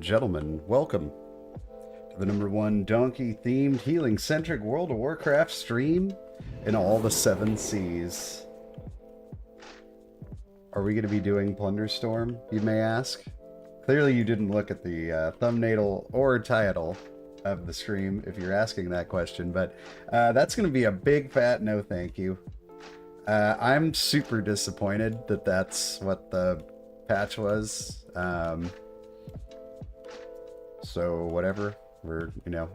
and gentlemen, welcome to the #1 donkey-themed, healing-centric World of Warcraft stream in all the 7 seas. Are we going to be doing Plunderstorm, you may ask? Clearly you didn't look at the thumbnail or title of the stream if you're asking that question, but that's going to be a big fat no thank you. I'm super disappointed that that's what the patch was. So whatever,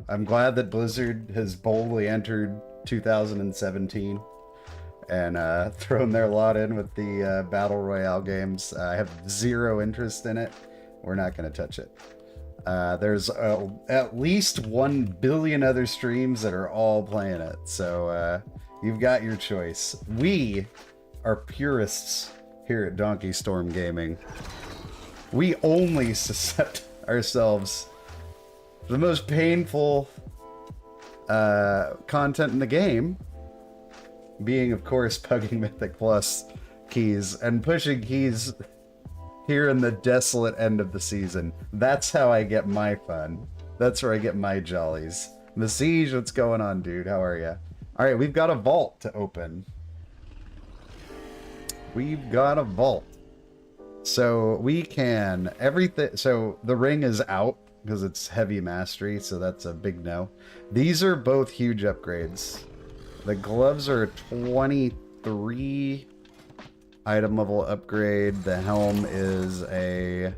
I'm glad that Blizzard has boldly entered 2017 and thrown their lot in with the Battle Royale games. I have zero interest in it. We're not going to touch it. There's at least 1 billion other streams that are all playing it, so you've got your choice. We are purists here at Donkey Storm Gaming. We only set ourselves the most painful content in the game, being, of course, pugging Mythic Plus keys and pushing keys here in the desolate end of the season. That's how I get my fun. That's where I get my jollies. Siege, what's going on, dude? How are you? Alright, we've got a vault to open. We've got a vault. So we can... everything... So the ring is out because it's heavy mastery, so that's a big no. These are both huge upgrades. The gloves are 23 item level upgrade. The helm is a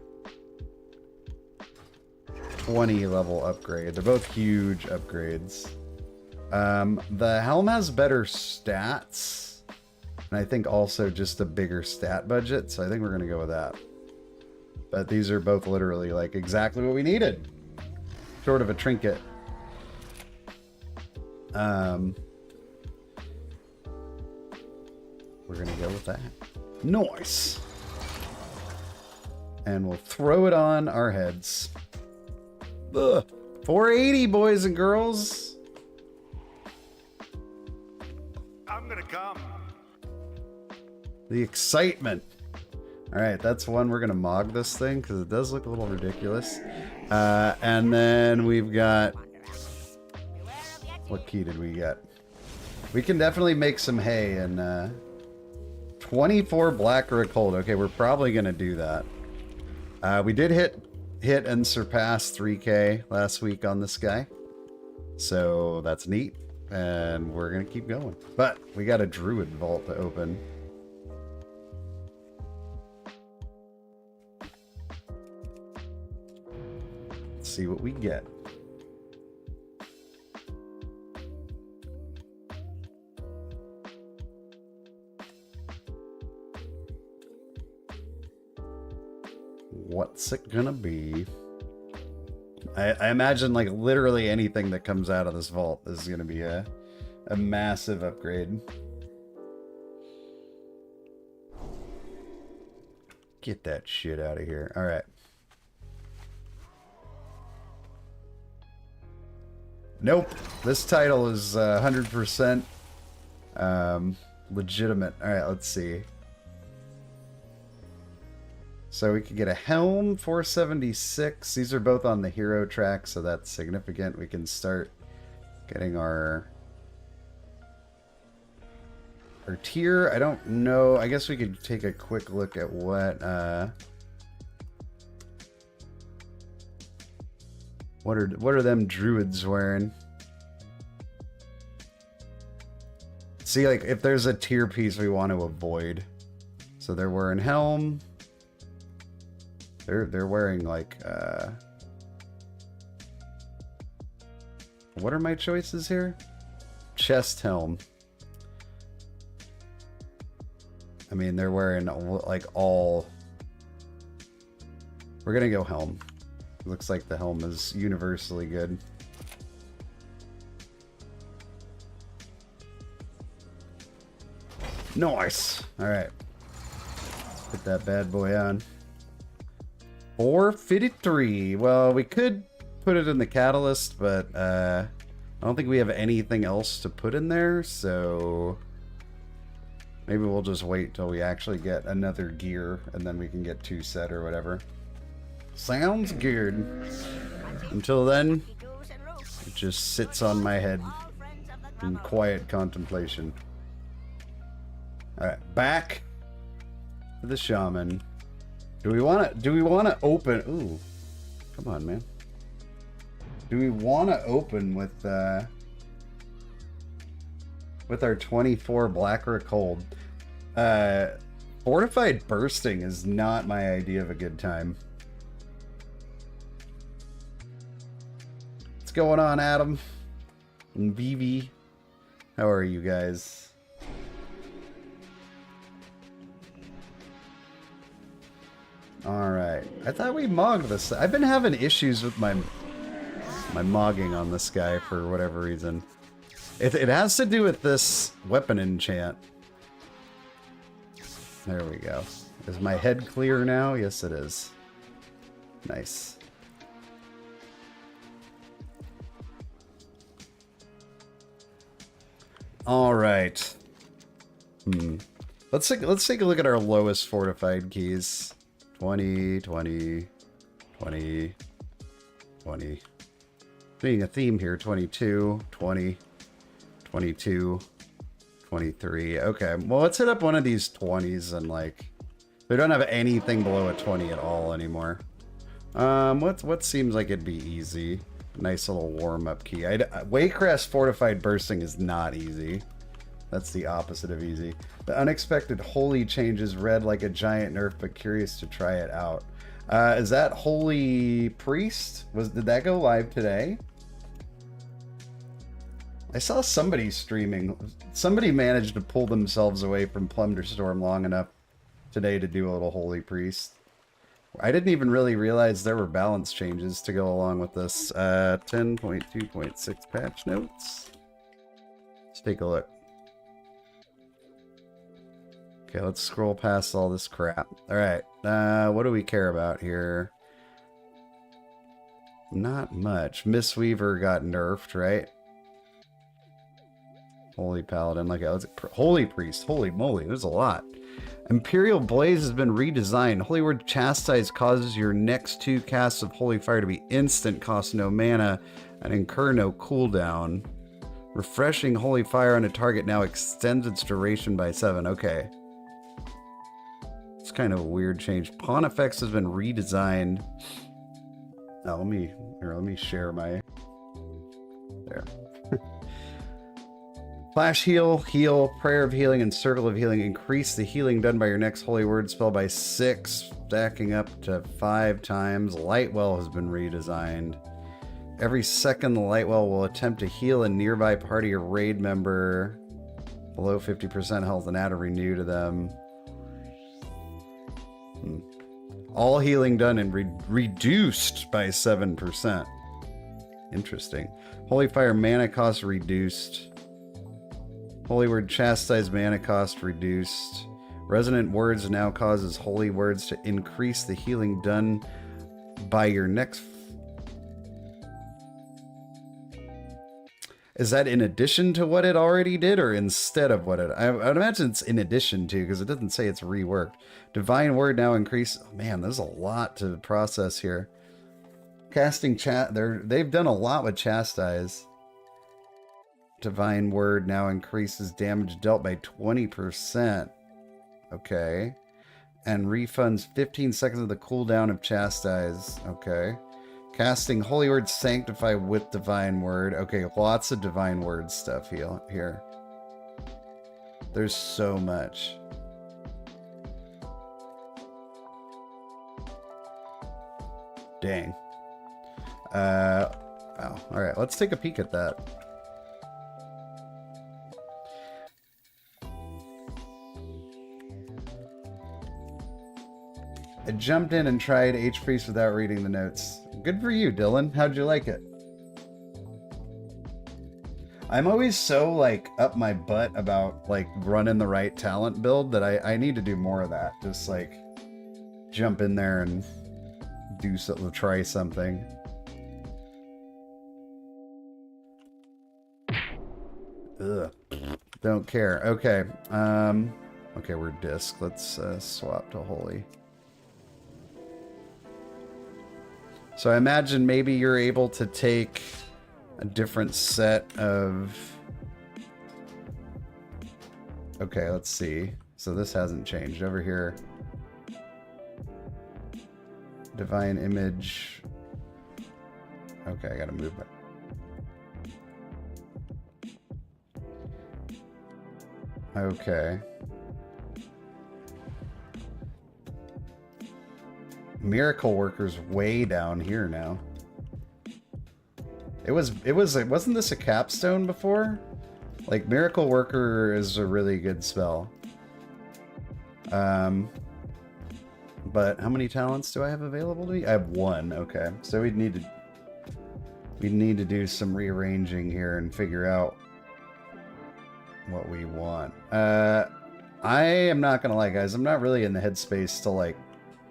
20 level upgrade. They're both huge upgrades. The helm has better stats, and I think also just a bigger stat budget, so I think we're gonna go with that. But these are both literally like exactly what we needed. Sort of a trinket. We're gonna go with that. Nice. And we'll throw it on our heads. Ugh. 480, boys and girls. I'm gonna come. The excitement. All right, that's one. We're gonna mog this thing because it does look a little ridiculous. And then we've got... what key did we get? We can definitely make some hay and 24 black or a cold. Okay, we're probably gonna do that. We did hit and surpass 3K last week on this guy, so that's neat, and we're gonna keep going. But we got a Druid vault to open. Let's see what we get. What's it gonna be? I imagine like literally anything that comes out of this vault is gonna be a massive upgrade. Get that shit out of here. All right. Nope. This title is 100% legitimate. All right, let's see. So we could get a helm, 476. These are both on the hero track, so that's significant. We can start getting our tier. I don't know. I guess we could take a quick look at what are them druids wearing? See, like if there's a tier piece we want to avoid. So they're wearing helm. They're wearing like what are my choices here? Chest helm. I mean, they're wearing like all... we're gonna go helm. Looks like the helm is universally good. Nice. All right. Let's put that bad boy on. 453. Well, we could put it in the catalyst, but I don't think we have anything else to put in there, so maybe we'll just wait till we actually get another gear and then we can get 2 set or whatever. Sounds good. Until then, it just sits on my head in quiet contemplation. Alright, back to the shaman. Do we wanna open ooh. Come on, man. Do we wanna open with our 24 Blackrock Cold? Fortified Bursting is not my idea of a good time. What's going on, Adam? And BB? How are you guys? Alright. I thought we mogged this. I've been having issues with my mogging on this guy for whatever reason. It has to do with this weapon enchant. There we go. Is my head clear now? Yes, it is. Nice. All right. Let's take a look at our lowest fortified keys. 20, 20, 20, 20. Being a theme here, 22, 20, 22, 23. Okay, well, let's hit up one of these 20s and, like, they don't have anything below a 20 at all anymore. What seems like it'd be easy? Nice little warm-up key. Waycrest Fortified Bursting is not easy. That's the opposite of easy. The Unexpected Holy changes red like a giant nerf, but curious to try it out. Is that Holy Priest? Did that go live today? I saw somebody streaming. Somebody managed to pull themselves away from Plunderstorm long enough today to do a little Holy Priest. I didn't even really realize there were balance changes to go along with this. 10.2.6 patch notes. Let's take a look. Okay, let's scroll past all this crap. Alright, what do we care about here? Not much. Mistweaver got nerfed, right? Holy Paladin, like Holy Priest, holy moly, there's a lot. Imperial Blaze has been redesigned. Holy Word Chastise causes your next 2 casts of Holy Fire to be instant, cost no mana, and incur no cooldown. Refreshing Holy Fire on a target now extends its duration by 7. Okay. It's kind of a weird change. Pawn Effects has been redesigned. Oh, let me share my... There. Flash Heal, Heal, Prayer of Healing, and Circle of Healing increase the healing done by your next Holy Word spell by 6, stacking up to 5 times. Lightwell has been redesigned. Every second, the Lightwell will attempt to heal a nearby party or raid member below 50% health and add a renew to them. All healing done and reduced by 7%. Interesting. Holy Fire mana cost reduced. Holy Word Chastise mana cost reduced. Resonant Words now causes Holy Words to increase the healing done by your next... Is that in addition to what it already did or instead of what it... I would imagine it's in addition to, because it doesn't say it's reworked. Divine Word now increase... Oh man, there's a lot to process here. Casting chat... They've done a lot with Chastise. Divine Word now increases damage dealt by 20%. Okay. And refunds 15 seconds of the cooldown of Chastise. Okay. Casting Holy Word Sanctify with Divine Word. Okay, lots of Divine Word stuff here. There's so much. Dang. Wow. Alright, let's take a peek at that. I jumped in and tried H-Priest without reading the notes. Good for you, Dylan. How'd you like it? I'm always so, like, up my butt about, like, running the right talent build that I need to do more of that. Just, like, jump in there and do something, try something. Ugh. Don't care. Okay. Okay, we're disc. Let's swap to Holy. So I imagine maybe you're able to take a different set of... Okay, let's see. So this hasn't changed. Over here. Divine Image. Okay, I gotta move it. Okay. Miracle Worker's way down here now. Wasn't this a capstone before? Like, Miracle Worker is a really good spell. But how many talents do I have available to me? I have 1, okay. So we'd need to do some rearranging here and figure out what we want. I am not gonna lie, guys, I'm not really in the headspace to, like,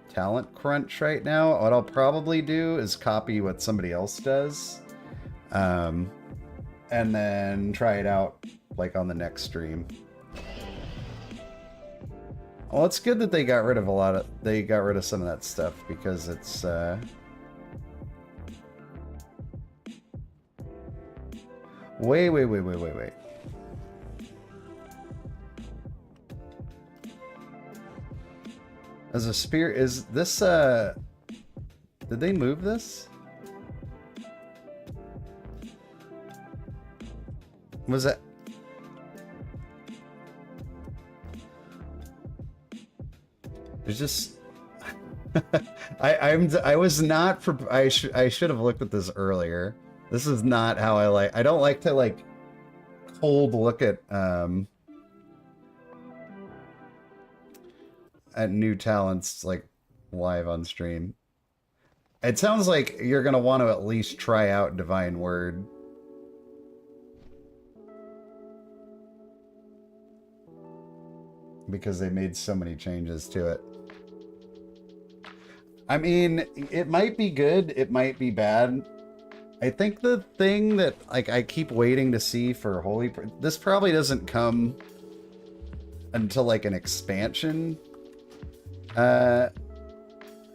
talent crunch right now. What I'll probably do is copy what somebody else does, and then try it out like on the next stream. Well, it's good that they got rid of some of that stuff, because it's wait. As a spear, is this, did they move this? Was that... There's just... I was not... I should have looked at this earlier. This is not how I like... I don't like to, like, cold look at new talents, like, live on stream. It sounds like you're gonna want to at least try out Divine Word. Because they made so many changes to it. I mean, it might be good, it might be bad. I think the thing that, like, I keep waiting to see for Holy... This probably doesn't come until, like, an expansion. A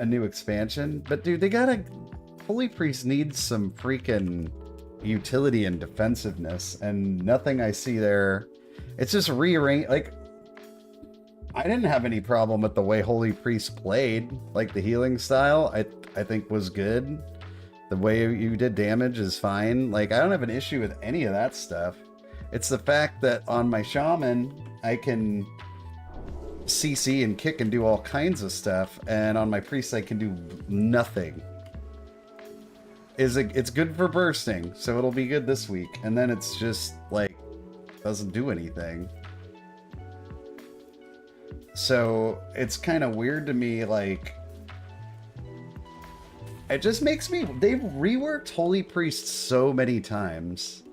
new expansion. But, dude, they gotta... Holy Priest needs some freaking utility and defensiveness, and nothing I see there... It's just rearrange... Like, I didn't have any problem with the way Holy Priest played. Like, the healing style, I think was good. The way you did damage is fine. Like, I don't have an issue with any of that stuff. It's the fact that on my Shaman, I can CC and kick and do all kinds of stuff, and on my Priest, I can do nothing. It's good for bursting, so it'll be good this week. And then it's just, like, doesn't do anything. So, it's kind of weird to me, like... It just makes me... They've reworked Holy Priest so many times.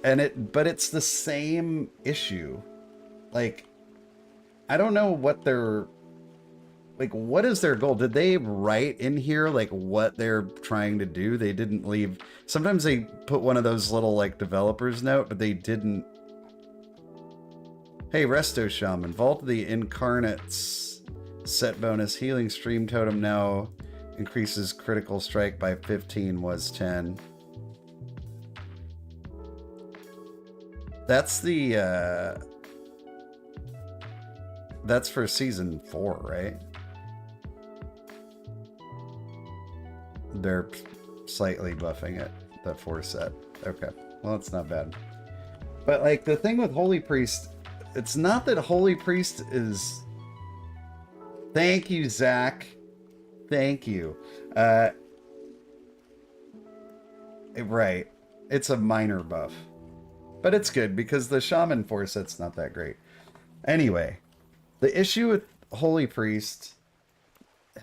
But it's the same issue. Like, I don't know what their... Like, what is their goal? Did they write in here, like, what they're trying to do? They didn't leave... Sometimes they put one of those little, like, developer's note, but they didn't... Hey, Resto Shaman, Vault of the Incarnates set bonus healing stream totem now increases critical strike by 15 was 10. That's the, that's for season 4, right? They're slightly buffing it, the 4 set. Okay, well, it's not bad. But, like, the thing with Holy Priest, it's not that Holy Priest is... Thank you, Zach. Thank you. Right. It's a minor buff. But it's good, because the Shaman 4 set's not that great. Anyway, the issue with Holy Priest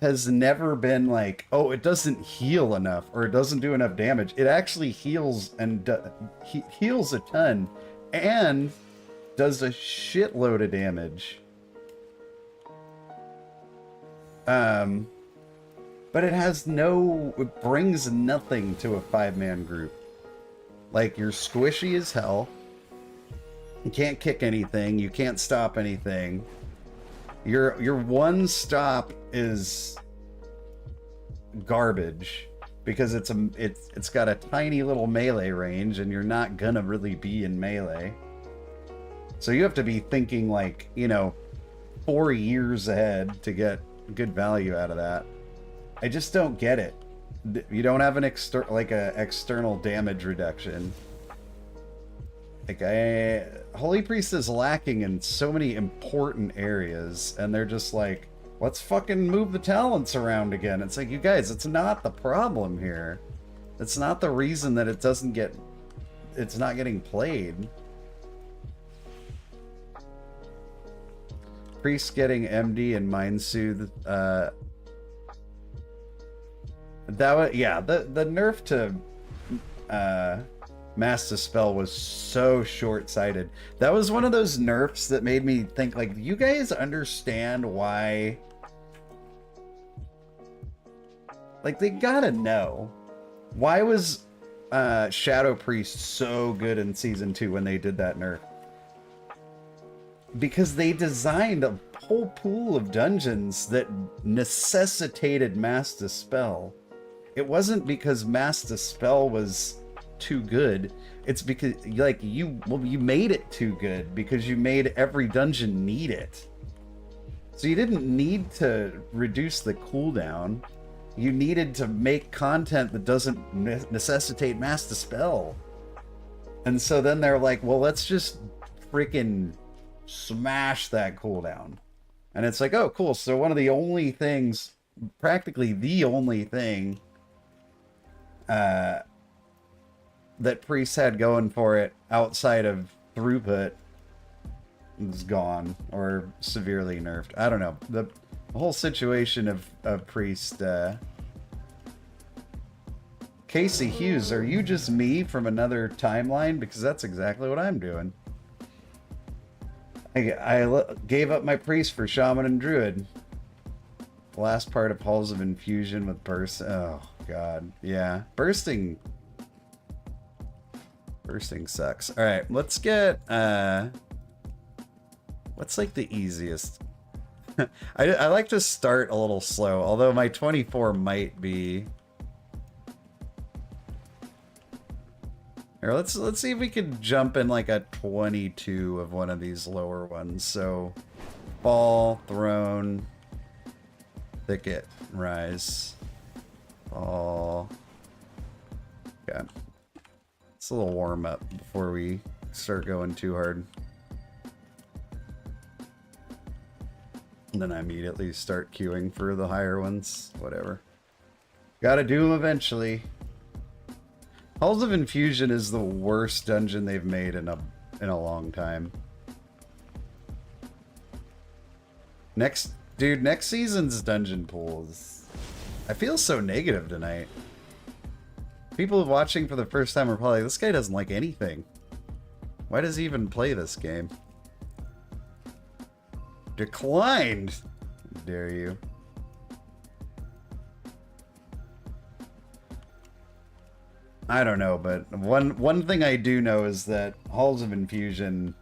has never been like, oh, it doesn't heal enough, or it doesn't do enough damage. It actually heals, and heals a ton, and does a shitload of damage. But it has no... It brings nothing to a 5-man group. Like, you're squishy as hell. You can't kick anything. You can't stop anything. Your one stop is garbage. because it's got a tiny little melee range, and you're not gonna really be in melee. So you have to be thinking like, you know, 4 years ahead to get good value out of that. I just don't get it. You don't have an external damage reduction. Like, Holy Priest is lacking in so many important areas, and they're just like, let's fucking move the talents around again. It's like, you guys, it's not the problem here. It's not the reason that it's not getting played. Priest getting MD and Mind Soothe, that was, yeah, the nerf to Mass Dispel was so short-sighted. That was one of those nerfs that made me think, like, you guys understand why? Like, they gotta know. Why was Shadow Priest so good in Season 2 when they did that nerf? Because they designed a whole pool of dungeons that necessitated Mass Dispel. It wasn't because Mass Dispel was too good. It's because, like, you made it too good because you made every dungeon need it. So you didn't need to reduce the cooldown. You needed to make content that doesn't necessitate Mass Dispel. And so then they're like, well, let's just freaking smash that cooldown. And it's like, oh, cool. So one of the only things, practically the only thing that Priest had going for it outside of throughput is gone or severely nerfed. I don't know. The whole situation of Priest. Casey Hughes, are you just me from another timeline? Because that's exactly what I'm doing. I gave up my Priest for Shaman and Druid. Last part of Halls of Infusion with Burst. Oh, God. Yeah. Bursting sucks. Alright, let's get... what's, like, the easiest? I like to start a little slow, although my 24 might be... Here, let's see if we can jump in like a 22 of one of these lower ones. So, Fall, Throne, Thicket, Rise, Fall. Okay. It's a little warm up before we start going too hard. And then I immediately start queuing for the higher ones. Whatever. Gotta do them eventually. Halls of Infusion is the worst dungeon they've made in a long time. Next season's dungeon pools. I feel so negative tonight. People watching for the first time are probably like, this guy doesn't like anything. Why does he even play this game? Declined! How dare you. I don't know, but one thing I do know is that Halls of Infusion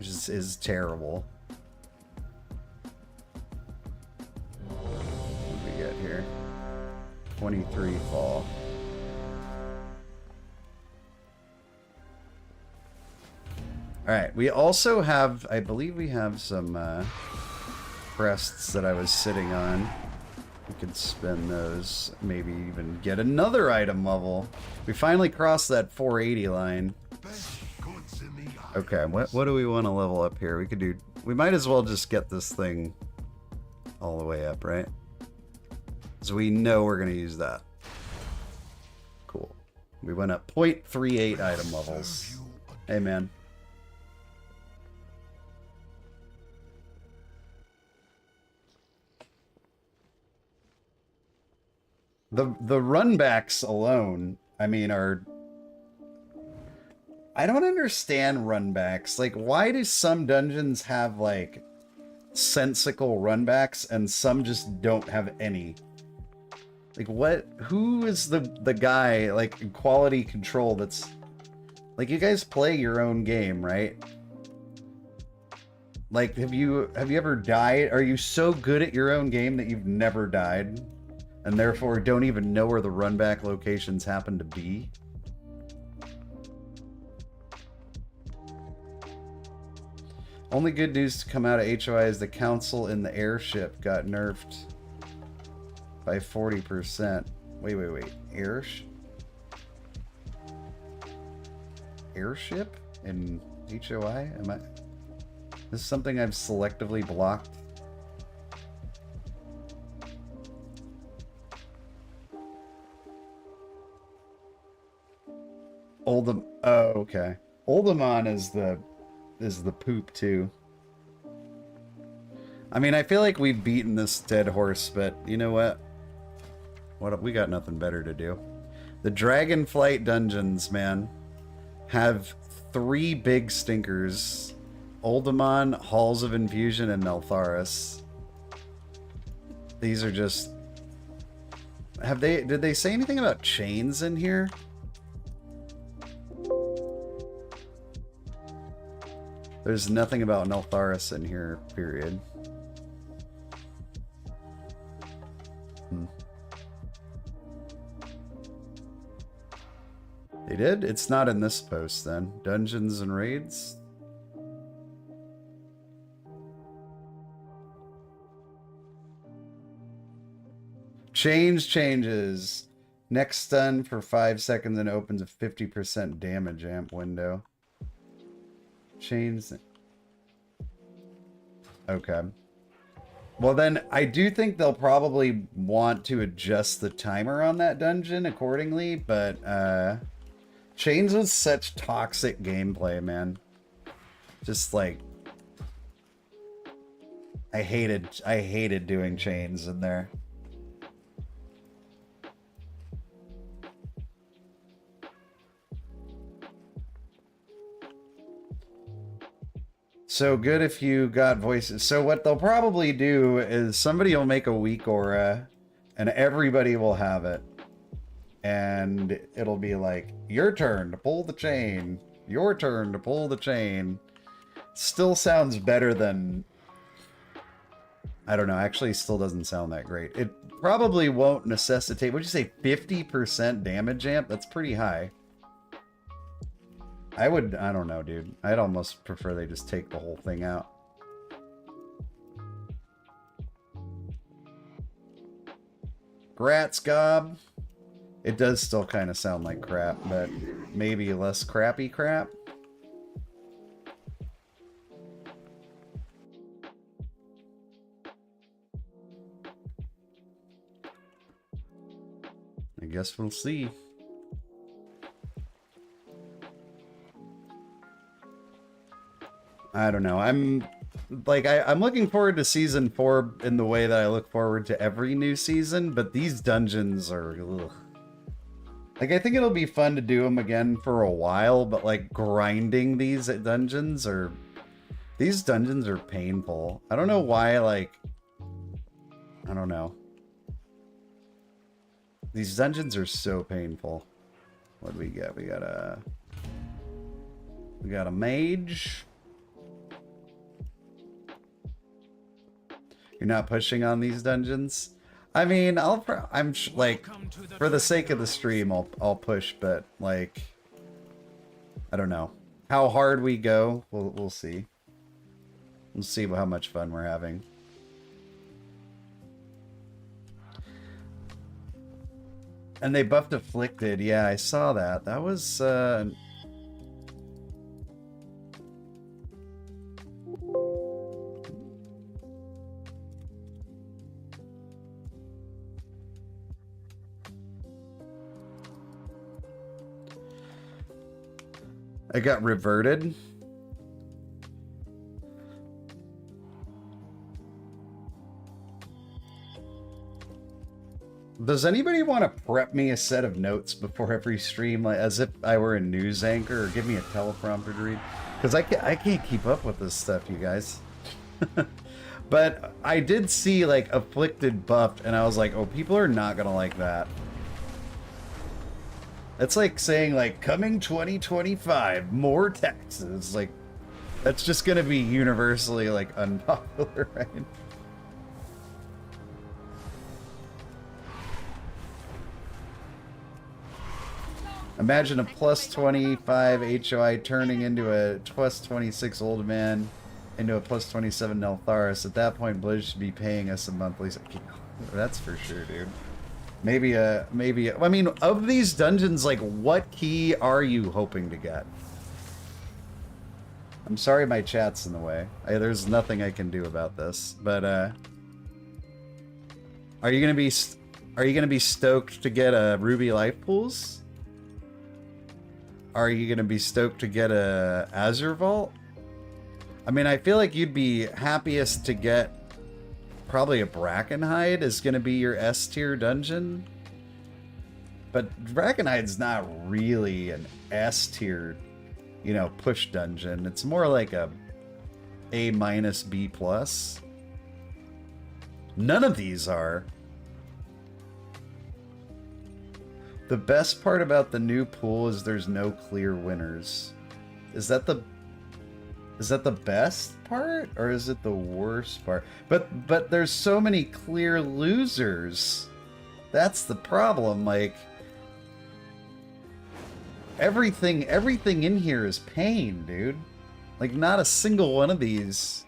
is terrible. What do we get here? 23 fall. Alright, we also have, I believe we have some crests that I was sitting on. We could spend those, maybe even get another item level. We finally crossed that 480 line. Okay, what do we want to level up here? We might as well just get this thing all the way up, right? So we know we're going to use that. Cool. We went up 0.38 item levels. Hey, man. The runbacks alone, I mean, are... I don't understand runbacks. Like, why do some dungeons have, like, sensical runbacks and some just don't have any? Like, what? Who is the guy, like, in quality control that's... Like, you guys play your own game, right? Like, have you ever died? Are you so good at your own game that you've never died? and therefore don't even know where the run-back locations happen to be. Only good news to come out of HOI is the council in the airship got nerfed by 40%. Wait. Airship in HOI? This is something I've selectively blocked. Oh, okay. Oldemon is the poop too. I mean, I feel like we've beaten this dead horse, but you know what? We got nothing better to do. The dragonflight dungeons, man, have 3 big stinkers. Oldemon, Halls of Infusion, and Neltharis. These are just... Did they say anything about chains in here? There's nothing about Neltharis in here, period. They did? It's not in this post then. Dungeons and raids? Changes. Next stun for 5 seconds and opens a 50% damage amp window. Chains. Okay. Well then, I do think they'll probably want to adjust the timer on that dungeon accordingly, but Chains was such toxic gameplay, man. Just like I hated doing chains in there. So good if you got voices. So what they'll probably do is somebody will make a weakaura and everybody will have it. And it'll be like, your turn to pull the chain. Your turn to pull the chain. Still sounds better than... I don't know, actually still doesn't sound that great. It probably won't necessitate... What'd you say, 50% damage amp? That's pretty high. I don't know, dude. I'd almost prefer they just take the whole thing out. Grats, Gob. It does still kind of sound like crap, but maybe less crappy crap. I guess we'll see. I don't know. I'm looking forward to season 4 in the way that I look forward to every new season, but these dungeons are... Ugh. Like, I think it'll be fun to do them again for a while, but, like, grinding these dungeons are... These dungeons are painful. I don't know why, like... I don't know. These dungeons are so painful. What do we get? We got a mage. You're not pushing on these dungeons? I mean, like, for the sake of the stream, I'll push, but like, I don't know how hard we go. We'll see. We'll see how much fun we're having. And they buffed Afflicted. Yeah, I saw that. That was I got reverted. Does anybody want to prep me a set of notes before every stream, like as if I were a news anchor, or give me a teleprompter to read? Because I can't keep up with this stuff, you guys. But I did see like Afflicted buffed, and I was like, oh, people are not gonna like that. It's like saying, like, coming 2025, more taxes. Like, that's just gonna be universally, like, unpopular, right? Imagine a plus 25 HOI turning into a plus 26 old man into a plus 27 Neltharis. At that point, Blizz should be paying us a monthly. That's for sure, dude. Maybe I mean, of these dungeons, like, what key are you hoping to get? I'm sorry my chat's in the way. There's nothing I can do about this. But, are you gonna be stoked to get a Ruby Life Pools? Are you gonna be stoked to get a Azure Vault? I mean, I feel like you'd be happiest to get probably a Brackenhide is gonna be your S tier dungeon. But Brackenhide's not really an S tier, you know, push dungeon. It's more like a A minus B plus. None of these are. The best part about the new pool is there's no clear winners. Is that the best part, or is it the worst part? But there's so many clear losers. That's the problem. Like, everything in here is pain, dude. Like, not a single one of these.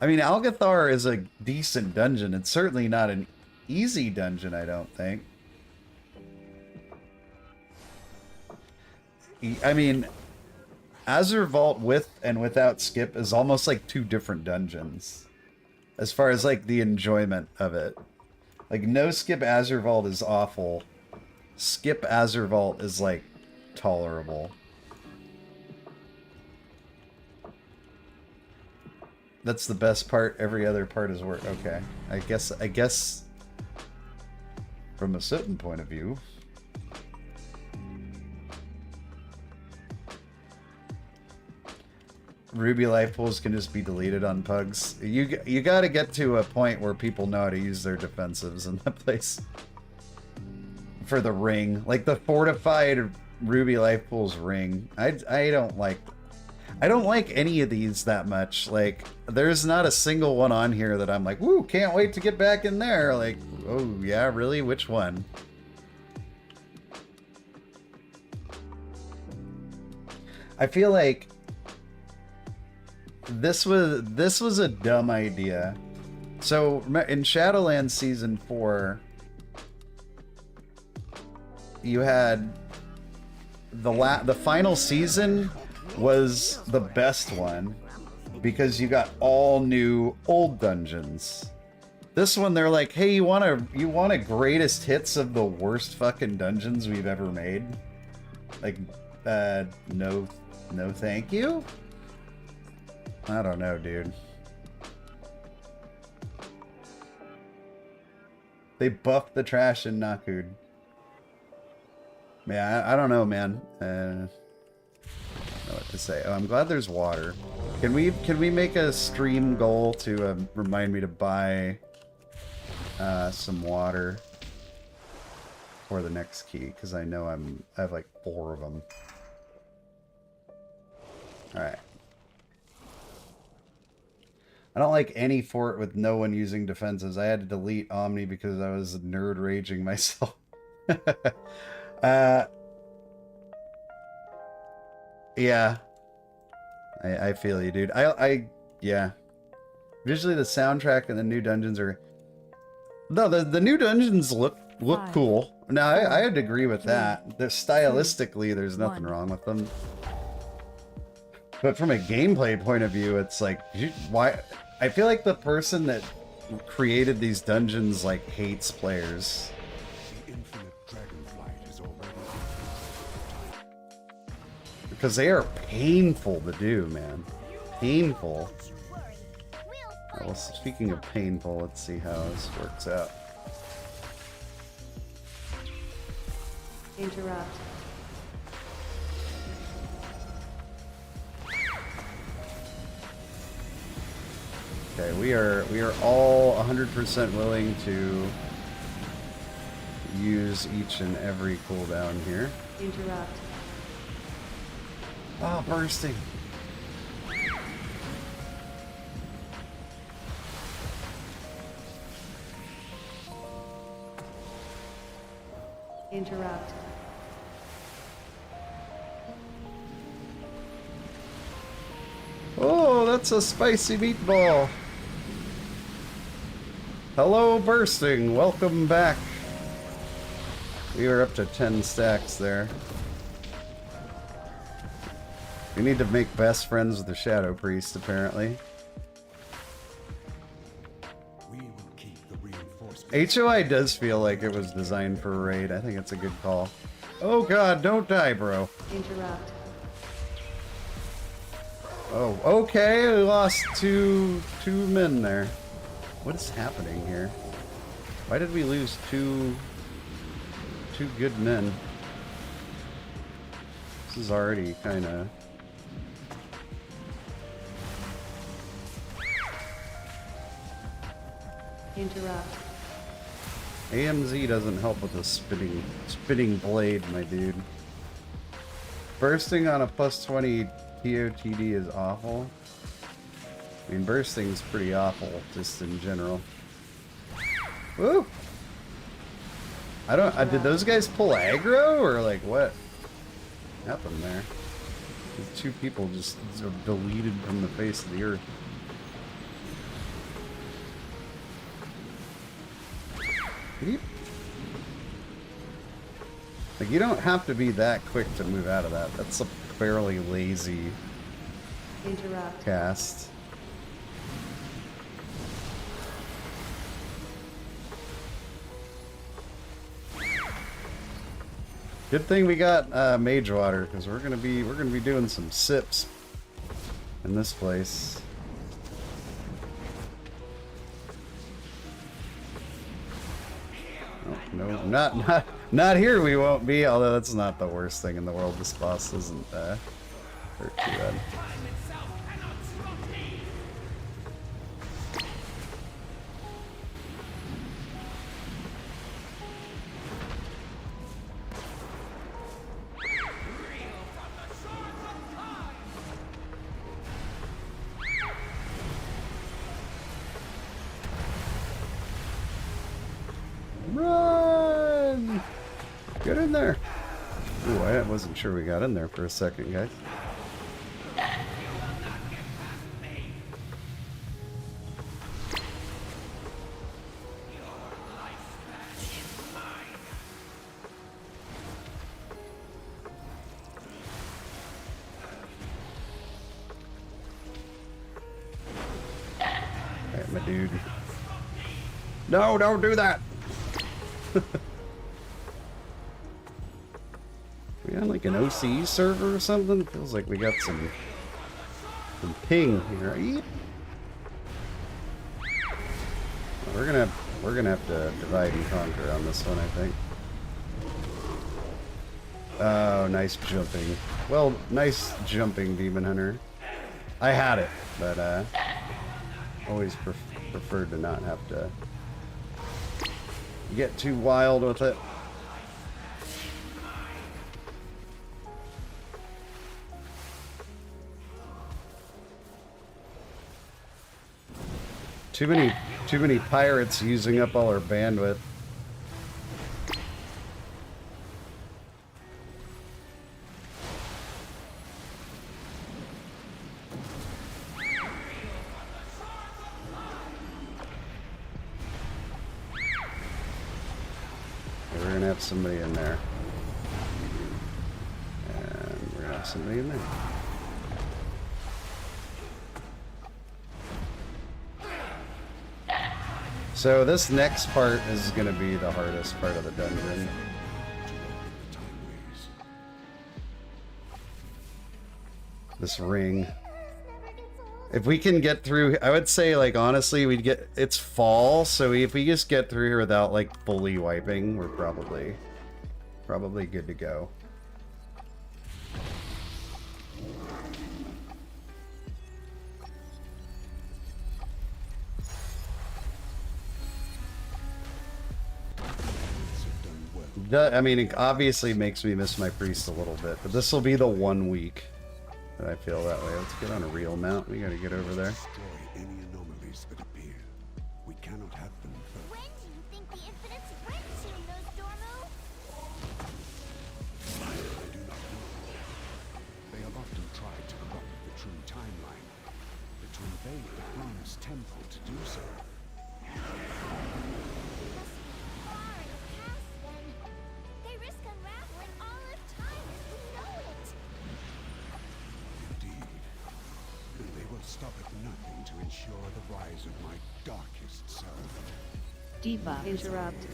I mean, Algathar is a decent dungeon. It's certainly not an easy dungeon, I don't think. I mean, Azure Vault with and without skip is almost like two different dungeons. As far as, like, the enjoyment of it. Like, no skip Azure Vault is awful. Skip Azure Vault is, like, tolerable. That's the best part. Every other part is work. Okay. I guess from a certain point of view. Ruby life pools can just be deleted on pugs. You got to get to a point where people know how to use their defensives in that place. For the ring, like the fortified Ruby life pools ring. I don't like any of these that much. Like, there's not a single one on here that I'm like, woo, can't wait to get back in there. Like, oh yeah, really? Which one? I feel like this was a dumb idea. So in Shadowlands Season 4, you had the final season was the best one because you got all new old dungeons. This one, they're like, hey, you want a greatest hits of the worst fucking dungeons we've ever made? Like, no thank you? I don't know, dude. They buffed the trash in Nakud. Man, I don't know, man. I don't know what to say. Oh, I'm glad there's water. Can we make a stream goal to remind me to buy some water for the next key? Because I know I have like 4 of them. All right. I don't like any fort with no one using defenses. I had to delete Omni because I was nerd raging myself. Yeah. I feel you, dude. Yeah. Visually, the soundtrack and the new dungeons are... No, the new dungeons look cool. Now, I'd agree with that. Stylistically, there's nothing wrong with them. But from a gameplay point of view, it's like, why... I feel like the person that created these dungeons, like, hates players. The infinite dragonflight is already. Because they are painful to do, man. Painful. Well, speaking of painful, let's see how this works out. Interrupt. Okay, we are all 100% willing to use each and every cooldown here. Interrupt. Oh, bursting. Interrupt. it's a spicy meatball. Hello, Bursting. Welcome back. We were up to 10 stacks there. We need to make best friends with the Shadow Priest, apparently. We will keep the reinforcements. HOI does feel like it was designed for a raid. I think it's a good call. Oh god, don't die, bro. Interrupt. Oh, okay, we lost two men there. What is happening here? Why did we lose two good men? This is already kind of... Interrupt. AMZ doesn't help with the spinning blade, my dude. Bursting on a plus 20 TOTD is awful. I mean, bursting's pretty awful, just in general. Woo! I don't... did those guys pull aggro, or like what happened there? The two people just deleted from the face of the earth. Yeep. Like, you don't have to be that quick to move out of that. That's a fairly lazy Interrupt. cast. Good thing we got mage water, because we're gonna be doing some sips in this place. Oh, no, not here. We won't be. Although that's not the worst thing in the world. This boss isn't hurt too bad. Run! Get in there! Ooh, I wasn't sure we got in there for a second, guys. Alright, my dude. No, don't do that! We on like an OCE server or something? Feels like we got some ping here. Eep. We're gonna have to divide and conquer on this one, I think. Oh, nice jumping. Well, nice jumping, Demon Hunter. I had it, but always preferred to not have to get too wild with it. Too many pirates using up all our bandwidth. We're gonna have somebody in there. And we're gonna have somebody in there. So this next part is going to be the hardest part of the dungeon. This ring. If we can get through, I would say, like, honestly, we'd get, it's fall, so if we just get through here without, like, fully wiping, we're probably good to go. I mean, it obviously makes me miss my priest a little bit, but this will be the 1 week that I feel that way. Let's get on a real mount. We gotta get over there. Destroy any anomalies that appear. We cannot have them first. When do you think the Infinite's Red Team knows Dormu? I do not know. They have often tried to corrupt the true timeline. The invade the bronze temple to do so. Must be far in the past then. They risk unraveling all of time as we know it. Indeed. And they will stop at nothing to ensure the rise of my darkest self. Debuff. Interrupt.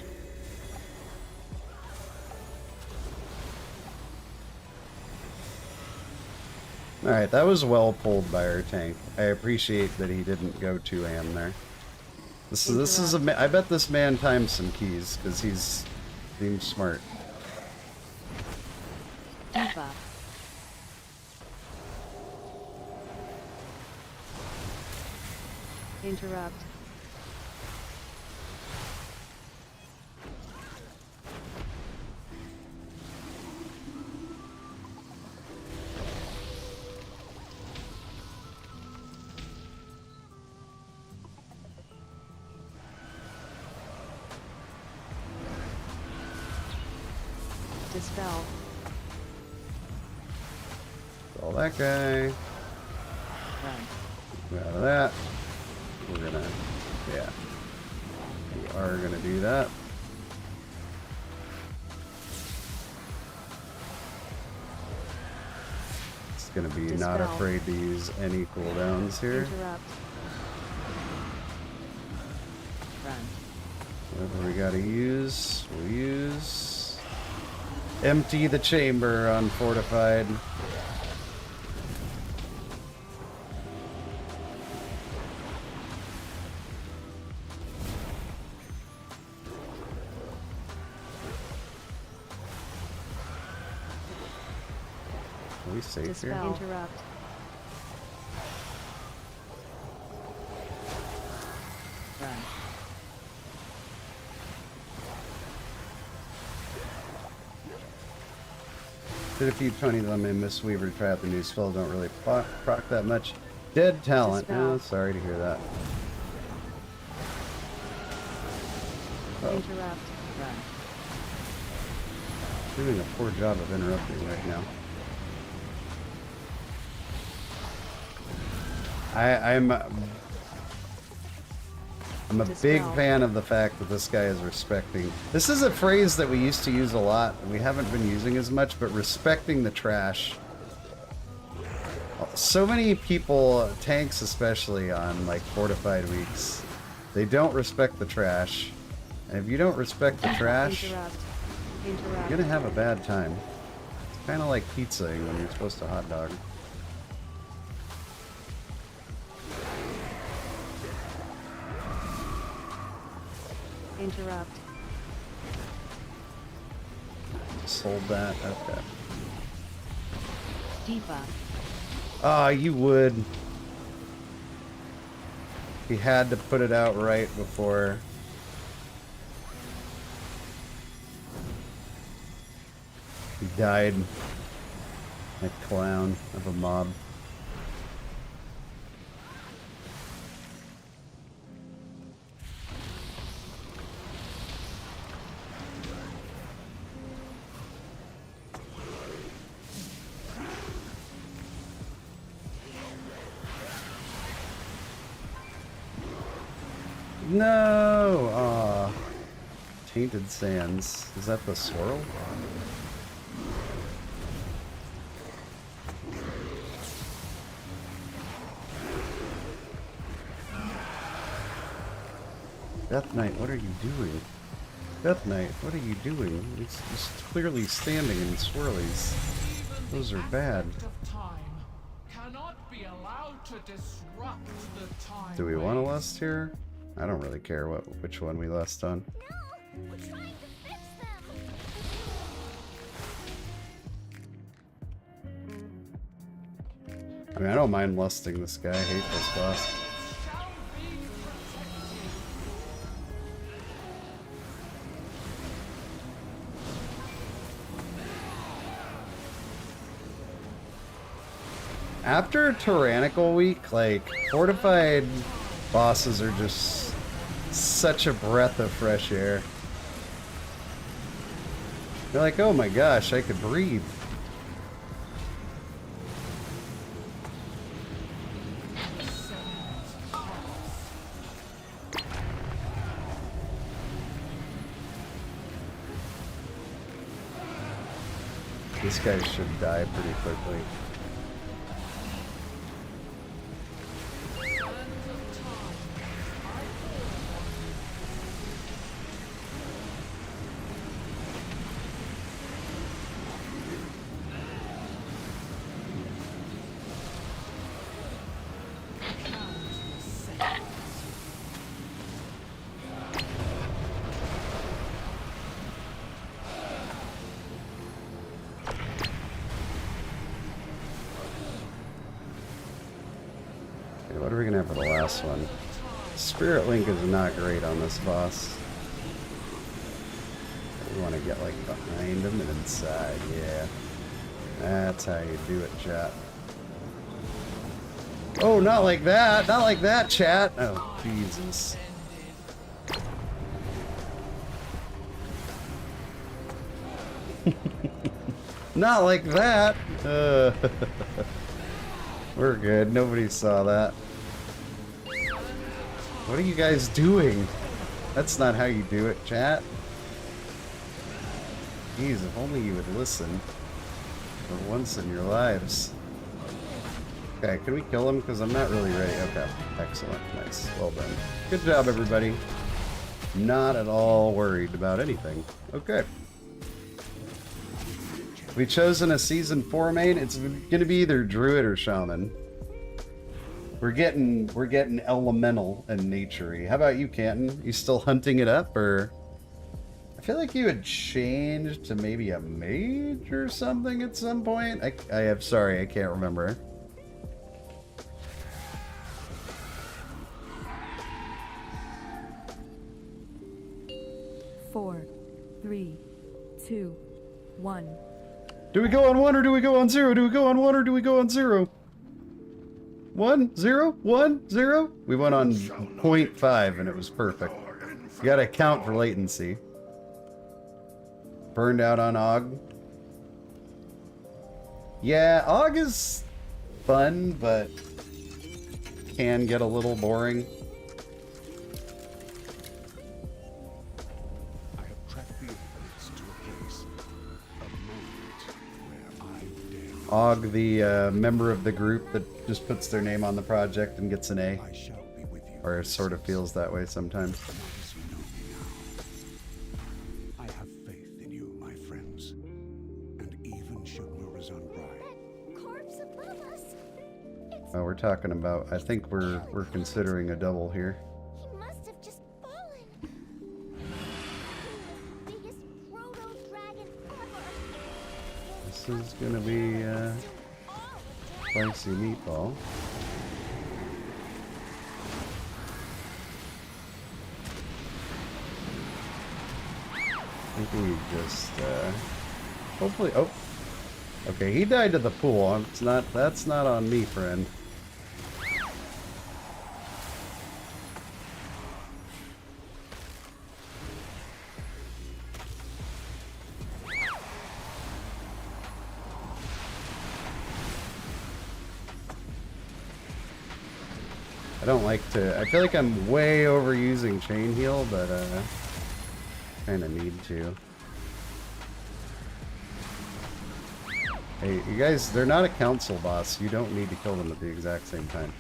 Alright, that was well pulled by our tank. I appreciate that he didn't go too ham there. This is I bet this man times some keys, because he's being smart. Debuff. Interrupt. Dispel. All that guy. Run. Get out of that. We're gonna, yeah. We are gonna do that. It's gonna be not Dispel. afraid to use any cooldowns here. Interrupt. Run. Whatever we gotta use, we'll use. Empty the chamber on fortified. Are we safe Dispel. here? Interrupt. Run. Did a few 20 of them in Mistweaver try out the new spell, don't really proc that much. Dead talent. Dispel. Oh, sorry to hear that. Oh, Interrupt. Run. doing a poor job of interrupting right now. I'm a big Dispel. fan of the fact that this guy is respecting. This is a phrase that we used to use a lot, and we haven't been using as much, but respecting the trash. So many people, tanks especially on like fortified weeks, they don't respect the trash. And if you don't respect the trash, Interrupt. you're Interrupt. gonna have a bad time. It's kind of like pizzaing when you're supposed to hot dog. Interrupt. Sold that. Okay. Debuff. Ah, you would. He had to put it out right before. He died. Like a clown of a mob. No! Aw. Tainted Sands. Is that the swirl? Death Knight, what are you doing? Death Knight, what are you doing? It's clearly standing in swirlies. Those are bad. Do we want to lust here? I don't really care which one we lust on. No, we're trying to fix them. I mean, I don't mind lusting this guy. I hate this boss. After Tyrannical Week, like, fortified bosses are just such a breath of fresh air. You're like, oh my gosh, I could breathe. This guy should die pretty quickly. What are we gonna have for the last one? Spirit Link is not great on this boss. We want to get like behind him and inside, yeah. That's how you do it, chat. Oh, not like that! Not like that, chat! Oh, Jesus. Not like that! We're good. Nobody saw that. What are you guys doing? That's not how you do it, chat. Jeez, if only you would listen for once in your lives. Okay, can we kill him? Because I'm not really ready. Okay, excellent. Nice. Well done. Good job, everybody. Not at all worried about anything. Okay. We've chosen a Season 4 main. It's gonna be either Druid or Shaman. We're getting elemental and naturey. How about you, Canton? You still hunting it up, or? I feel like you had changed to maybe a mage or something at some point. I am sorry, I can't remember. Four, three, two, one. Do we go on 1 or do we go on 0? Do we go on 1 or do we go on 0? 1, 0, 1, 0? We went on 0.5 and it was perfect. You gotta account for latency. Burned out on Og. Yeah, Og is fun, but can get a little boring. I have tracked the evidence to a place, a moment where I dare. Og, the member of the group that just puts their name on the project and gets an A. I shall be with you. Or sort of feels that way sometimes. As you know me now. I have faith in you, my friends. And even should Murazan ride, That corpse above us. It's Oh, we're talking about, I think we're considering a double here. He must have just fallen. The biggest proto-dragon ever. This is gonna be spicy meatball. I think we just hopefully. Oh, okay. He died to the pool. It's not. That's not on me, friend. I don't like to. I feel like I'm way overusing chain heal, but kind of need to. Hey, you guys, they're not a council boss. You don't need to kill them at the exact same time.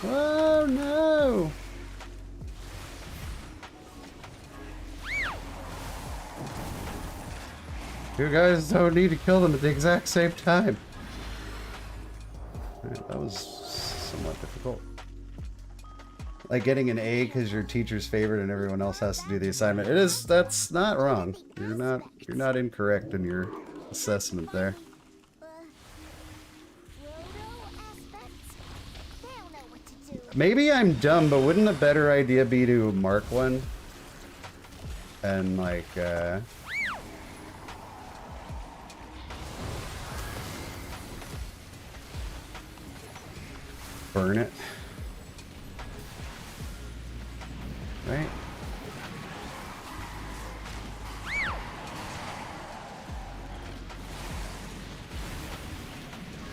Oh no! You guys don't need to kill them at the exact same time. Alright, that was somewhat difficult. Like getting an A because your teacher's favorite and everyone else has to do the assignment. It is. That's not wrong. You're not incorrect in your assessment there. Proto aspects. They'll know what to do. Maybe I'm dumb, but wouldn't a better idea be to mark one and like burn it, right?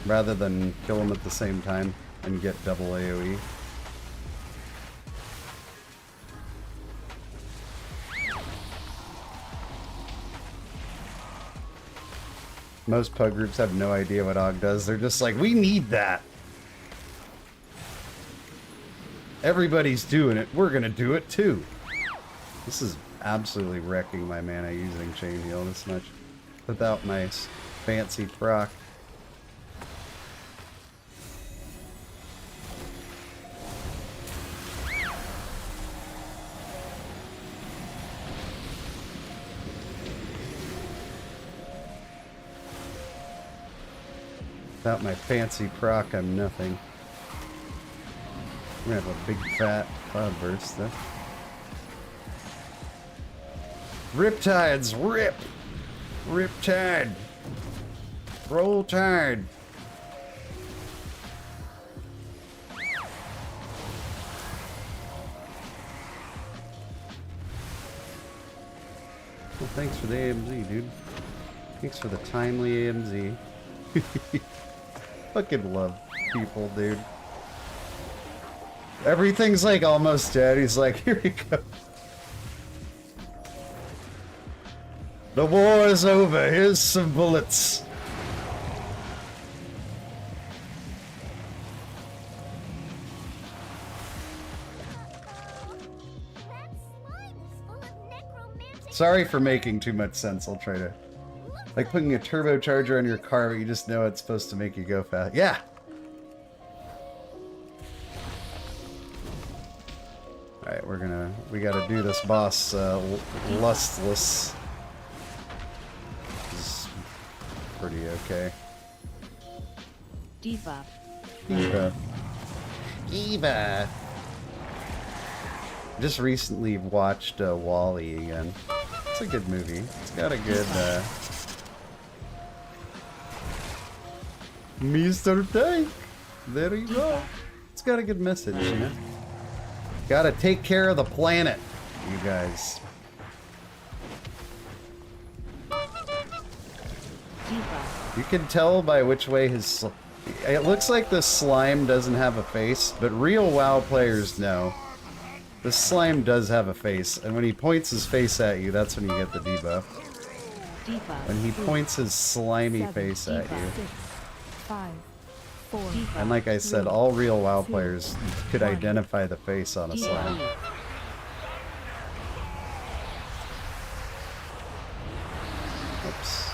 Rather than kill them at the same time and get double AoE. Most pug groups have no idea what Og does. They're just like, we need that. Everybody's doing it. We're gonna do it too. This is absolutely wrecking my mana using Chain Heal this much without my fancy proc. Without my fancy proc, I'm nothing. I'm gonna have a big fat cloudburst though. Riptides, rip! Riptide! Roll tide! Well, thanks for the AMZ, dude. Thanks for the timely AMZ. Fucking love people, dude. Everything's like almost dead. He's like, here we go. The war is over. Here's some bullets. That slime is full of necromantic. Sorry for making too much sense. I'll try to. Like putting a turbocharger on your car, but you just know it's supposed to make you go fast. Yeah! Alright, we gotta do this boss, Luxthos. This is pretty okay. Debuff. Eva. Eva! Just recently watched Wall-E again. It's a good movie. It's got a good, Mr. Tank! There you go. It's got a good message, you know? Gotta take care of the planet, you guys. You can tell by which way his... It looks like the slime doesn't have a face, but real WoW players know. The slime does have a face, and when he points his face at you, that's when you get the debuff. When he points his slimy face at you. 5, 4, And like I said, all real WoW players could identify the face on a slime. Oops.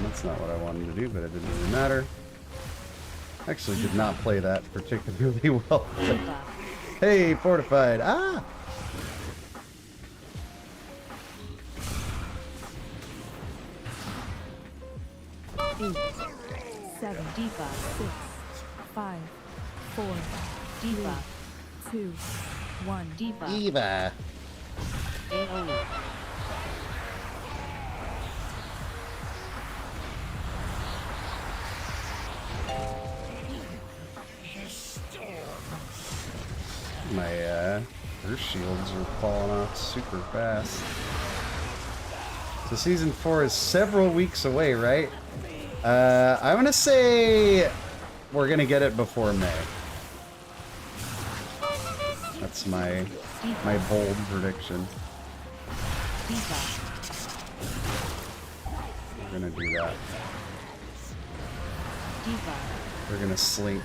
That's not what I wanted to do, but it didn't really matter. Actually did not play that particularly well. Hey, fortified! Ah! 8, 7, 6, 5, 4, 2, 1. Eva! My earth shields are falling off super fast. So season 4 is several weeks away, right? I'm gonna say we're gonna get it before May. That's my bold prediction. We're gonna do that. We're gonna slink.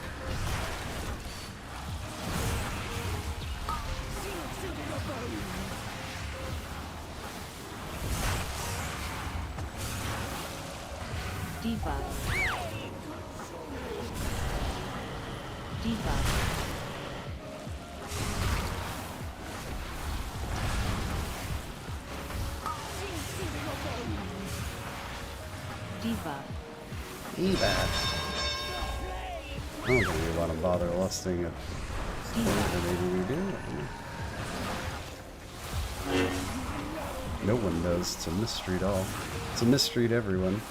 Eva. I don't think we want to bother lusting at point, or maybe we do. No one does. It's a mystery at all. It's a mystery to everyone.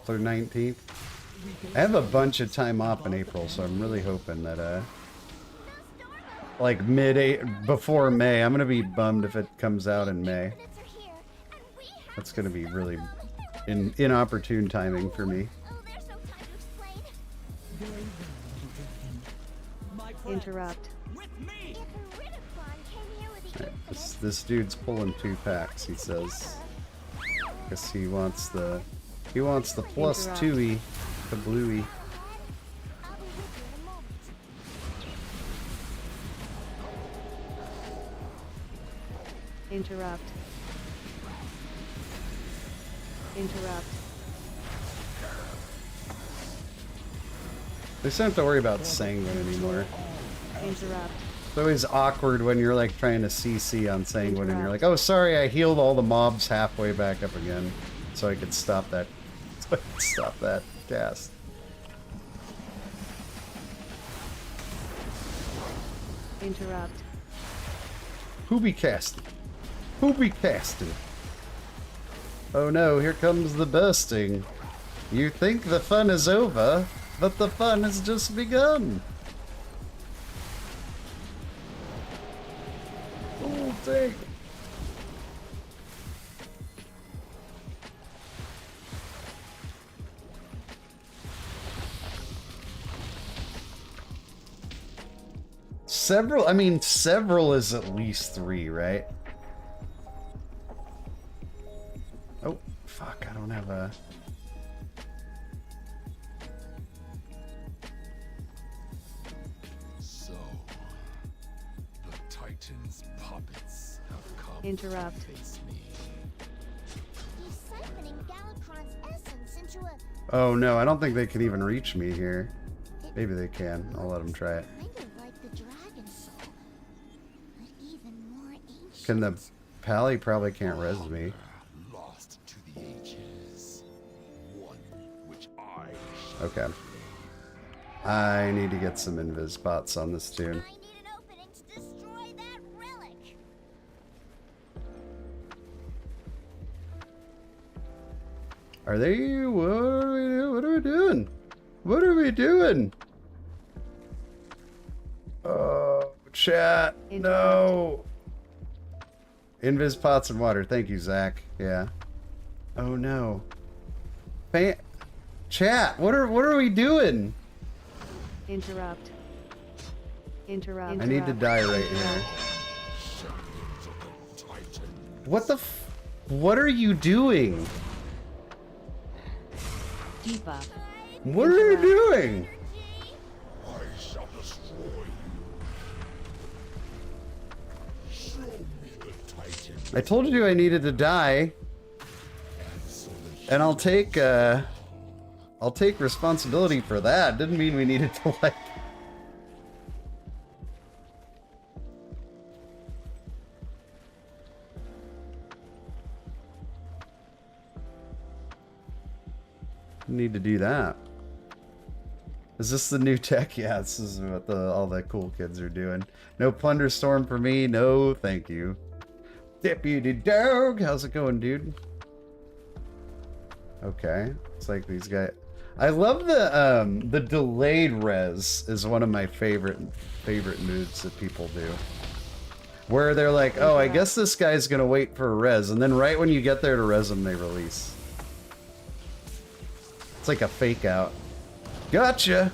Or 19th. I have a bunch of time off in April, so I'm really hoping that like before May. I'm gonna be bummed if it comes out in May. Units are here, and we have That's to gonna be stop really them. inopportune timing for me. Oh, there's no time to explain. Interrupt. If Ridicon came here with the This dude's pulling 2 packs. He says. Guess he wants the plus Interrupt. 2e, the bluey. I'll be with you in a moment. Interrupt. Interrupt. They don't have to worry about Sanguine anymore. Interrupt. It's always awkward when you're like trying to CC on Sanguine and you're like, Interrupt. oh sorry, I healed all the mobs halfway back up again, so I could stop that. So I could stop that cast. Interrupt. Who be casting? Who be casting? Oh no, here comes the bursting. You think the fun is over, but the fun has just begun. Oh, dang. Several, I mean, several is at least 3, right? Oh, fuck, I don't have a... So, the Titan's puppets have come Interrupt. to face me. He's siphoning Galakrond's essence into a Oh no, I don't think they can even reach me here. Maybe they can. I'll let them try it. kind of like the dragon soul, but even more ancient. Can the Pally probably can't res me. Lost to the ages. One which I Okay. I need to get some invis spots on this tune. I need an opening to destroy that relic. Are they? What are we doing? What are we doing? Oh, chat. No. Invis pots and water. Thank you, Zach. Yeah. Oh no. Chat. What are we doing? Interrupt. Interrupt. I need to die right here. What the? What are you doing? Debuff. What are you doing? I shall destroy you. Show me the Titan. I told you I needed to die, and I'll take responsibility for that. Didn't mean we needed to like. Need to do that. Is this the new tech? Yeah, this is what all the cool kids are doing. No Plunderstorm for me. No, thank you. Deputy Dog, how's it going, dude? Okay, it's like these guys. I love the delayed res is one of my favorite moves that people do. Where they're like, oh, I guess this guy's gonna wait for a res, and then right when you get there to res him, they release. It's like a fake out. Gotcha!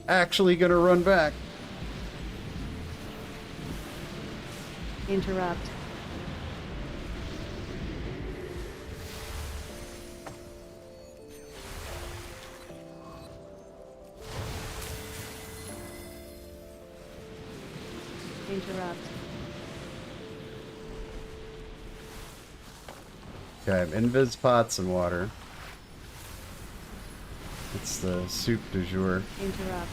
Actually gonna run back. Interrupt. Interrupt. Okay, invis pots and water. It's the soup du jour. Interrupt.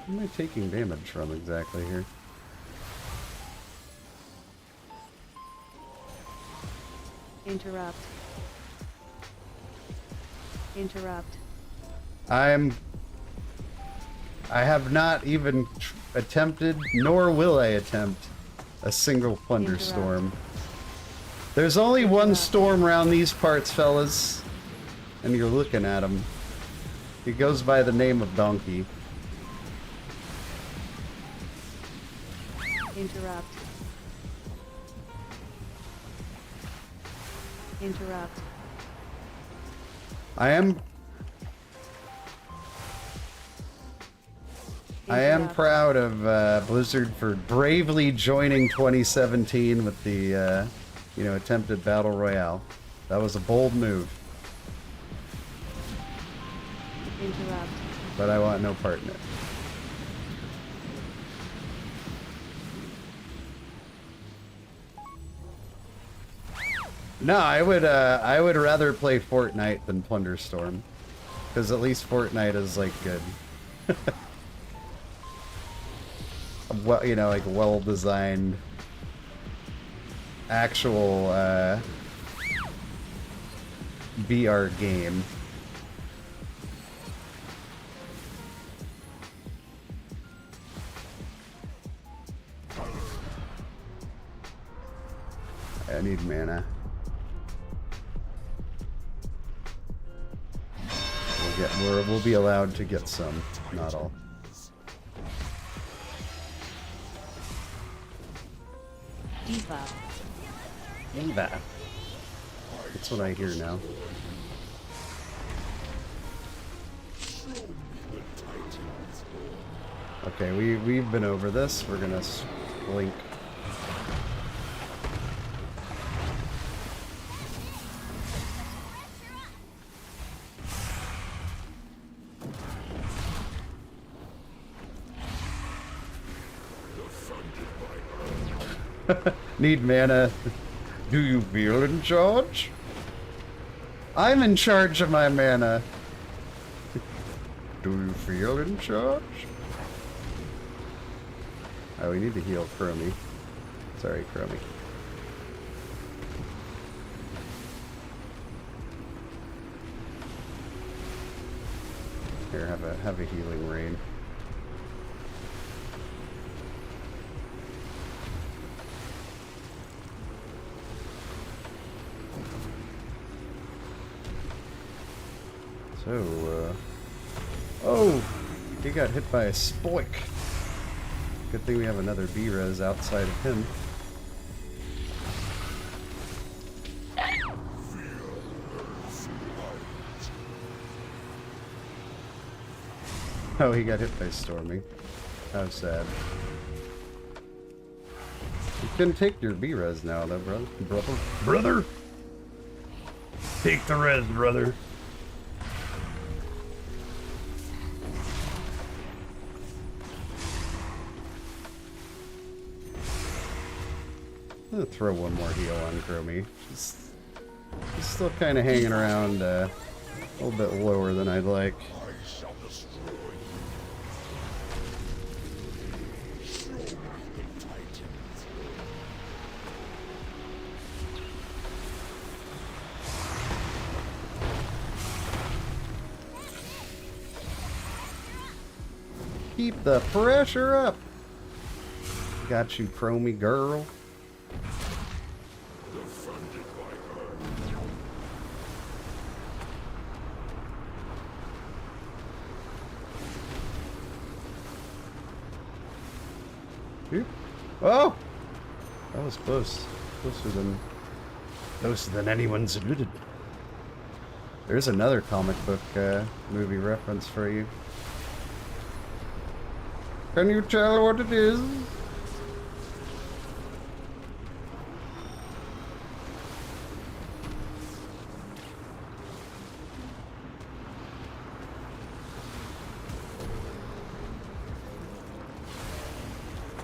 What am I taking damage from exactly here? Interrupt. Interrupt. I have not even attempted, nor will I attempt, a single Plunderstorm. There's only one storm around these parts, fellas. And you're looking at them. He goes by the name of Donkey. Interrupt. Interrupt. I am proud of Blizzard for bravely joining 2017 with the, you know, attempted battle royale. That was a bold move, Interrupt. but I want no part in it. No, I would rather play Fortnite than Plunderstorm, because at least Fortnite is like good. Well, you know, like well-designed, actual VR game. I need mana. We'll be allowed to get some, not all. Debuff. That. That's what I hear now. Okay, we've been over this. We're gonna blink. Need mana. Do you feel in charge? I'm in charge of my mana. Do you feel in charge? Oh, we need to heal Chromy. Sorry, Chromy. Here, have a healing rain. So, oh, he got hit by a spoik. Good thing we have another B-res outside of him. Oh, he got hit by Stormy. How sad. You can take your B-res now, though, brother. Brother! Take the res, brother. I'm gonna throw one more heal on Chromy. He's still kind of hanging around a little bit lower than I'd like. Keep the pressure up. Got you, Chromy girl. Oh! That was close. Closer than anyone's admitted. There's another comic book movie reference for you. Can you tell what it is?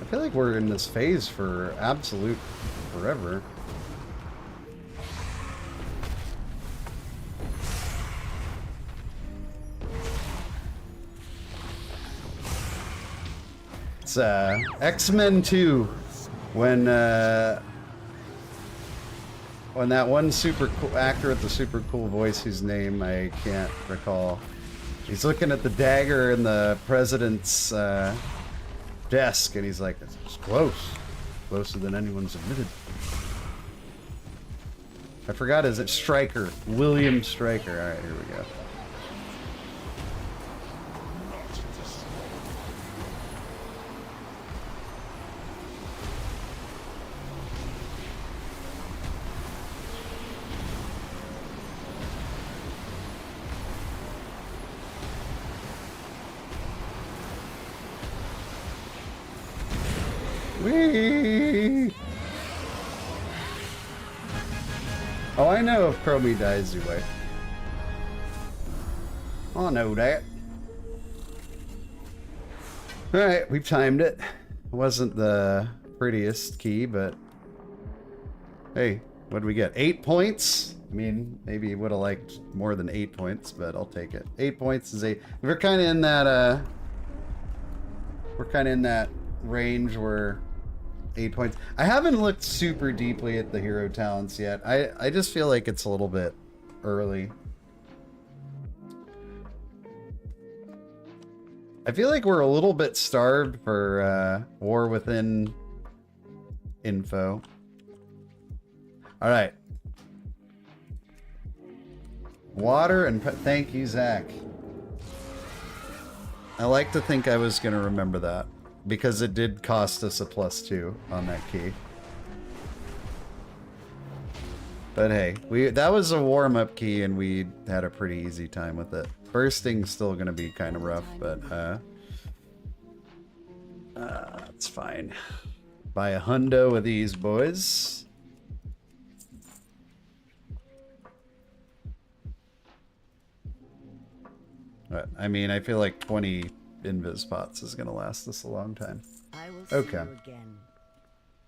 I feel like we're in this phase for absolute forever. It's X-Men 2 when that one super cool actor with the super cool voice whose name I can't recall. He's looking at the dagger in the president's desk, and he's like, "It's close, closer than anyone's admitted." I forgot. Is it Stryker? William Stryker. All right, here we go. Whee! Oh, I know if Chromy dies anyway. I know that. Alright, we've timed it. Wasn't the prettiest key, but hey, what did we get? 8 points? I mean, maybe would have liked more than 8 points, but I'll take it. 8 points is 8. We're kind of in that range where 8 points. I haven't looked super deeply at the hero talents yet. I just feel like it's a little bit early. I feel like we're a little bit starved for War Within info. Alright. Water and... Thank you, Zach. I like to think I was going to remember that, because it did cost us a +2 on that key. But hey, that was a warm-up key, and we had a pretty easy time with it. Bursting's still going to be kind of rough, but it's fine. Buy a hundo of these boys. But, I mean, I feel like 20 invis pots is going to last us a long time. I will Okay. see you again.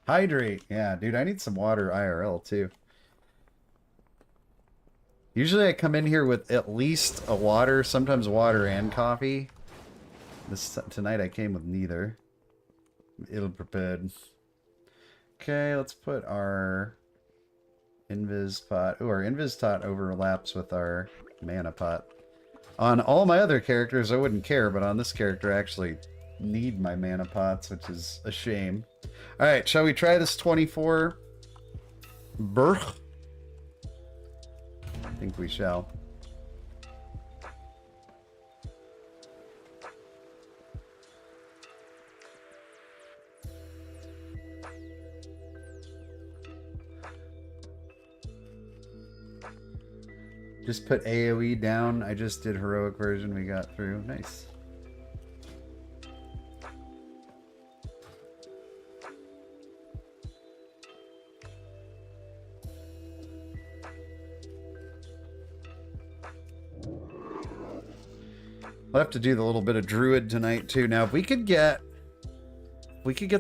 Hydrate. Yeah, dude, I need some water IRL too. Usually I come in here with at least a water, sometimes water and coffee. Tonight I came with neither. Ill prepared. Okay, let's put our invis pot. Oh, our invis pot overlaps with our mana pot. On all my other characters I wouldn't care, but on this character I actually need my mana pots, which is a shame. Alright, shall we try this 24? Burr? I think we shall. Just put AoE down. I just did heroic version. We got through. Nice. We'll have to do the little bit of Druid tonight too. Now, if we could get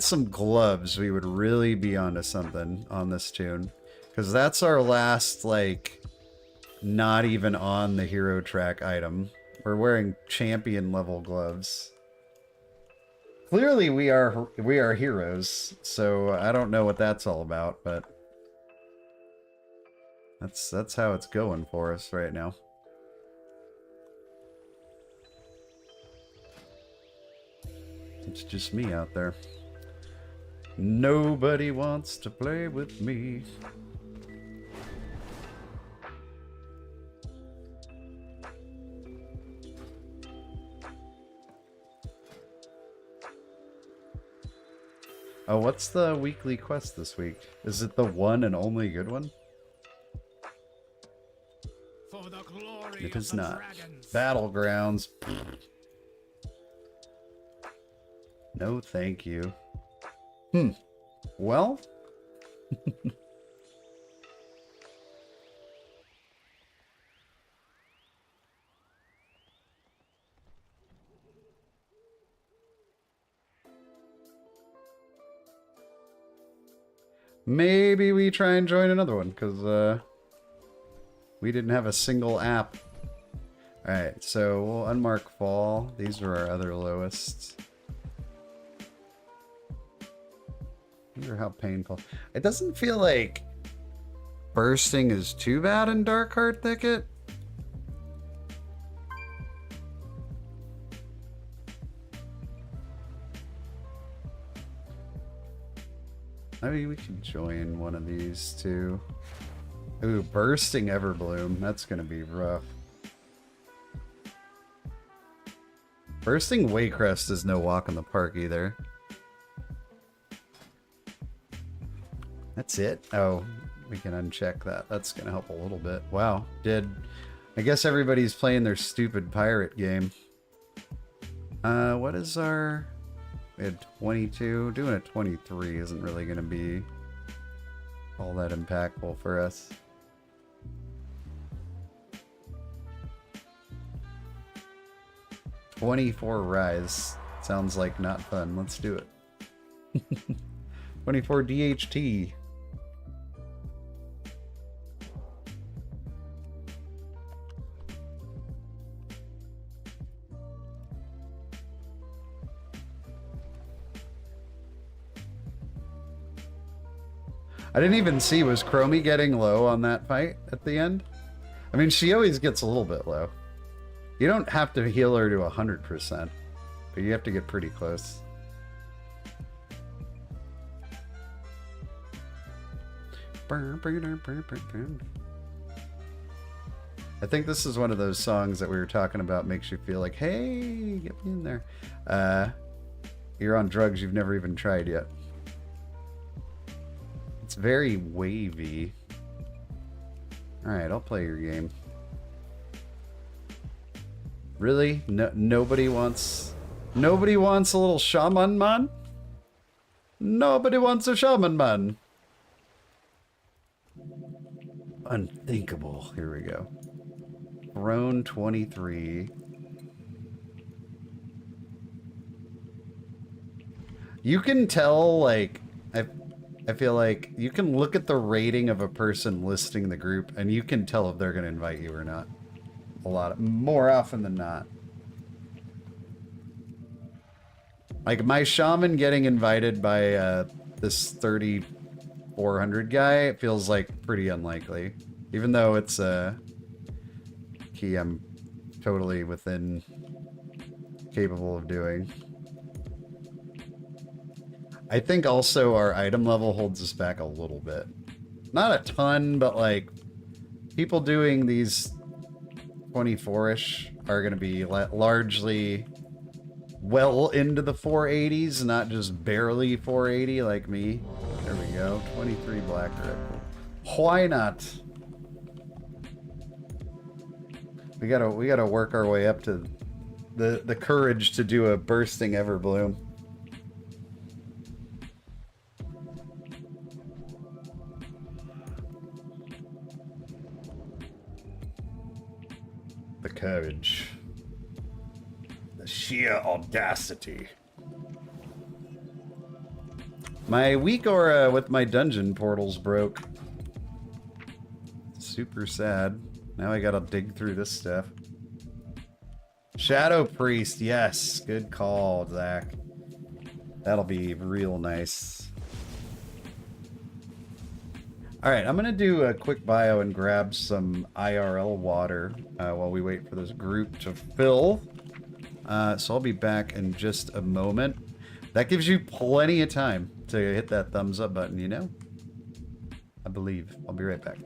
some gloves, we would really be onto something on this tune, because that's our last, like, not even on the hero track item. We're wearing champion level gloves. Clearly, we are heroes, so I don't know what that's all about, but that's how it's going for us right now. It's just me out there. Nobody wants to play with me. Oh, what's the weekly quest this week? Is it the one and only good one? For the glory It of is the not. dragons. Battlegrounds. No, thank you. Well. Maybe we try and join another one, because we didn't have a single app. Alright, so we'll unmark fall. These are our other lowest. I wonder how painful. It doesn't feel like bursting is too bad in Darkheart Thicket. Maybe we can join one of these two. Ooh, bursting Everbloom. That's gonna be rough. Bursting Waycrest is no walk in the park either. That's it? Oh, we can uncheck that. That's gonna help a little bit. Wow, I guess everybody's playing their stupid pirate game. What is our... We had 22. Doing a 23 isn't really going to be all that impactful for us. $24 rise. Sounds like not fun. Let's do it. 24 DHT. I didn't even see, was Chromy getting low on that fight at the end? I mean, she always gets a little bit low. You don't have to heal her to 100%, but you have to get pretty close. I think this is one of those songs that we were talking about, makes you feel like, hey, get me in there. You're on drugs you've never even tried yet. It's very wavy. Alright, I'll play your game. Really? No, nobody wants a little shaman man? Nobody wants a shaman man. Unthinkable. Here we go. Throne 23. You can tell, like, I feel like you can look at the rating of a person listing the group and you can tell if they're going to invite you or not. More often than not. Like my shaman getting invited by this 3,400 guy, it feels like pretty unlikely. Even though it's a key I'm totally capable of doing. I think also our item level holds us back a little bit. Not a ton, but like people doing these 24-ish are going to be largely well into the 480s, not just barely 480 like me. There we go. 23 black red. Why not? We gotta work our way up to the courage to do a bursting Everbloom. The courage. The sheer audacity. My weakaura with my dungeon portals broke. Super sad. Now I gotta dig through this stuff. Shadow Priest, yes. Good call, Zach. That'll be real nice. Alright, I'm gonna do a quick bio and grab some IRL water while we wait for this group to fill. So I'll be back in just a moment. That gives you plenty of time to hit that thumbs up button, you know? I believe. I'll be right back.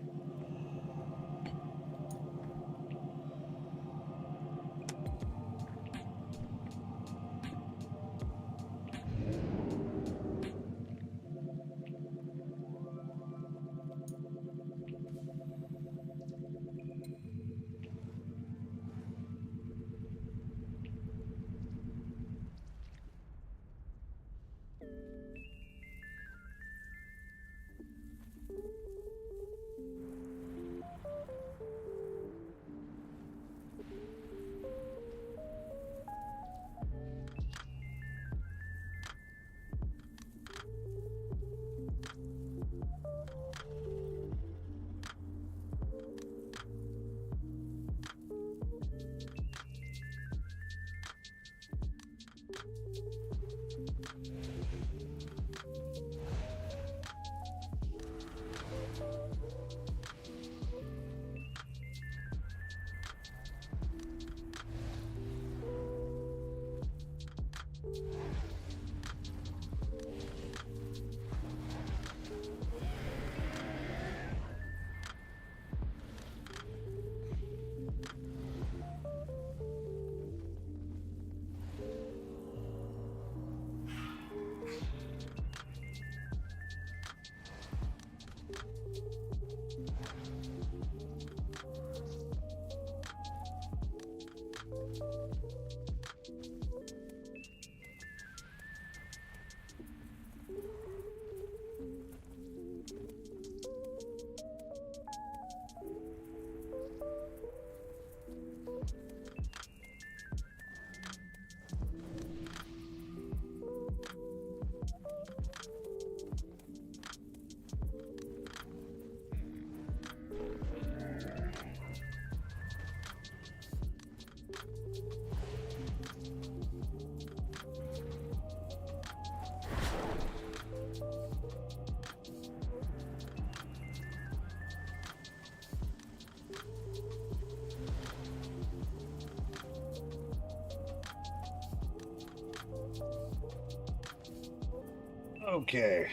Okay.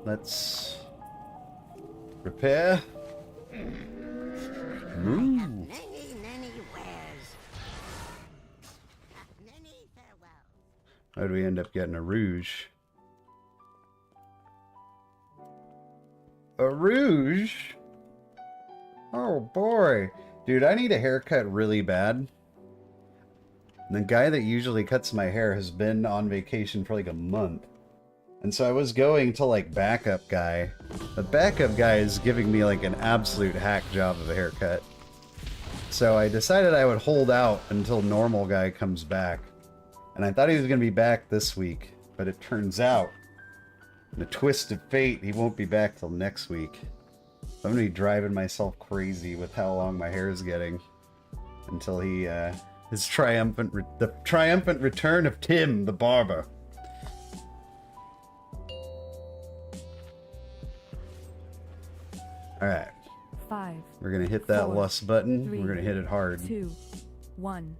Let's repair. Move. Many wares. Many farewells. How do we end up getting a rouge? A rouge? Oh boy. Dude, I need a haircut really bad. And the guy that usually cuts my hair has been on vacation for like a month. And so I was going to like backup guy. The backup guy is giving me like an absolute hack job of a haircut. So I decided I would hold out until normal guy comes back. And I thought he was going to be back this week. But it turns out, in a twist of fate, he won't be back till next week. So I'm going to be driving myself crazy with how long my hair is getting. Until he, his the triumphant return of Tim, the barber. Alright. 5, We're gonna hit that 4, lust button. 3, We're gonna hit it hard. 2, 1.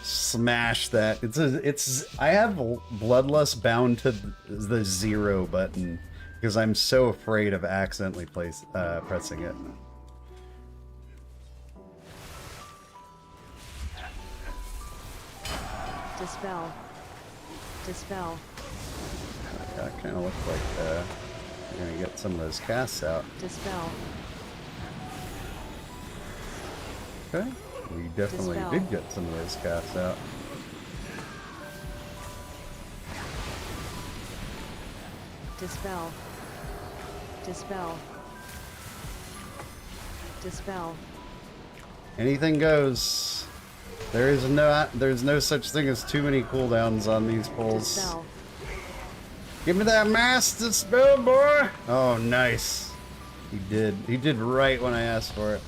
Smash that. I have Bloodlust bound to the 0 button because I'm so afraid of accidentally pressing it. Dispel. Dispel. That kind of looks like we're gonna get some of those casts out. Dispel. Okay, we definitely Dispel. did get some of those casts out. Dispel. Dispel. Dispel. Anything goes. There's no such thing as too many cooldowns on these pulls. Dispel. Give me that mass dispel, boy! Oh, nice. He did right when I asked for it.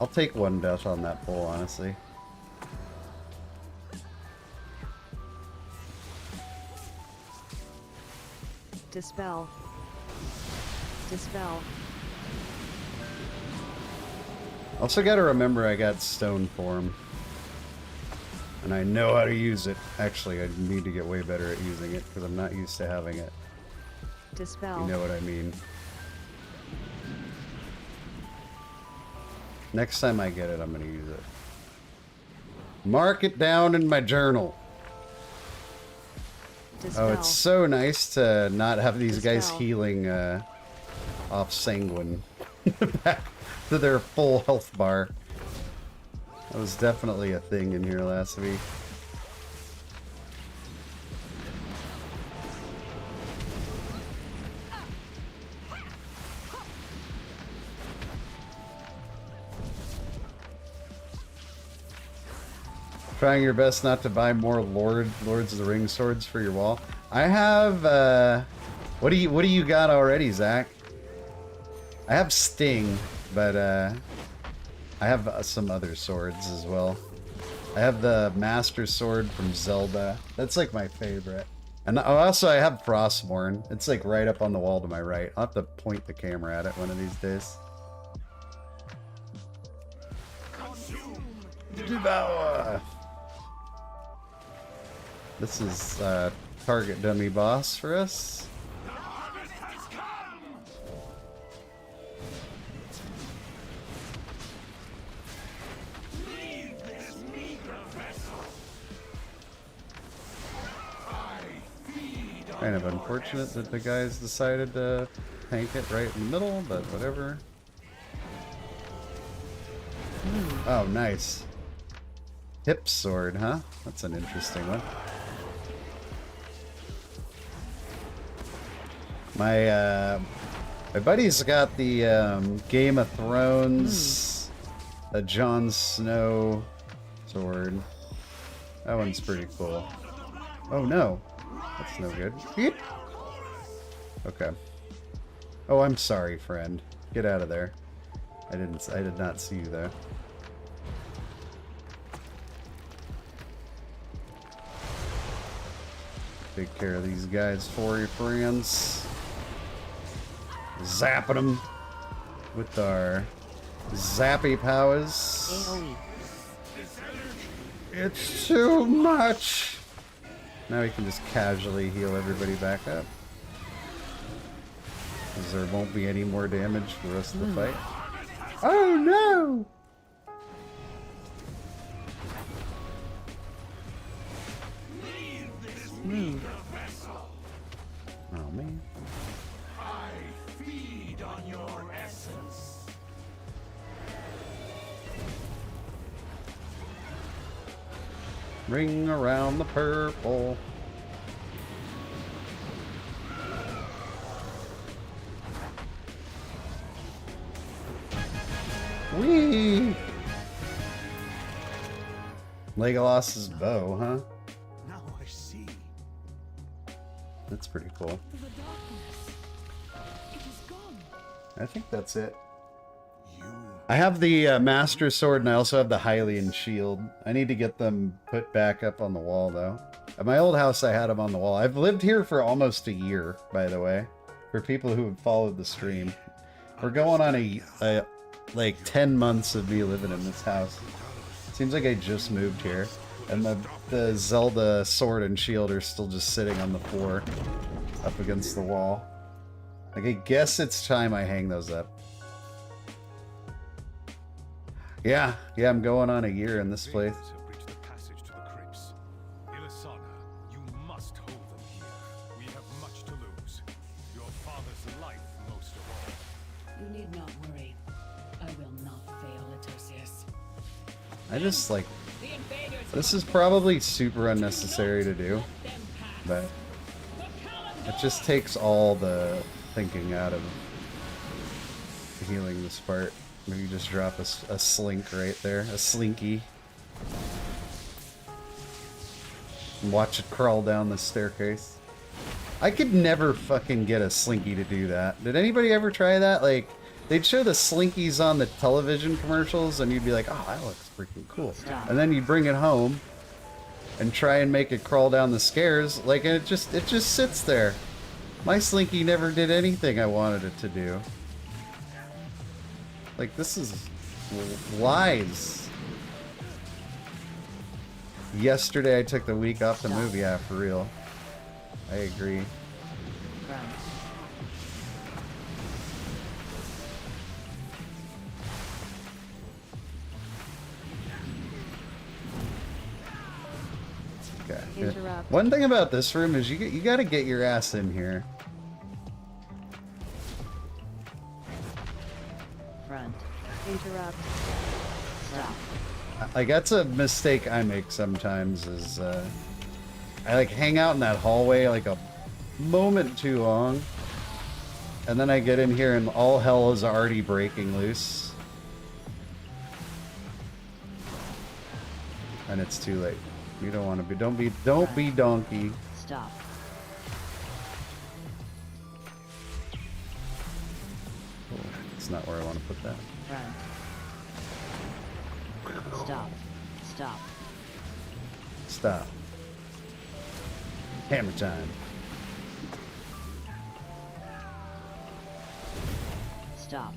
I'll take 1 death on that pull, honestly. Dispel. Dispel. Also gotta remember I got stone form. And I know how to use it. Actually, I need to get way better at using it, because I'm not used to having it. Dispel. You know what I mean. Next time I get it, I'm gonna use it. Mark it down in my journal. Dispel. Oh, it's so nice to not have these guys Dispel. healing off sanguine back to their full health bar. That was definitely a thing in here last week. Trying your best not to buy more Lords of the Ring swords for your wall. I have what do you got already, Zach? I have Sting, but I have some other swords as well. I have the Master Sword from Zelda. That's like my favorite. And also I have Frostmourne. It's like right up on the wall to my right. I'll have to point the camera at it one of these days. Devour! This is target dummy boss for us. Kind of unfortunate that the guys decided to tank it right in the middle, but whatever. Oh, nice. Hip sword, huh? That's an interesting one. My buddy's got the Game of Thrones, a Jon Snow sword. That one's pretty cool. Oh no, that's no good. Beep. Okay. Oh, I'm sorry, friend. Get out of there. I did not see you there. Take care of these guys for you, friends. Zapping them with our zappy powers. AoE. It's too much. Now we can just casually heal everybody back up. Because there won't be any more damage for the rest of the fight. Oh no! Oh man. I feed on your essence. Ring around the purple. Whee! Legolas's bow, huh? Now I see. That's pretty cool. The darkness. It is gone. I think that's it. You I have the Master Sword and I also have the Hylian Shield. I need to get them put back up on the wall, though. At my old house, I had them on the wall. I've lived here for almost a year, by the way. For people who have followed the stream. We're going on a like 10 months of me living in this house. Seems like I just moved here. And the Zelda sword and shield are still just sitting on the floor up against the wall. Like, I guess it's time I hang those up. Yeah, I'm going on a year in this place. Invaders have reached the passage to the crypts. Ilisana, you must hold them here. We have much to lose. Your father's life most of all. You need not worry. I will not fail, Atosius. I just, like, The invaders this is probably super unnecessary to do, them pass. but it just takes all the thinking out of healing this part. Maybe just drop a slink right there, a slinky. And watch it crawl down the staircase. I could never fucking get a slinky to do that. Did anybody ever try that? Like, they'd show the slinkies on the television commercials and you'd be like, oh, that looks freaking cool. And then you'd bring it home and try and make it crawl down the stairs, like, and it just sits there. My slinky never did anything I wanted it to do. Like, this is lies. Yesterday I took the week off the movie. Yeah, for real. I agree. Run. Okay. Interrupt. One thing about this room is you got to get your ass in here. Front. Interrupt. Stop. Like, that's a mistake I make sometimes is I like hang out in that hallway like a moment too long, and then I get in here and all hell is already breaking loose, and it's too late. You don't want to be. Don't be donkey. Stop. Oh, it's not where I want to put that. Run. Stop. Stop. Stop. Hammer time. Stop.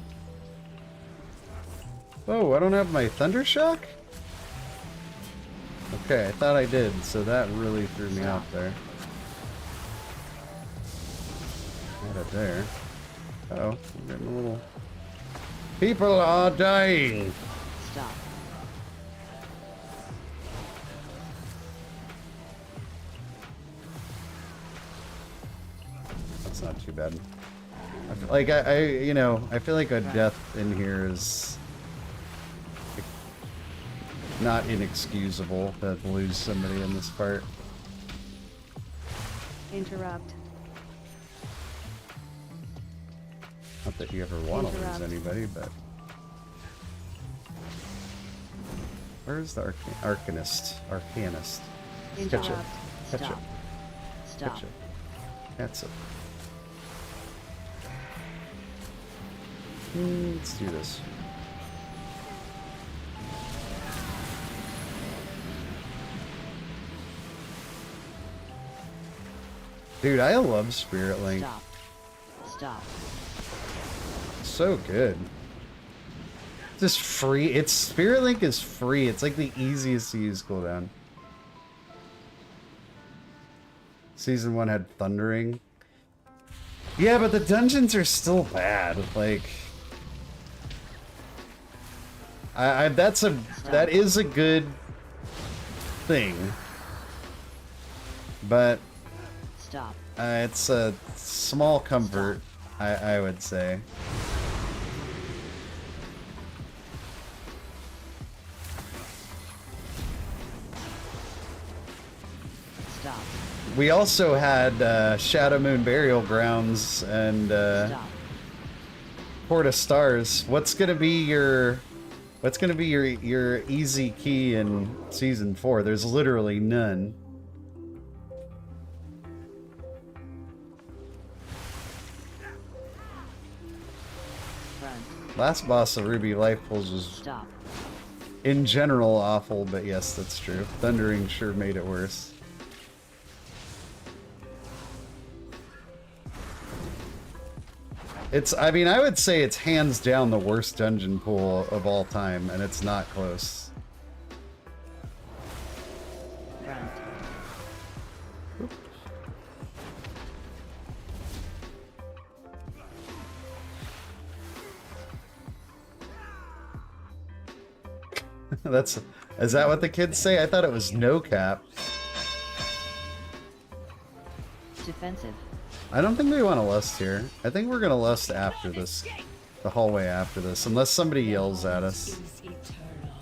Oh, I don't have my thunder shock? Okay, I thought I did, so that really threw me off there. Got it there. Uh-oh, I'm getting a little... People are dying! Stop. That's not too bad. I feel like you know, I feel like a death in here is not inexcusable to lose somebody in this part. Interrupt. Not that you ever want to lose Interrupt. anybody, but... Where's the Arcanist? Catch it. Interrupt. Catch Stop. it. Stop. Catch it. That's it. Let's do this. Dude, I love Spirit Link. Stop. Stop. so good. Just free. It's Spirit Link is free. It's like the easiest to use cooldown. Season 1 had Thundering. Yeah, but the dungeons are still bad. Like, that is a good thing, but Stop. it's a small comfort, I would say. Stop. We also had Shadow Moon Burial Grounds and Stop. Port of Stars. What's gonna be your easy key in season 4? There's literally none. Front. Last boss of Ruby Life Pulls was Stop. in general awful, but yes, that's true. Thundering sure made it worse. I mean, I would say it's hands down the worst dungeon pool of all time, and it's not close. Front. Is that what the kids say? I thought it was no cap. Defensive. I don't think we want to lust here. I think we're gonna lust after this, the hallway after this, unless somebody yells at us. Is eternal.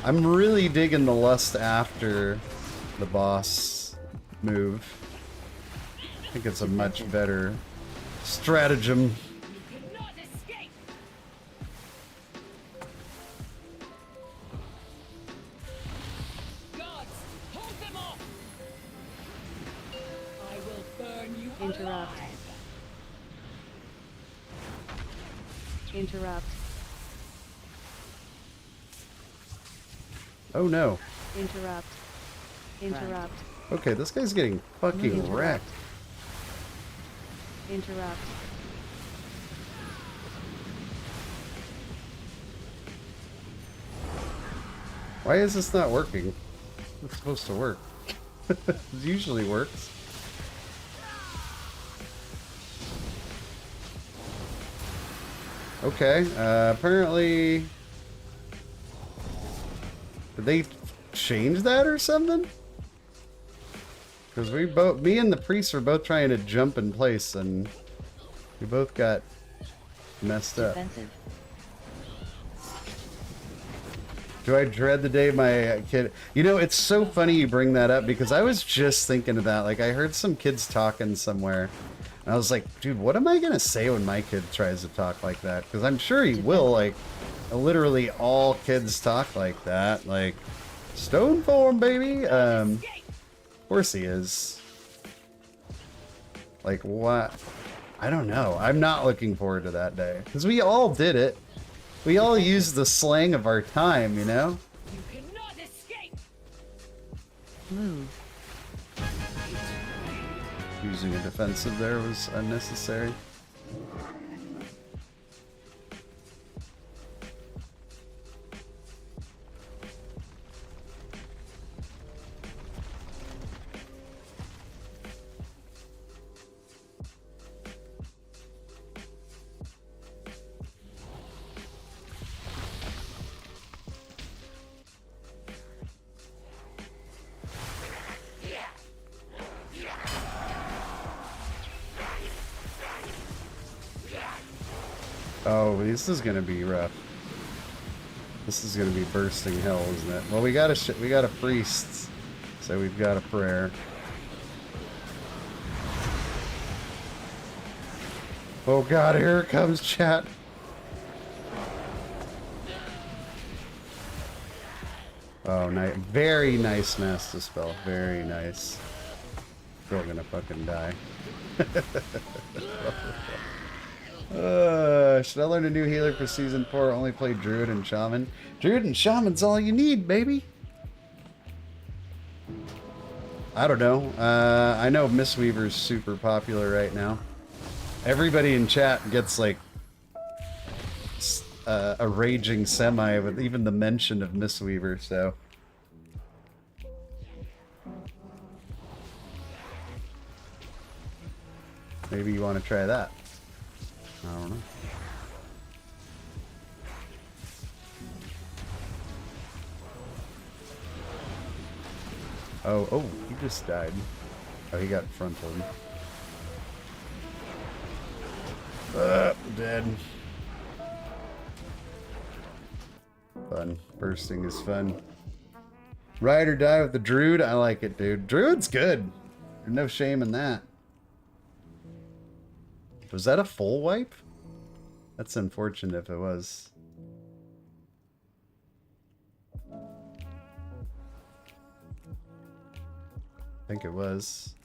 I'm really digging the lust after the boss move. I think it's a much better stratagem. You cannot escape. Gods, hold them off. I will burn you Interrupt. alive. Interrupt. Oh no. Interrupt. Interrupt. Okay, this guy's getting fucking Interrupt. wrecked. Interrupt. Why is this not working? It's supposed to work. It usually works. Okay, apparently... Did they change that or something? Because me and the priest were both trying to jump in place and we both got messed up. Defensive. Do I dread the day my kid... You know, it's so funny you bring that up because I was just thinking of that. Like, I heard some kids talking somewhere. And I was like, dude, what am I going to say when my kid tries to talk like that? Because I'm sure he will. Like, literally all kids talk like that. Like, stone form, baby. Of course he is. Like, what? I don't know. I'm not looking forward to that day. Because we all did it. We all used the slang of our time, you know? You cannot escape. Move. Using a defensive there was unnecessary. Oh, this is gonna be rough. This is gonna be bursting hell, isn't it? Well, we got a priest, so we've got a prayer. Oh God, here it comes, chat. Oh, nice, very nice master spell, very nice. Still gonna fucking die. Should I learn a new healer for season 4? Only play Druid and Shaman. Druid and Shaman's all you need, baby. I don't know. I know Mistweaver's super popular right now. Everybody in chat gets like a raging semi with even the mention of Mistweaver, so. Maybe you want to try that. I don't know. Oh, he just died. Oh, he got frontaled. Dead. Fun. Bursting is fun. Ride or die with the Druid? I like it, dude. Druid's good. There's no shame in that. Was that a full wipe? That's unfortunate if it was. I think it was.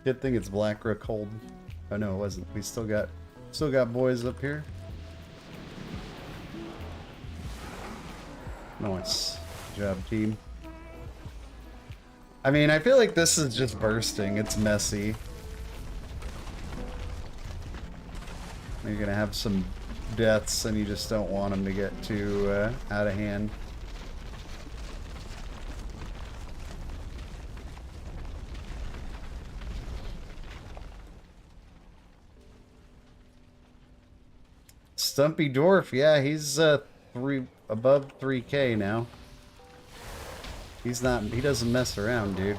Good thing it's Blackrook hold. Oh no, it wasn't. We still got boys up here. Nice. Good job, team. I mean, I feel like this is just bursting. It's messy. You're gonna have some deaths and you just don't want them to get too out of hand. Stumpy Dwarf, yeah, he's above 3K now. He doesn't mess around, dude.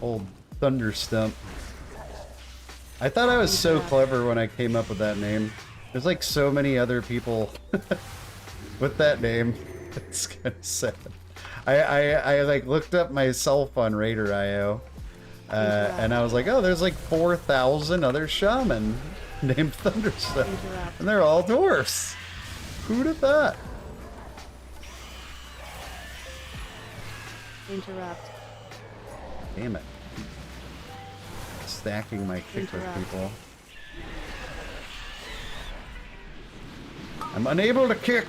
Old Thunderstump. I thought I was so clever when I came up with that name. There's like so many other people with that name. It's kind of sad. I like looked up myself on Raider.io and I was like, oh, there's like 4,000 other shaman named Thunderstump, and they're all dwarfs. Who'd have thought? Interrupt. Damn it. Stacking my kick with people. I'm unable to kick.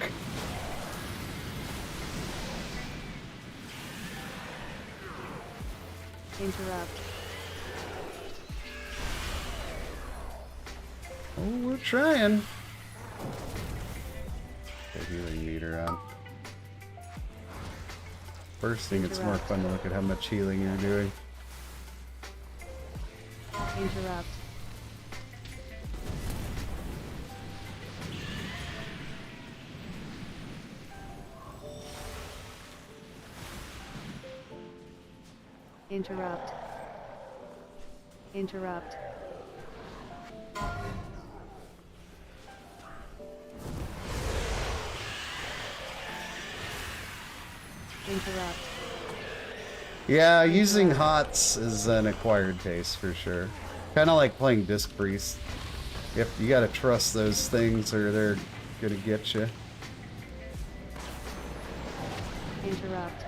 Interrupt. Oh, we're trying. The healing meter on. First thing, it's more fun to look at how much healing you're doing. Interrupt. Interrupt. Interrupt. Interrupt. Yeah, using HOTS is an acquired taste for sure. Kind of like playing Disc Priest. You gotta trust those things or they're gonna get you. Interrupt.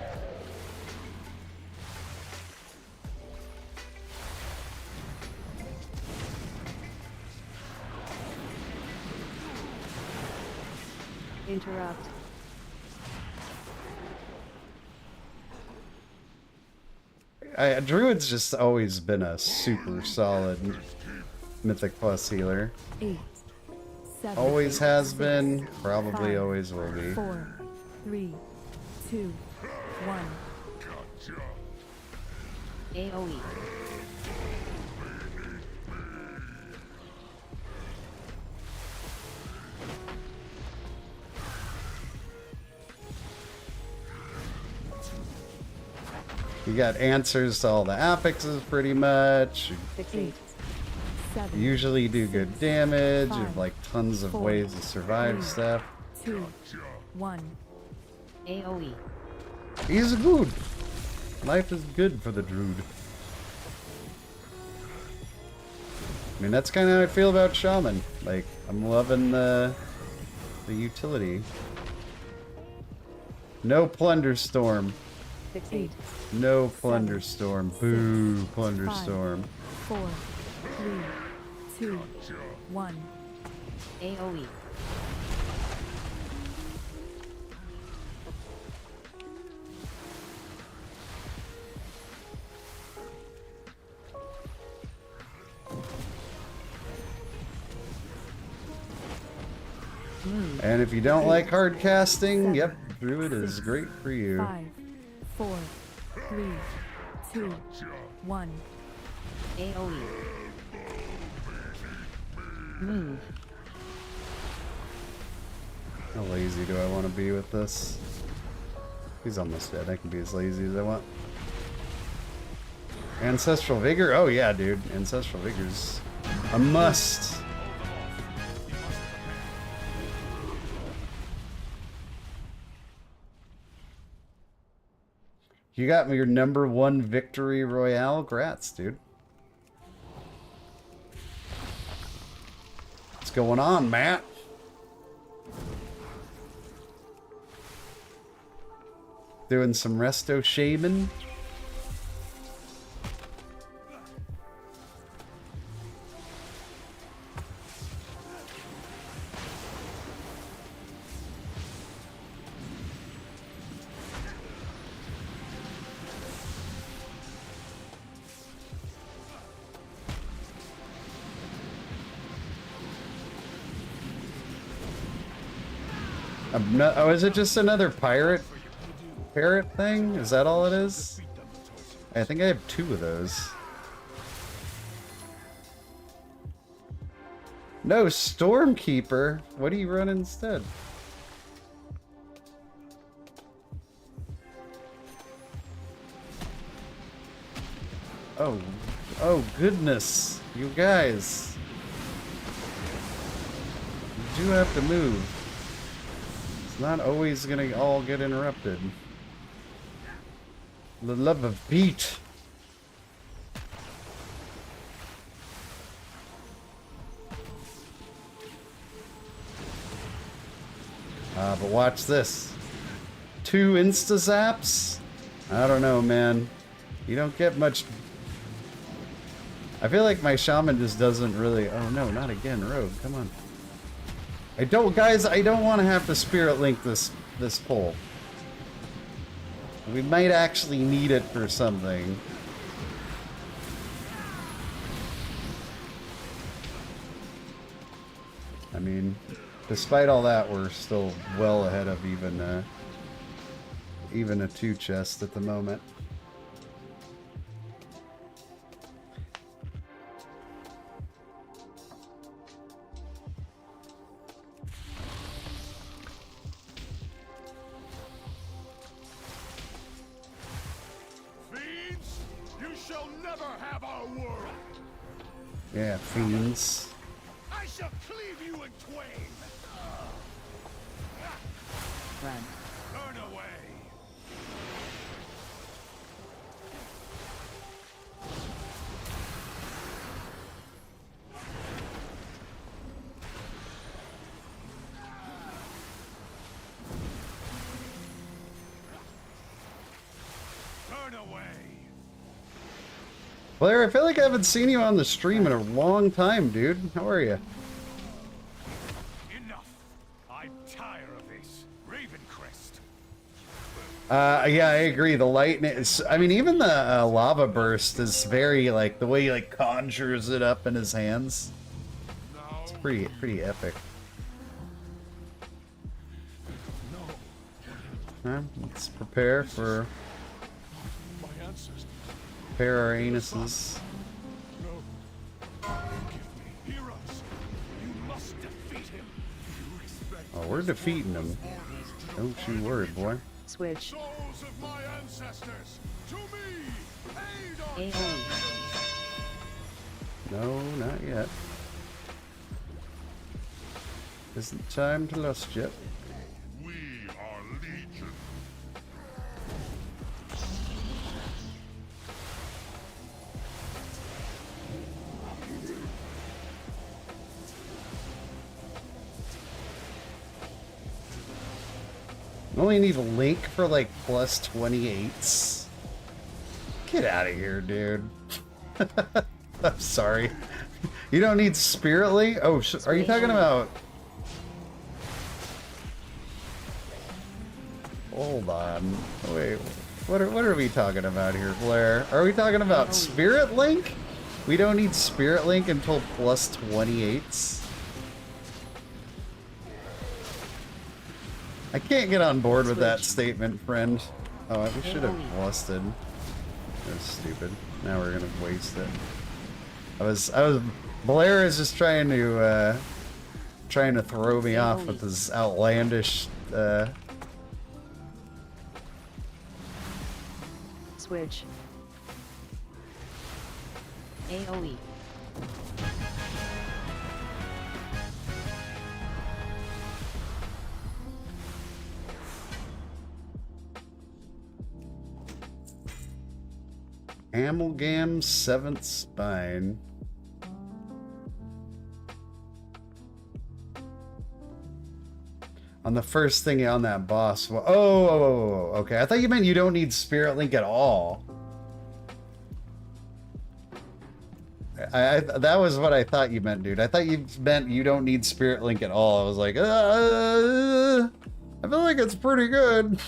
Interrupt. Druid's just always been a super solid Mythic Plus healer. 8, 7, Always has been, probably 5, always will be. 4, 3, 2, 1. AoE. You got answers to all the affixes pretty much. 6-8. 7, You usually do good damage. You have 5, like tons of 4, ways to survive 3, stuff. 2, 1. AoE. He's good. Life is good for the Druid. I mean, that's kind of how I feel about Shaman. Like, I'm loving the utility. No Plunderstorm. 6-8. No Plunderstorm. Boo, Plunderstorm. 4, 3, 2, 1. AoE. And if you don't like hard casting, yep, Druid is great for you. 5, 4, 3, 2, 1. AoE. Move. How lazy do I want to be with this? He's almost dead. I can be as lazy as I want. Ancestral Vigor? Oh yeah, dude. Ancestral Vigor's a must. You got me your #1 victory royale. Grats, dude. What's going on, Matt? Doing some resto shaman. Oh, is it just another parrot thing? Is that all it is? I think I have 2 of those. No, Stormkeeper. What do you run instead? Oh goodness, you guys. You do have to move. It's not always gonna all get interrupted. The love of beat. But watch this. 2 insta-zaps? I don't know, man. You don't get much... I feel like my shaman just doesn't really... Oh no, not again, Rogue. Come on. Guys, I don't want to have to spirit link this pole. We might actually need it for something. I mean, despite all that, we're still well ahead of even a 2 chest at the moment. Yeah, fiends. I shall cleave you in twain. Run. Turn away. Turn away. Blair, I feel like I haven't seen you on the stream in a long time, dude. How are you? Enough. I'm tired of this. Ravencrest. Yeah, I agree. The lightning, I mean, even the lava burst is very, like, the way he, like, conjures it up in his hands. It's pretty epic. Let's prepare for... My ancestors. Prepare our anuses. No. Give me heroes. You must defeat him. You expect Oh, we're defeating him. Don't you worry, boy. Switch. souls of my ancestors to me. Aid on AoE. No, not yet. Isn't time to lust yet. We are legion. I only need a link for like plus 28s. Get out of here, dude. I'm sorry. You don't need Spirit Link? Oh, are you talking about... Hold on. Wait, what are we talking about here, Blair? Are we talking about Spirit Link? We don't need Spirit Link until plus 28s? I can't get on board with that statement, friend. Oh, we should have lusted. That's stupid. Now we're gonna waste it. Blair is just trying to throw me off with this outlandish, Switch. AoE. Amalgam 7th Spine. On the first thing on that boss. Oh, okay. I thought you meant you don't need Spirit Link at all. That was what I thought you meant, dude. I thought you meant you don't need Spirit Link at all. I was like, I feel like it's pretty good.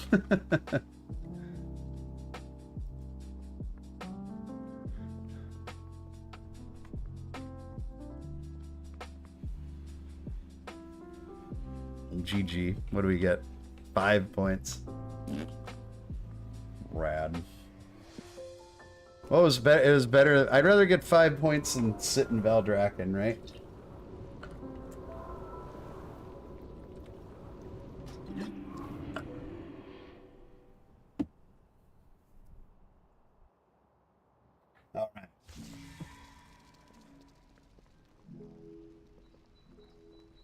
GG. What do we get? 5 points. Rad. What was better? It was better. I'd rather get 5 points than sit in Valdrakken, right? All right.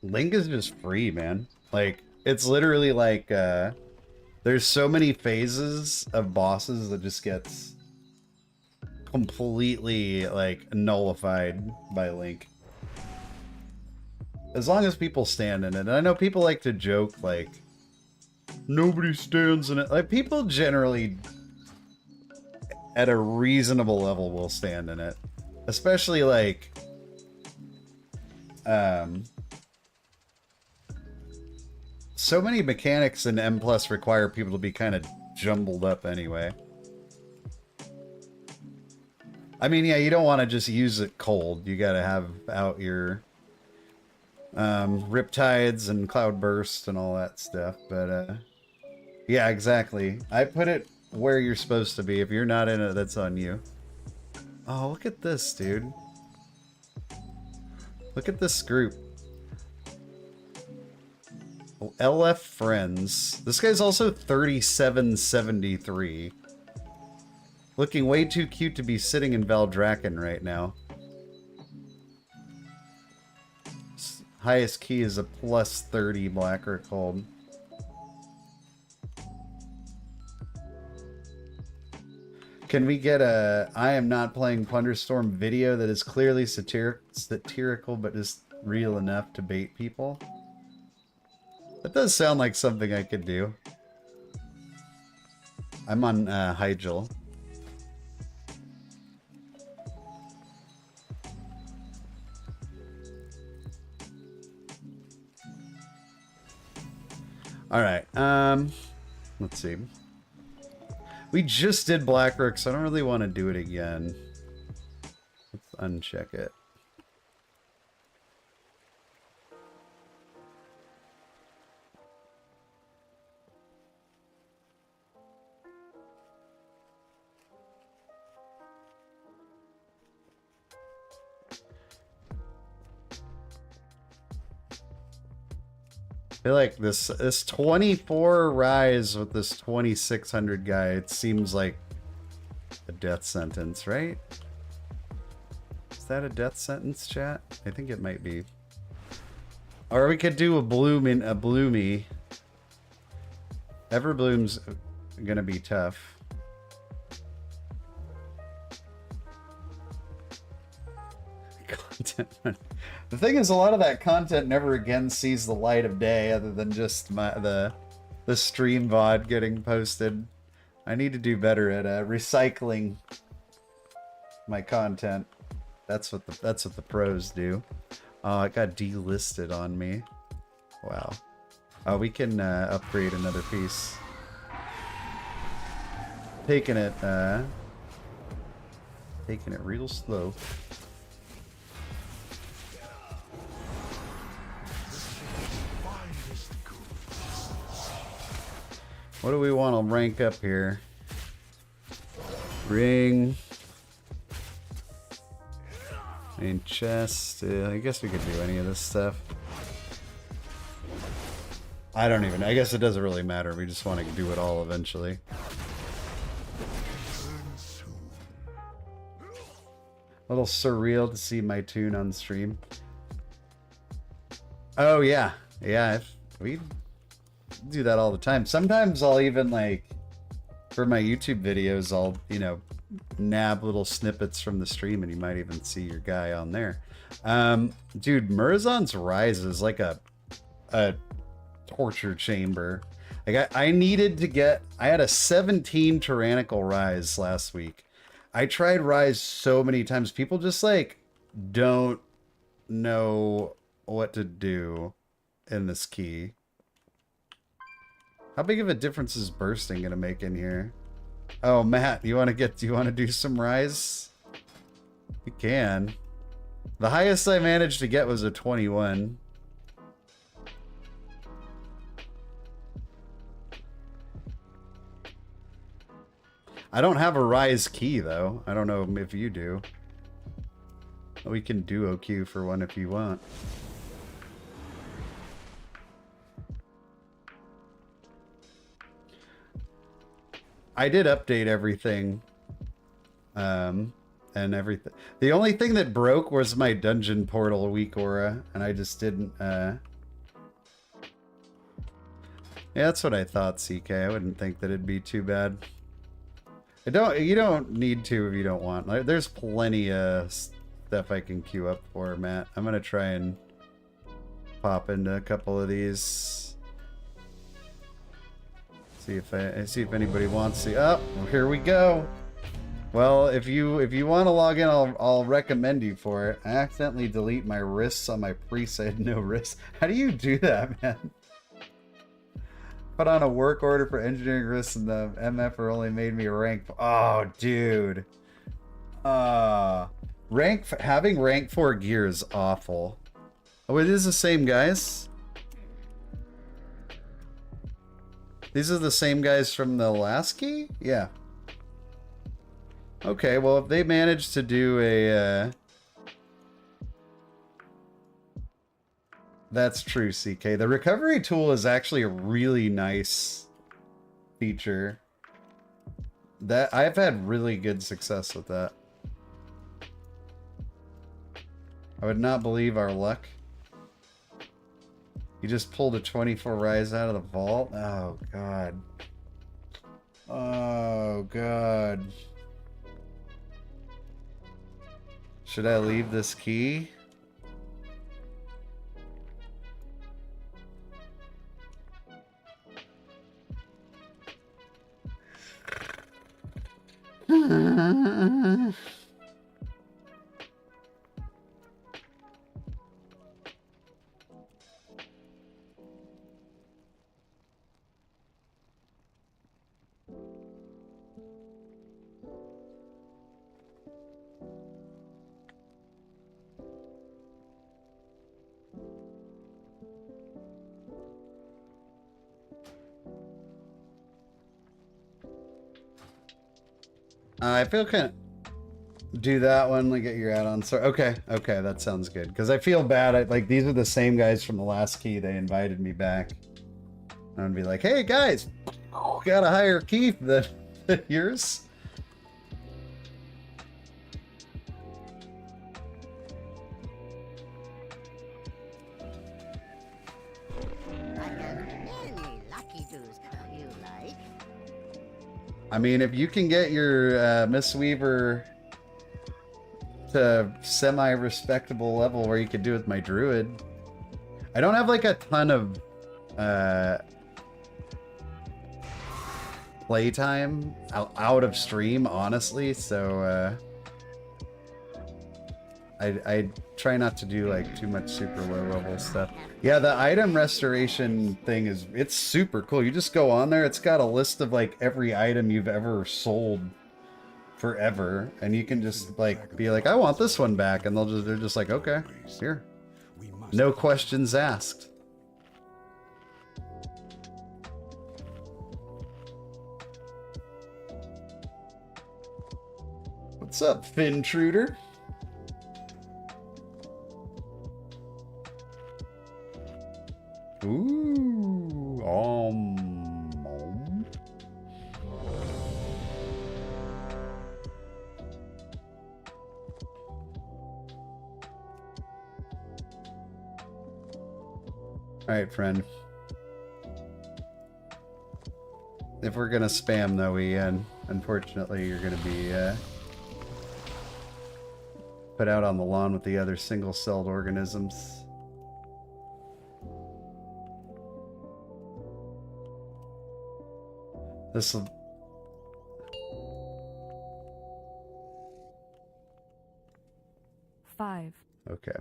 Link is just free, man. Like, it's literally like, there's so many phases of bosses that just gets completely, like, nullified by Link. As long as people stand in it. And I know people like to joke, like, nobody stands in it. Like, people generally, at a reasonable level, will stand in it. Especially, like, so many mechanics in M+ require people to be kind of jumbled up anyway. I mean, yeah, you don't want to just use it cold. You gotta have out your Riptides and Cloudburst and all that stuff. But yeah, exactly. I put it where you're supposed to be. If you're not in it, that's on you. Oh, look at this, dude. Look at this group. LF Friends. This guy's also 3773. Looking way too cute to be sitting in Valdrakken right now. Highest key is a +30 black or cold. Can we get a I am not playing Plunderstorm video that is clearly satirical but is real enough to bait people? That does sound like something I could do. I'm on Hyjal. Alright, let's see. We just did Blackrook, so I don't really want to do it again. Let's uncheck it. I feel like this 24 rise with this 2600 guy, it seems like a death sentence, right? Is that a death sentence, chat? I think it might be. Or we could do a bloomy. Everbloom's gonna be tough. Content. The thing is, a lot of that content never again sees the light of day, other than just the stream VOD getting posted. I need to do better at recycling my content. That's what the pros do. Oh, it got delisted on me. Wow. Oh, we can upgrade another piece. Taking it real slow. What do we want to rank up here? Ring. Main chest. I guess we could do any of this stuff. I don't even. I guess it doesn't really matter. We just want to do it all eventually. A little surreal to see my tune on stream. Oh yeah, yeah. We do that all the time. Sometimes I'll even like, for my YouTube videos, I'll nab little snippets from the stream, and you might even see your guy on there. Dude, Murazon's Rise is like a torture chamber. Like I needed to get. I had a 17 tyrannical Rise last week. I tried Rise so many times. People just like don't know what to do in this key. How big of a difference is bursting gonna make in here? Oh, Matt, do you want to do some Rise? You can. The highest I managed to get was a 21. I don't have a Rise key, though. I don't know if you do. We can duo queue for one if you want. I did update everything. And everything. The only thing that broke was my dungeon portal weakaura, and I just didn't, Yeah, that's what I thought, CK. I wouldn't think that it'd be too bad. You don't need to if you don't want. Like, there's plenty of stuff I can queue up for, Matt. I'm gonna try and pop into a couple of these. See if anybody wants to. Oh, well, here we go. Well, if you want to log in, I'll recommend you for it. I accidentally delete my wrists on my priest. I had no wrists. How do you do that, man? Put on a work order for engineering risks, and the MFR only made me rank. Oh, dude. Having rank 4 gear is awful. Oh, it is the same guys. These are the same guys from the last key? Yeah. Okay, well, if they managed to do a... That's true, CK. The recovery tool is actually a really nice feature. That I've had really good success with that. I would not believe our luck. You just pulled a 24 Rise out of the vault? Oh, God. Oh, God. Should I leave this key? I feel kind of do that one, like get your add-on. So okay, that sounds good. Because I feel bad. Like these are the same guys from the last key. They invited me back. I'm gonna be like, hey guys, got a higher key than yours. I mean, if you can get your Miss Weaver to semi-respectable level where you could do with my Druid. I don't have like a ton of playtime out of stream, honestly, so I try not to do like too much super low level stuff. Yeah, the item restoration thing it's super cool. You just go on there, it's got a list of like every item you've ever sold forever, and you can just like be like, I want this one back, and they're just like, okay, here. No questions asked. What's up, Fintruder? Ooh, Alright, friend. If we're gonna spam though, Ian, unfortunately you're gonna be put out on the lawn with the other single-celled organisms. This'll... Five. Okay.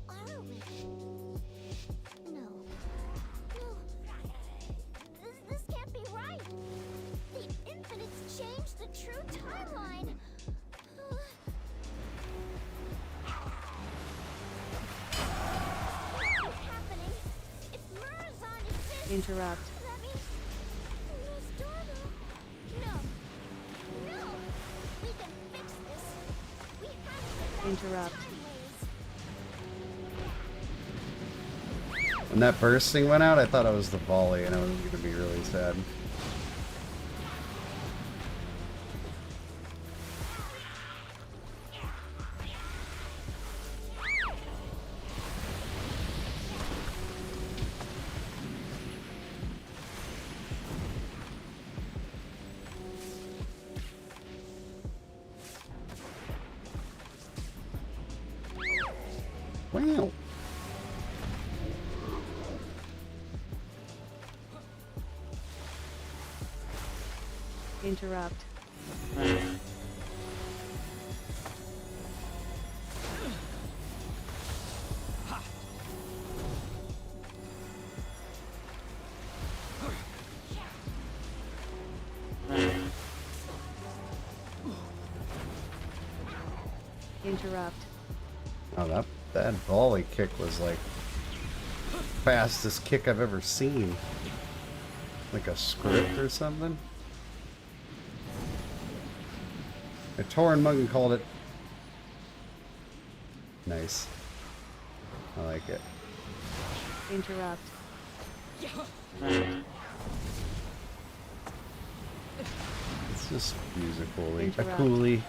When are we? No. No. This can't be right. The infinites changed the true timeline. What's happening? If Murazan exists, Interrupt. that means no. No. We can fix this. We have to get back Interrupt. to time ways. When that bursting went out, I thought it was the volley, and I was going to be really sad. Wow. Interrupt. Interrupt. Oh, that volley kick was like fastest kick I've ever seen. Like a script or something. A Tauren Muggen called it. Nice. I like it. Interrupt. It's just musically. A Interrupt. coolie.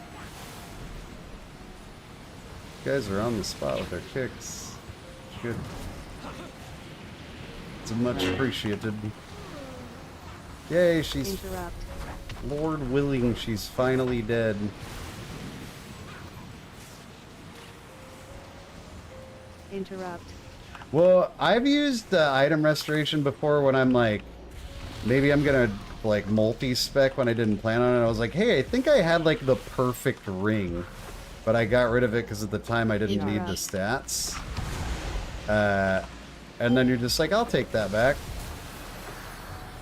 You guys are on the spot with their kicks. Good. It's much appreciated. Yay, she's... Interrupt. Lord willing, she's finally dead. Interrupt. Well, I've used item restoration before when I'm like, maybe I'm gonna like multi-spec when I didn't plan on it. I was like, hey, I think I had like the perfect ring, but I got rid of it because at the time I didn't need the stats. And then you're just like, I'll take that back.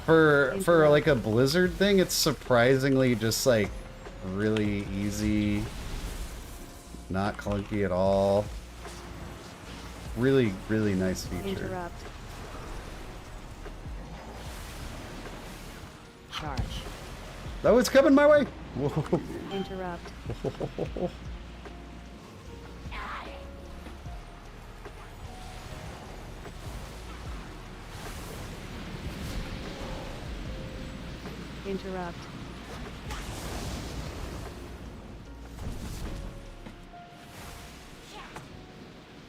For like a Blizzard thing, it's surprisingly just like really easy, not clunky at all. Really, really nice feature. Interrupt. Charge. Oh, it's coming my way. Whoa. Interrupt. Interrupt.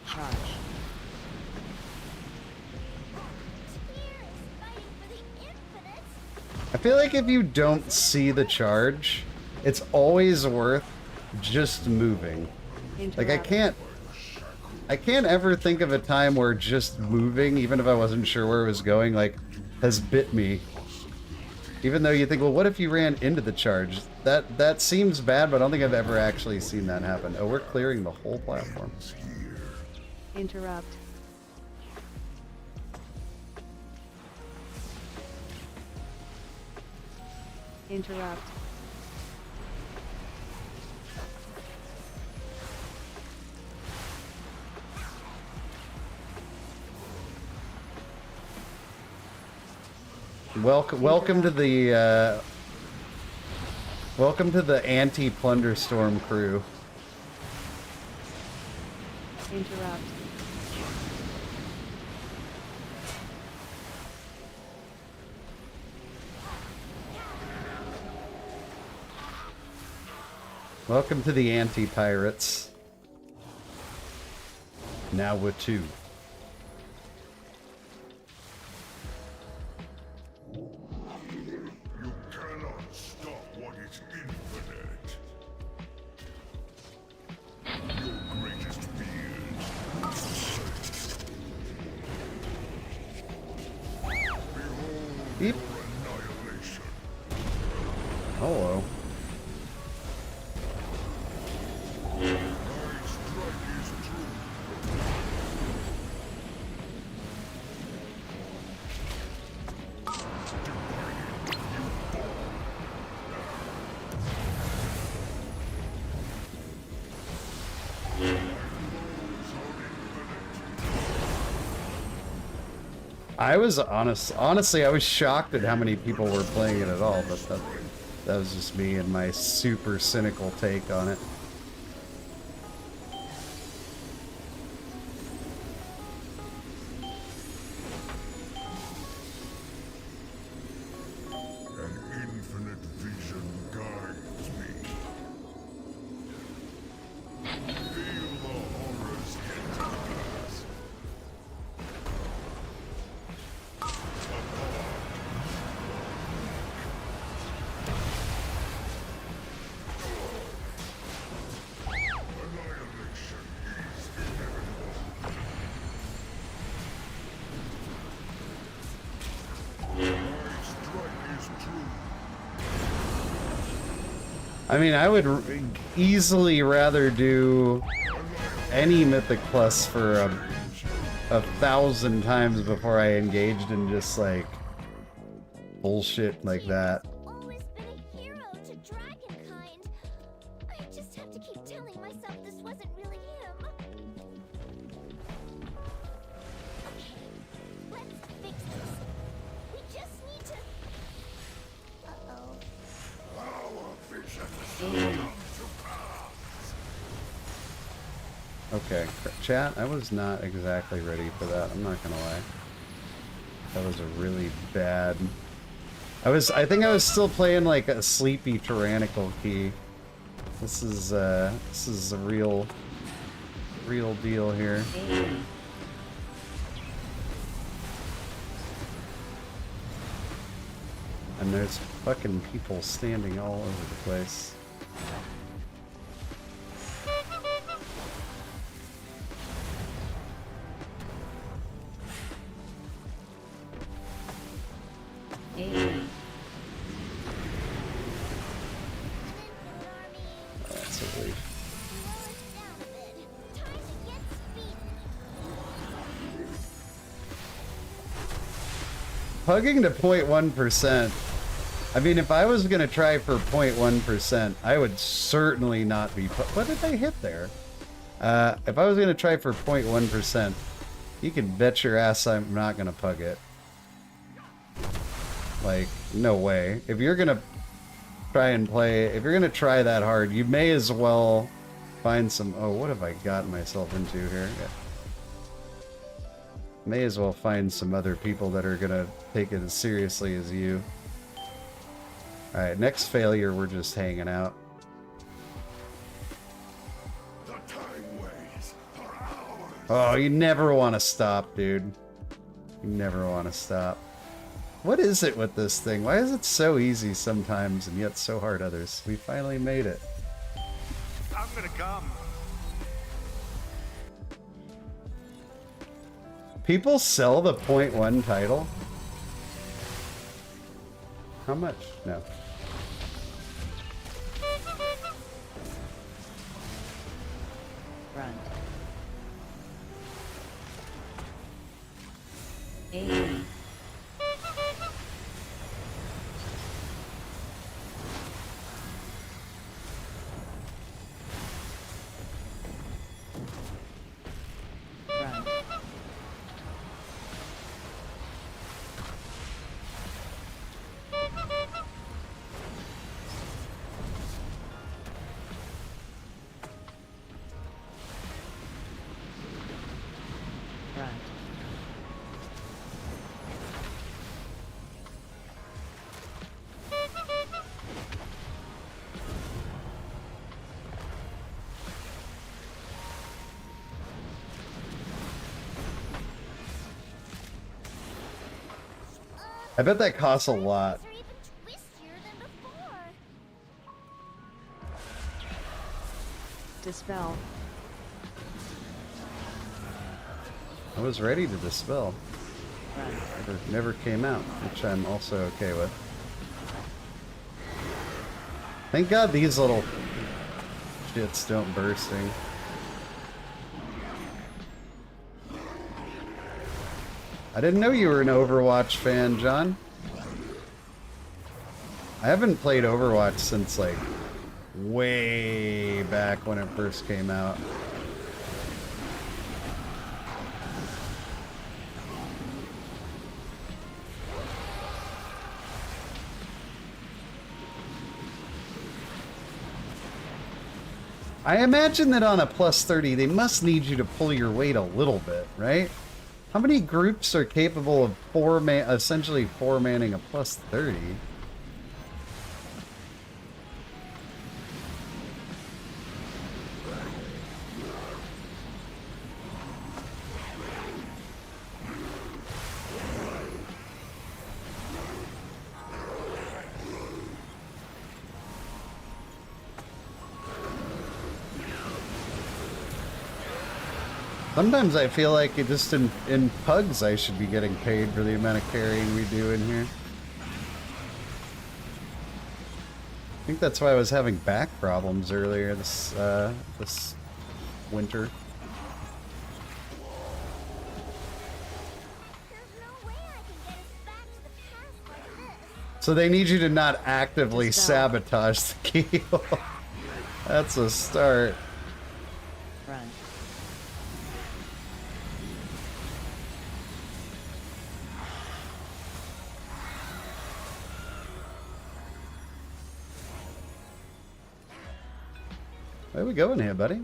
Charge. I feel like if you don't see the charge, it's always worth just moving. Like I can't ever think of a time where just moving, even if I wasn't sure where it was going, like has bit me. Even though you think, well, what if you ran into the charge? That seems bad, but I don't think I've ever actually seen that happen. Oh, we're clearing the whole platform. Interrupt. Interrupt. Welcome to the anti-Plunderstorm crew. Interrupt. Welcome to the anti-pirates. Now with two. You cannot stop what is infinite. Your greatest fears. Beep. Annihilation. Hello. My strike is true. I was honestly, I was shocked at how many people were playing it at all, but that was just me and my super cynical take on it. An infinite vision guides me. Feel the horrors yet to pass. Annihilation is inevitable. My strike is true. I mean, I would easily rather do any Mythic Plus for a 1,000 times before I engaged in just like bullshit like that. Always been a hero to dragonkind. I just have to keep telling myself this wasn't really him. Let's fix this. We just need to. Uh-oh. Our vision shall come to pass. Okay, chat, I was not exactly ready for that, I'm not gonna lie. That was a really bad... I think I was still playing like a sleepy tyrannical key. This is a real deal here. And there's fucking people standing all over the place. Oh, that's a relief. Hugging to 0.1%. I mean, if I was gonna try for 0.1%, I would certainly not be. What did I hit there? If I was gonna try for 0.1%, you can bet your ass I'm not gonna pug it. Like, no way. If you're gonna try and play, if you're gonna try that hard, you may as well find some. Oh, what have I gotten myself into here? Yeah. May as well find some other people that are gonna take it as seriously as you. Alright, next failure, we're just hanging out. The time waits for hours. Oh, you never want to stop, dude. You never want to stop. What is it with this thing? Why is it so easy sometimes and yet so hard others? We finally made it. I'm gonna come. People sell the 0.1 title? How much? No. Front. A. Front. I bet that costs a lot. These are even twistier than before. Dispel. I was ready to dispel. Run. Never came out, which I'm also okay with. Thank God these little shits don't bursting. I didn't know you were an Overwatch fan, John. I haven't played Overwatch since like way back when it first came out. I imagine that on a plus 30, they must need you to pull your weight a little bit, right? How many groups are capable of essentially four-manning a plus 30? Sometimes I feel like it just in pugs I should be getting paid for the amount of carrying we do in here. I think that's why I was having back problems earlier this winter. There's no way I can get us back to the past like this. So they need you to not actively Dispel. sabotage the keel. That's a start. Run. Where we going here, buddy?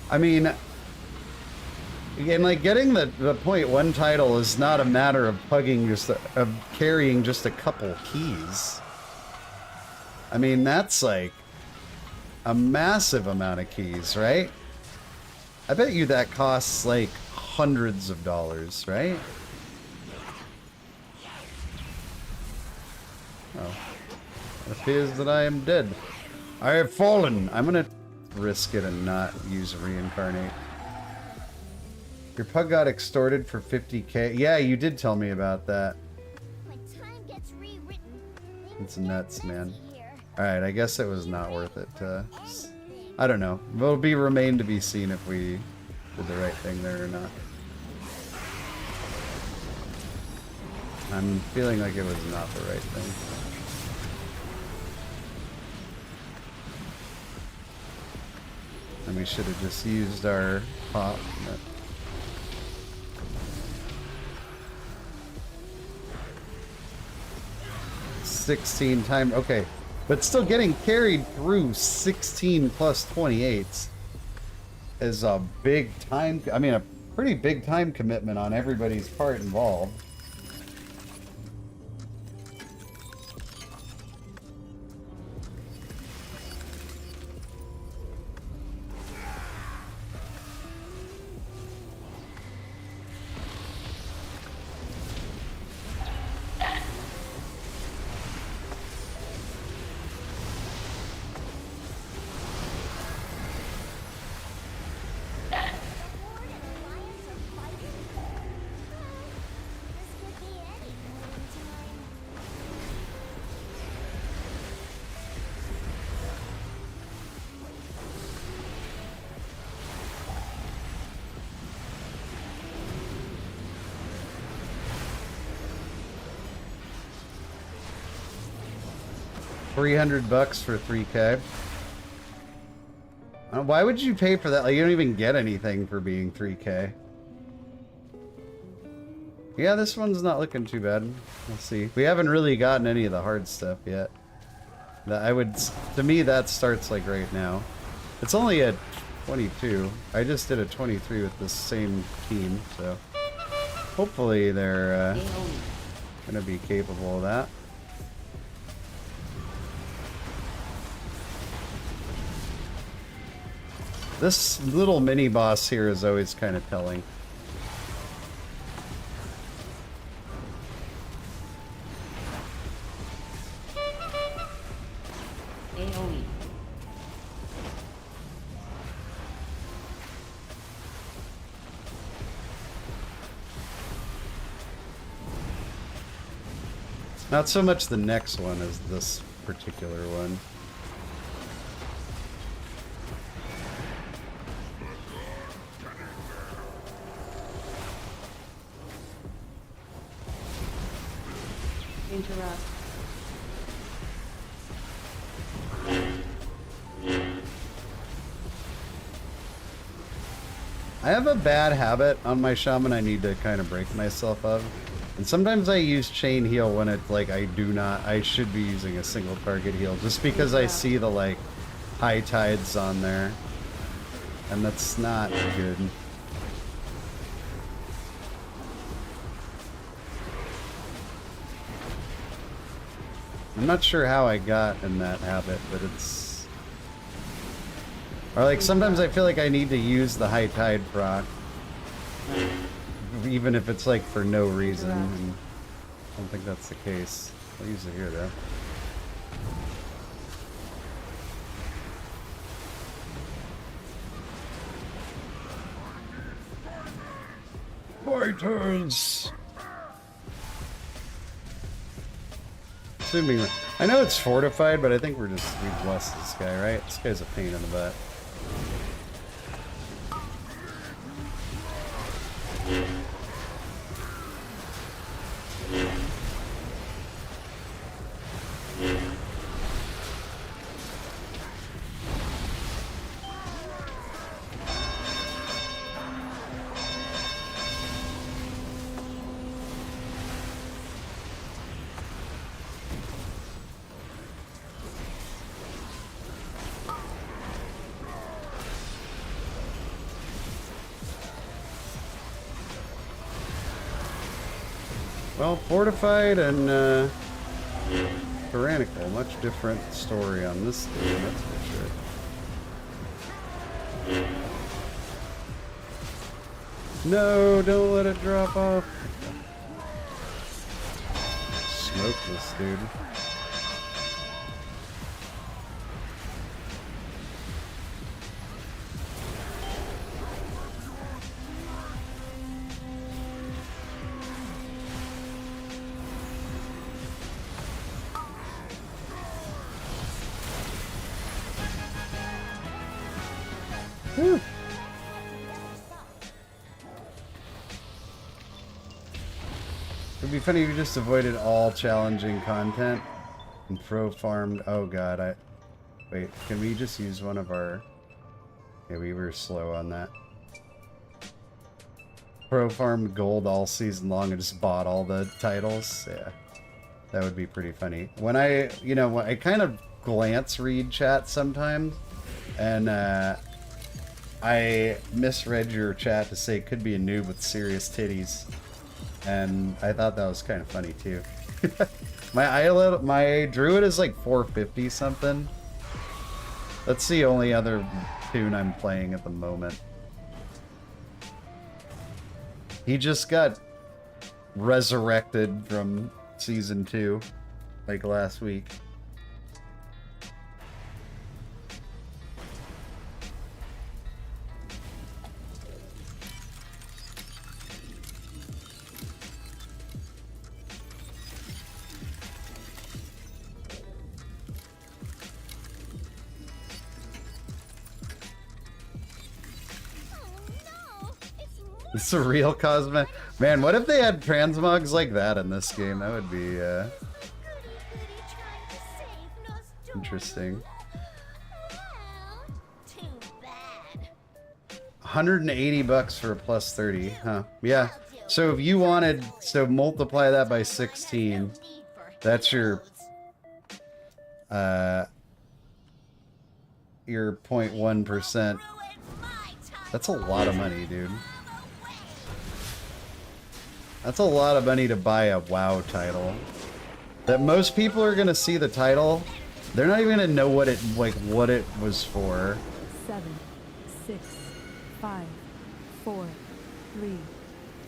I mean, again, like getting the .1 title is not a matter of of carrying just a couple keys. I mean, that's like a massive amount of keys, right? I bet you that costs like hundreds of dollars, right? Oh. It appears that I am dead. I have fallen. I'm gonna risk it and not use reincarnate. Your pug got extorted for 50k. Yeah, you did tell me about that. When time gets rewritten, It's nuts, man. here. Alright, I guess it was not worth it. I don't know. It'll remain to be seen if we did the right thing there or not. I'm feeling like it was not the right thing. And we should have just used our pop. But 16 times. Okay. But still getting carried through 16 plus 28s is a big time. I mean, a pretty big time commitment on everybody's part involved. $300 for 3K. Why would you pay for that? Like, you don't even get anything for being 3K. Yeah, this one's not looking too bad. We'll see. We haven't really gotten any of the hard stuff yet. To me, that starts like right now. It's only at 22. I just did a 23 with the same team, so hopefully they're gonna be capable of that. This little mini boss here is always kind of telling. AoE. Not so much the next one as this particular one. Interrupt. I have a bad habit on my shaman I need to kind of break myself of. And sometimes I use chain heal when it's like I should be using a single target heal just because I see the like high tides on there. And that's not good. I'm not sure how I got in that habit, but it's... Or like sometimes I feel like I need to use the high tide proc. Even if it's like for no reason. And I don't think that's the case. I'll use it here though. Fighters! Assuming, I know it's fortified, but I think we've lost this guy, right? This guy's a pain in the butt. Well, fortified and tyrannical, much different story on this game, that's for sure. No, don't let it drop off. Smoke this dude. Whew. It'd be funny if you just avoided all challenging content and pro farmed. Oh god, wait, can we just use one of our... Yeah, we were slow on that. Pro farmed gold all season long and just bought all the titles. Yeah, that would be pretty funny. When I kind of glance read chat sometimes, and I misread your chat to say could be a noob with serious titties, and I thought that was kind of funny too. my druid is like 450 something. That's the only other tune I'm playing at the moment. He just got resurrected from season 2 like last week. It's a real cosmic. Man, what if they had transmogs like that in this game? That would be interesting. Well, too bad. 180 bucks for a plus 30, huh? Yeah. So if you wanted, so multiply that by 16. That's your 0.1%. That's a lot of money, dude. That's a lot of money to buy a WoW title. That most people are gonna see the title, they're not even gonna know what it was for. 7, 6, 5, 4, 3,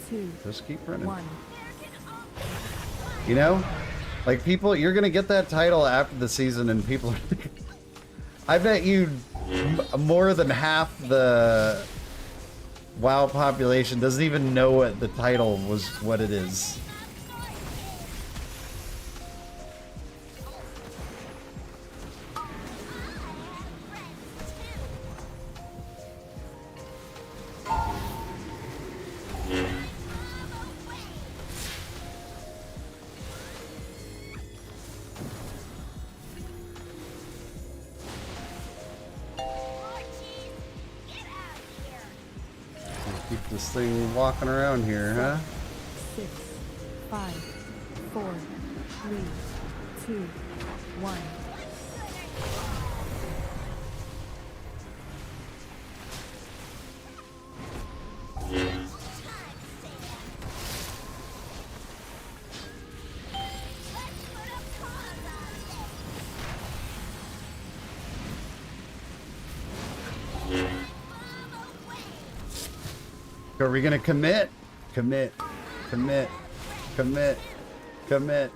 2, Just keep running. 1. You know, like people, you're gonna get that title after the season, and people. I bet you more than half the WoW population doesn't even know what the title was, what it is. Keep this thing walking around here, huh? 6, 5, 4, 3, 2, 1. Are we gonna commit? Commit. Commit. Commit. Commit.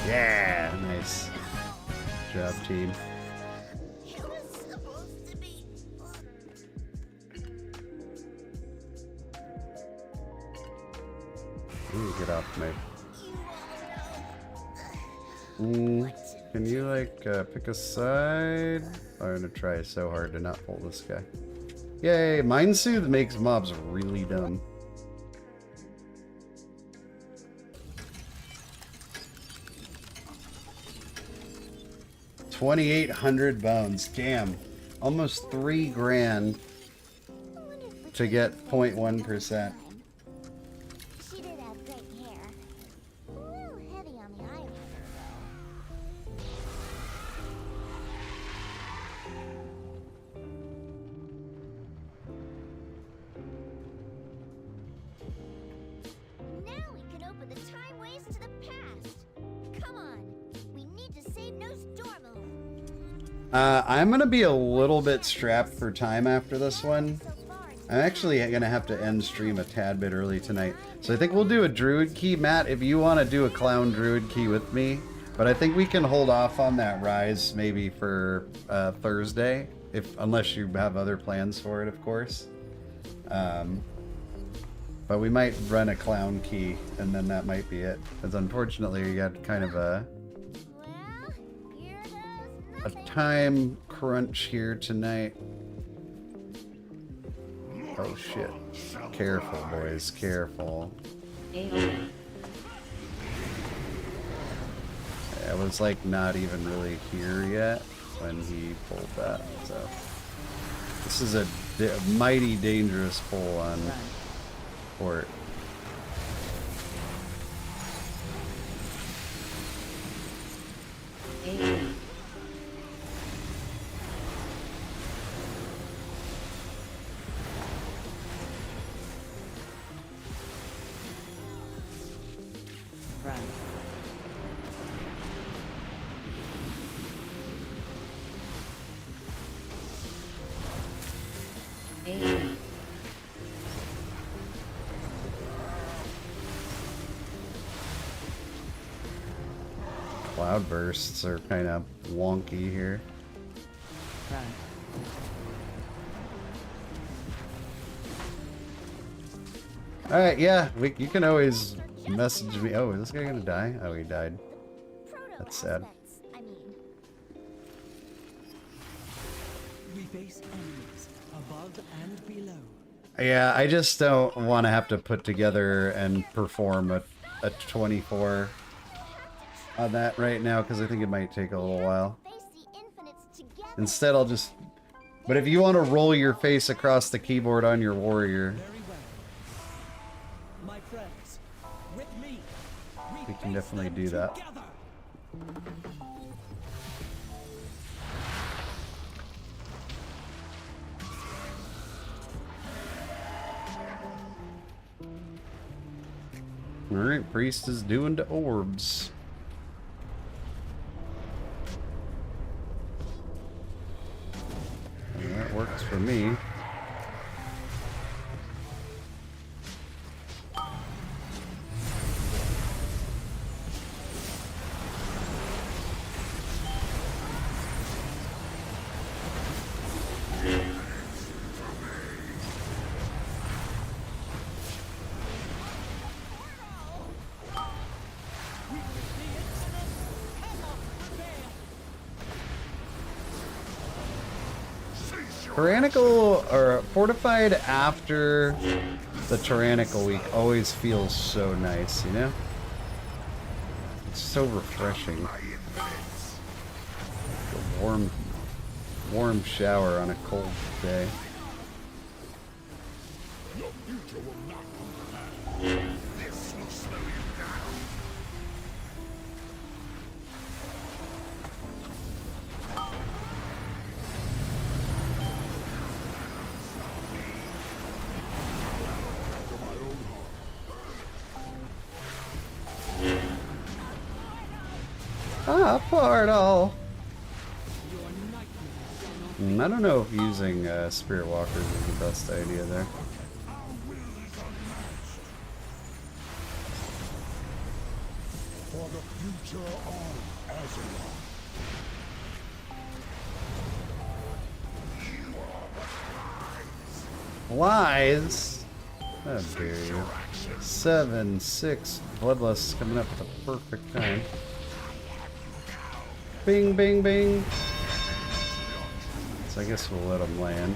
Yeah, nice. Good job, team. It was supposed to be. Ooh, get off me. Can you like pick a side? I'm gonna try so hard to not pull this guy. Yay, Mind Soothe makes mobs really dumb. $2,800 bones. Damn. Almost $3 grand to get 0.1%. She did have great hair. A little heavy on the eyeliner, though. Now we can open the time ways to the past. Come on, we need to save Nostormo. I'm gonna be a little bit strapped for time after this one. I'm actually gonna have to end stream a tad bit early tonight. So I think we'll do a Druid key. Matt, if you want to do a clown Druid key with me, but I think we can hold off on that rise maybe for Thursday, unless you have other plans for it, of course. But we might run a clown key, and then that might be it. Because unfortunately, we got kind of a Well, here goes nothing. time crunch here tonight. Oh shit. Careful, boys, careful. AoE. I was like not even really here yet when he pulled that, so. This is a mighty dangerous pull on Run. port. AoE. Run. AoE. Cloud bursts are kind of wonky here. Run. Alright, yeah, you can always message me. Oh, is this guy gonna die? Oh, he died. That's sad. I mean, We face enemies above and below. Yeah, I just don't want to have to put together and perform a 24 on that right now, because I think it might take a little while. face the infinites together. Instead, I'll just... But if you want to roll your face across the keyboard on your warrior, Very well. My friends, with me, we can face definitely them do that. together. Alright, priest is doing to orbs. And that worked As for me, tyrannical or fortified after the tyrannical week always feels so nice, you know? It's so refreshing. A warm shower on a cold day. Ah, portal! I don't know if using Spirit Walkers is the best idea there. For the future of Azeroth. Lies? How dare you. 7-6 Bloodlust coming up at the perfect time. Bing, bing, bing. So I guess we'll let them land.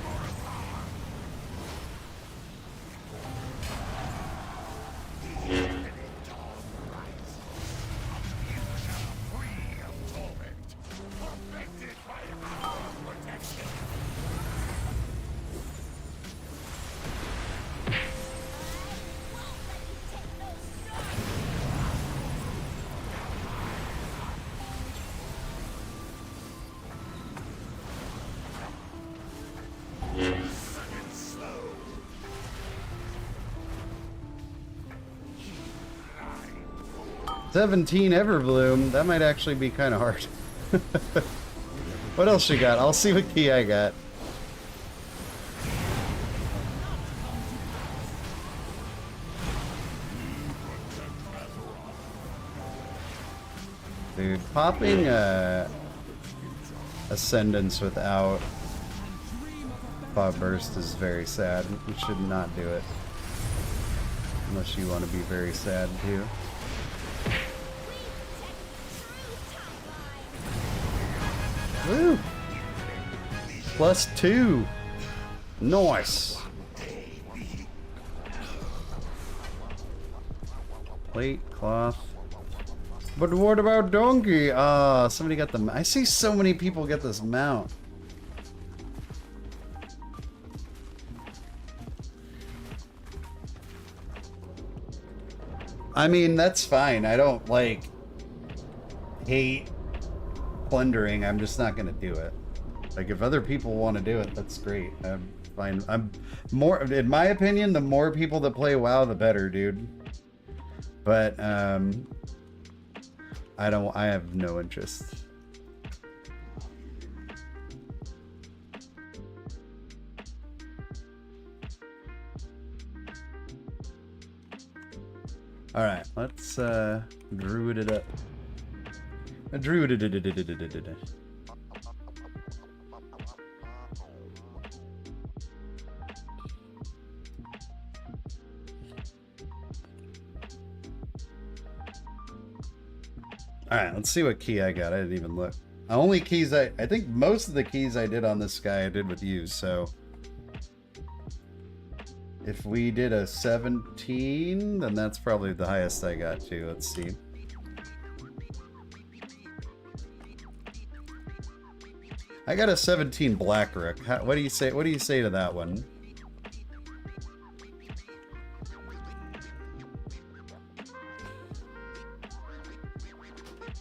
$17 Everbloom. That might actually be kind of hard. What else you got? I'll see what key I got. Dude, popping Ascendance without Bob Burst is very sad. You should not do it. Unless you want to be very sad too. Woo! +2. Nice. Plate, cloth. But what about donkey? Ah, somebody got the. I see so many people get this mount. I mean, that's fine. I don't like hate plundering. I'm just not gonna do it. Like, if other people want to do it, that's great. I'm fine. I'm more, in my opinion, the more people that play WoW, the better, dude. But I have no interest. All right, let's druid it up. Druid it. Alright, let's see what key I got. I didn't even look. The only keys I think most of the keys I did on this guy I did with you, so if we did a 17, then that's probably the highest I got too. Let's see. I got a 17 Blackrook. What do you say? What do you say to that one?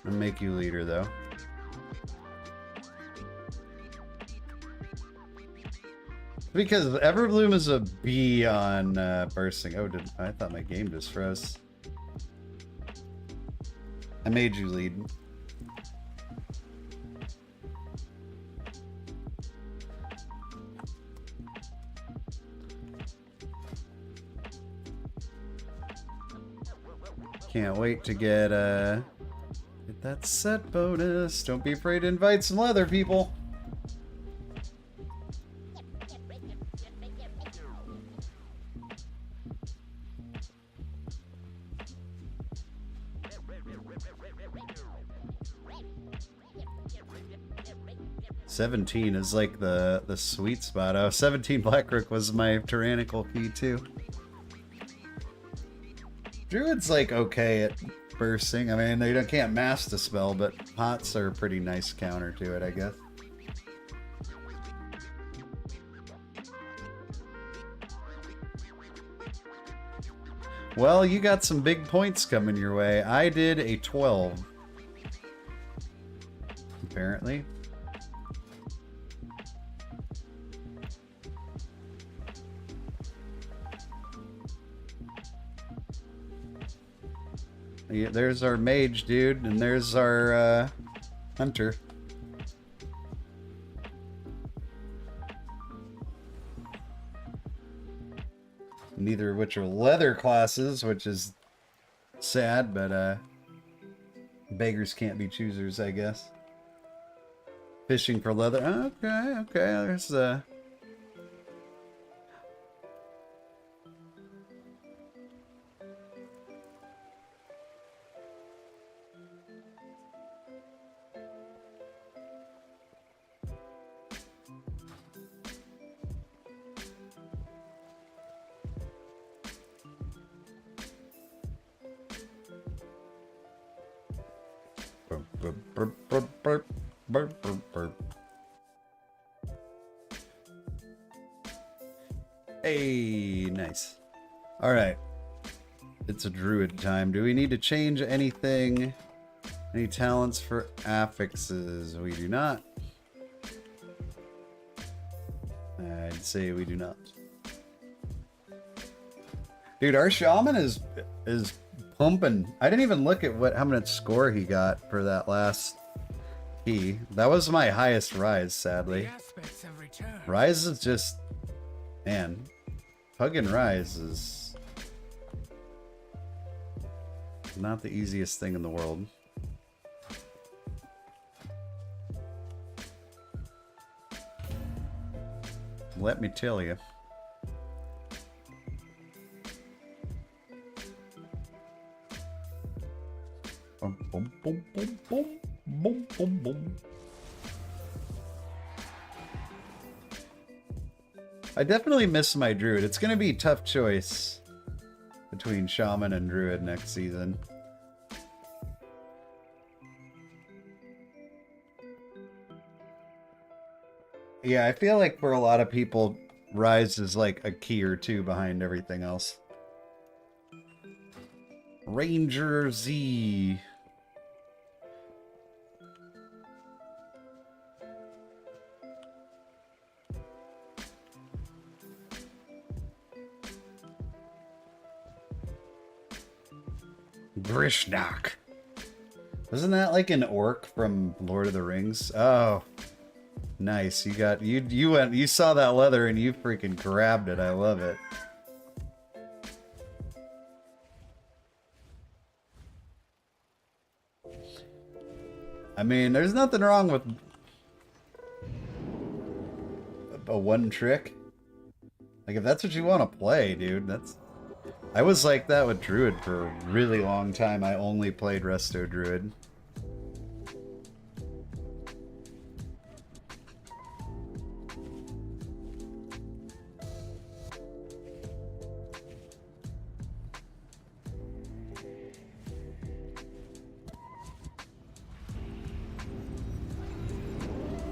I'll make you leader though. Because Everbloom is a B on bursting. Oh, I thought my game just froze. I made you lead. Can't wait to get that set bonus. Don't be afraid to invite some leather people. $17 is like the sweet spot. Oh, 17 Blackrook was my tyrannical key too. Druid's like okay at bursting. I mean, they can't mass the spell, but pots are a pretty nice counter to it, I guess. Well, you got some big points coming your way. I did a 12. Apparently. Yeah, there's our mage, dude, and there's our hunter. Neither of which are leather classes, which is sad, but beggars can't be choosers, I guess. Fishing for leather. Okay, there's Hey, nice. All right. It's a druid time. Do we need to change anything? Any talents for affixes? We do not. I'd say we do not. Dude, our shaman is pumping. I didn't even look at how much score he got for that last key. That was my highest rise, sadly. Rise is just, man, hugging rise is not the easiest thing in the world. Let me tell you. Boom, boom, boom, boom, boom, boom, boom, boom. I definitely miss my druid. It's going to be a tough choice between shaman and druid next season. Yeah, I feel like for a lot of people, Rise is like a key or two behind everything else. Ranger Z. Grishnak. Wasn't that like an orc from Lord of the Rings? Oh, nice. You saw that leather and you freaking grabbed it. I love it. I mean, there's nothing wrong with a one trick. Like, if that's what you want to play, dude, that's... I was like that with Druid for a really long time. I only played Resto Druid.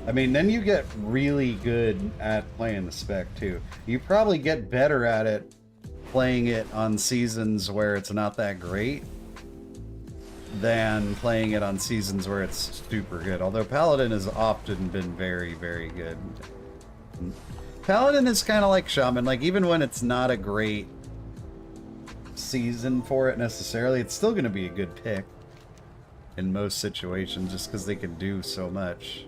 I mean, then you get really good at playing the spec, too. You probably get better at it playing it on seasons where it's not that great than playing it on seasons where it's super good. Although Paladin has often been very, very good. Paladin is kind of like Shaman. Like, even when it's not a great season for it necessarily, it's still going to be a good pick in most situations just because they can do so much.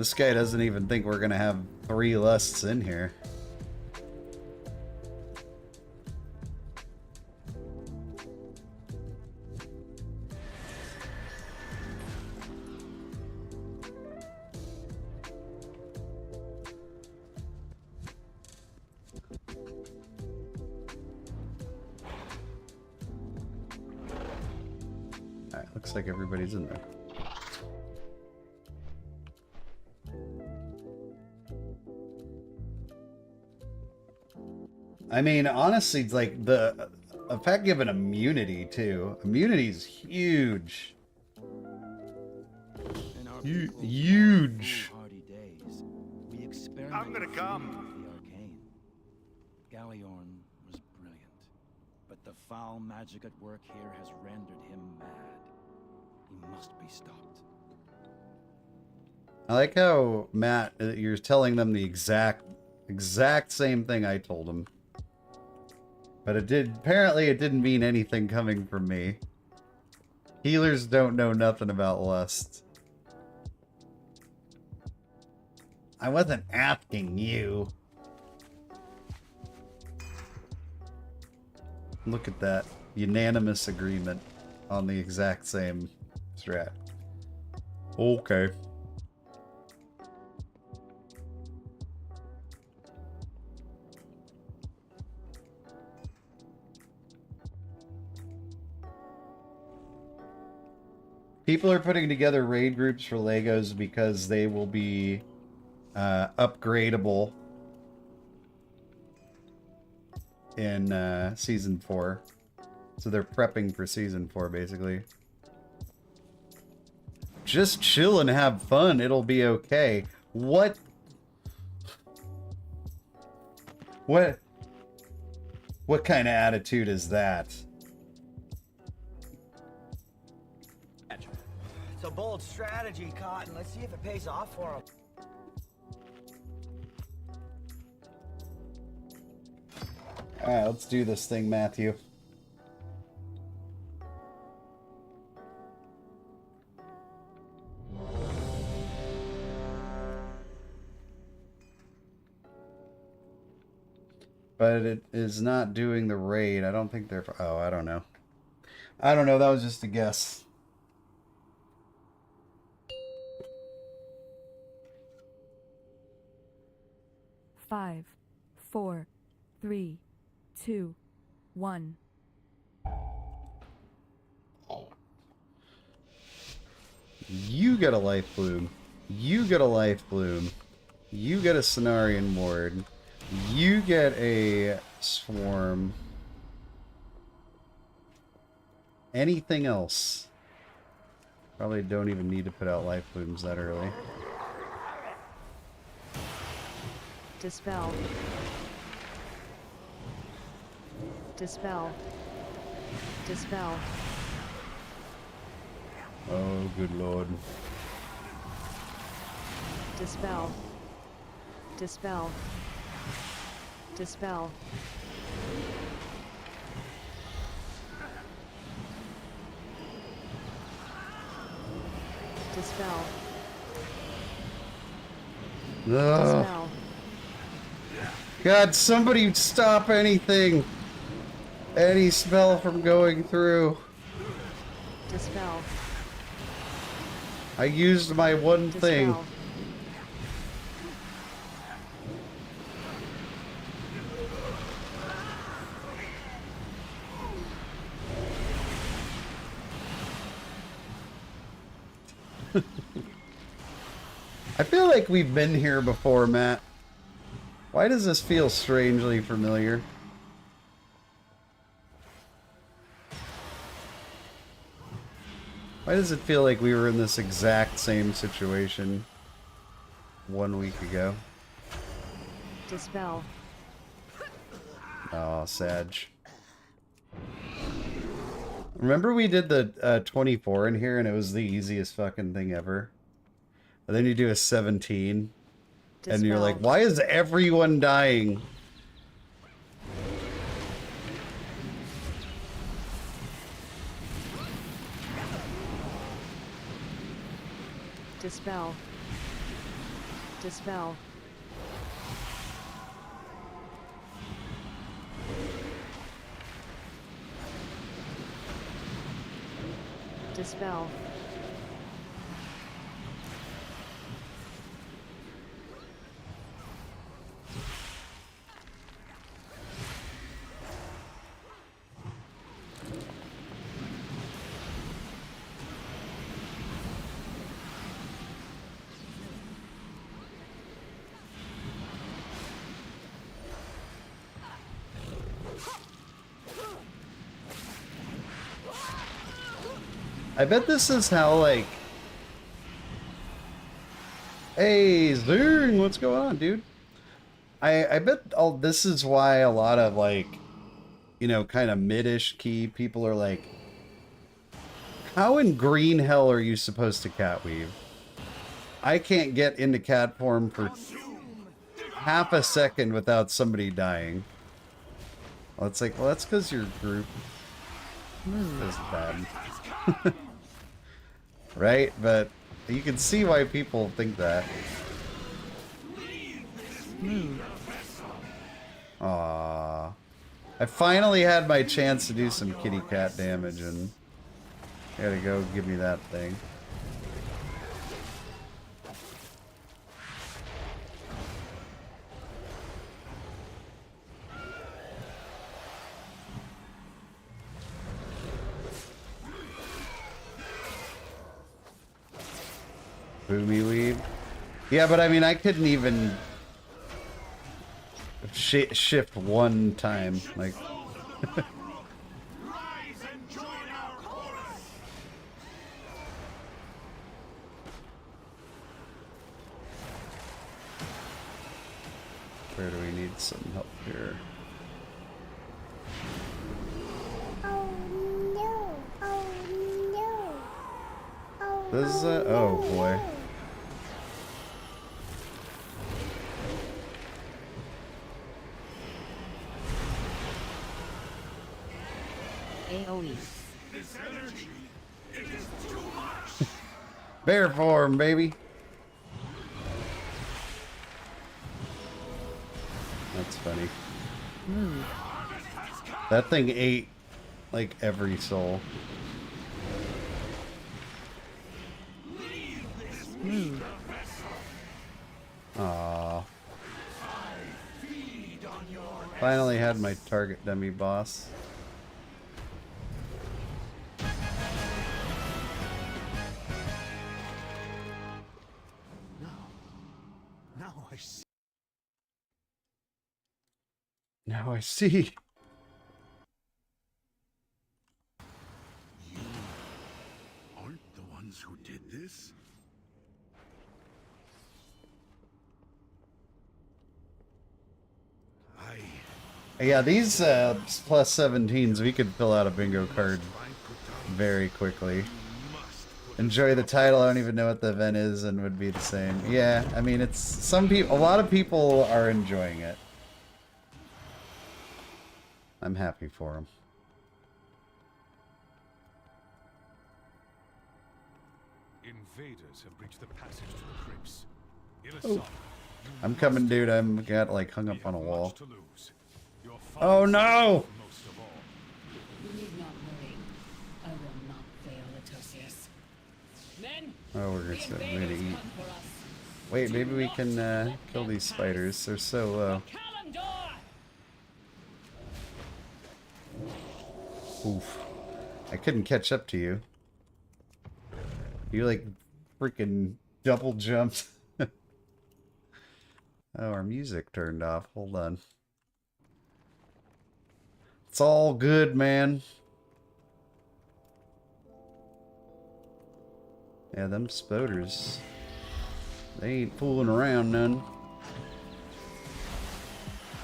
This guy doesn't even think we're gonna have 3 lusts in here. Alright, looks like everybody's in there. I mean, honestly, it's like the effect given immunity too. Immunity is huge. In our Huge. foolhardy days, we experimented I'm gonna come. with the arcane. Galliorn was brilliant, but the foul magic at work here has rendered him mad. He must be stopped. I like how, Matt, you're telling them the exact same thing I told them. But apparently it didn't mean anything coming from me. Healers don't know nothing about lust. I wasn't asking you. Look at that. Unanimous agreement on the exact same strat. Okay. People are putting together raid groups for Legos because they will be upgradable in Season 4. So they're prepping for Season 4, basically. Just chill and have fun. It'll be okay. What? What kind of attitude is that? It's a bold strategy, Cotton. Let's see if it pays off for him. Alright, let's do this thing, Matthew. But it is not doing the raid. I don't think they're... Oh, I don't know. I don't know. That was just a guess. Five, 4, 3, 2, 1. You get a life bloom. You get a life bloom. You get a Cenarian ward. You get a swarm. Anything else? Probably don't even need to put out life blooms that early. Dispel. Dispel. Dispel. Oh, good lord. Dispel. Dispel. Dispel. Dispel. Ugh. Dispel. God, somebody stop anything! Any spell from going through. Dispel. I used my one thing. Dispel. I feel like we've been here before, Matt. Why does this feel strangely familiar? Why does it feel like we were in this exact same situation 1 week ago? Dispel. Oh, Sag. Remember we did the 24 in here and it was the easiest fucking thing ever? And then you do a 17 and you're like, why is everyone dying? Dispel. Dispel. Dispel. I bet this is how, like... Hey, Zing, what's going on, dude? I bet all this is why a lot of, like, you know, kind of mid-ish key people are like, how in green hell are you supposed to cat weave? I can't get into cat form for half a second without somebody dying. Well, it's like, well, that's because your group is bad. Right? But you can see why people think that. Aww. I finally had my chance to do some kitty cat damage, and I gotta go give me that thing. Boomy weave. Yeah, but I mean, I couldn't even shift one time. Like, where do we need some help here? Oh no! Oh no! Oh, This is a, oh boy. AoE. Bear form, baby. That's funny. That thing ate like every soul. Aww. Finally had my target dummy boss. Now I see. Now I see. You aren't the ones who did this? Yeah, these plus 17s, we could fill out a bingo card very quickly. Enjoy the title, I don't even know what the event is, and would be the same. Yeah, I mean, it's some people, a lot of people are enjoying it. I'm happy for them. Invaders have breached the passage to the crypts. Oh. I'm coming, dude. I'm got like hung up on a wall. Your Oh no! most of all. You need not worry. I will not fail Atosius. Men, Oh, we're the gonna invaders eat. come for us. Wait, maybe we can kill these spiders. They're so low. Calendar! Oof. I couldn't catch up to you. You like freaking double jumped. Oh, our music turned off. Hold on. It's all good, man. Yeah, them spoders. They ain't fooling around none.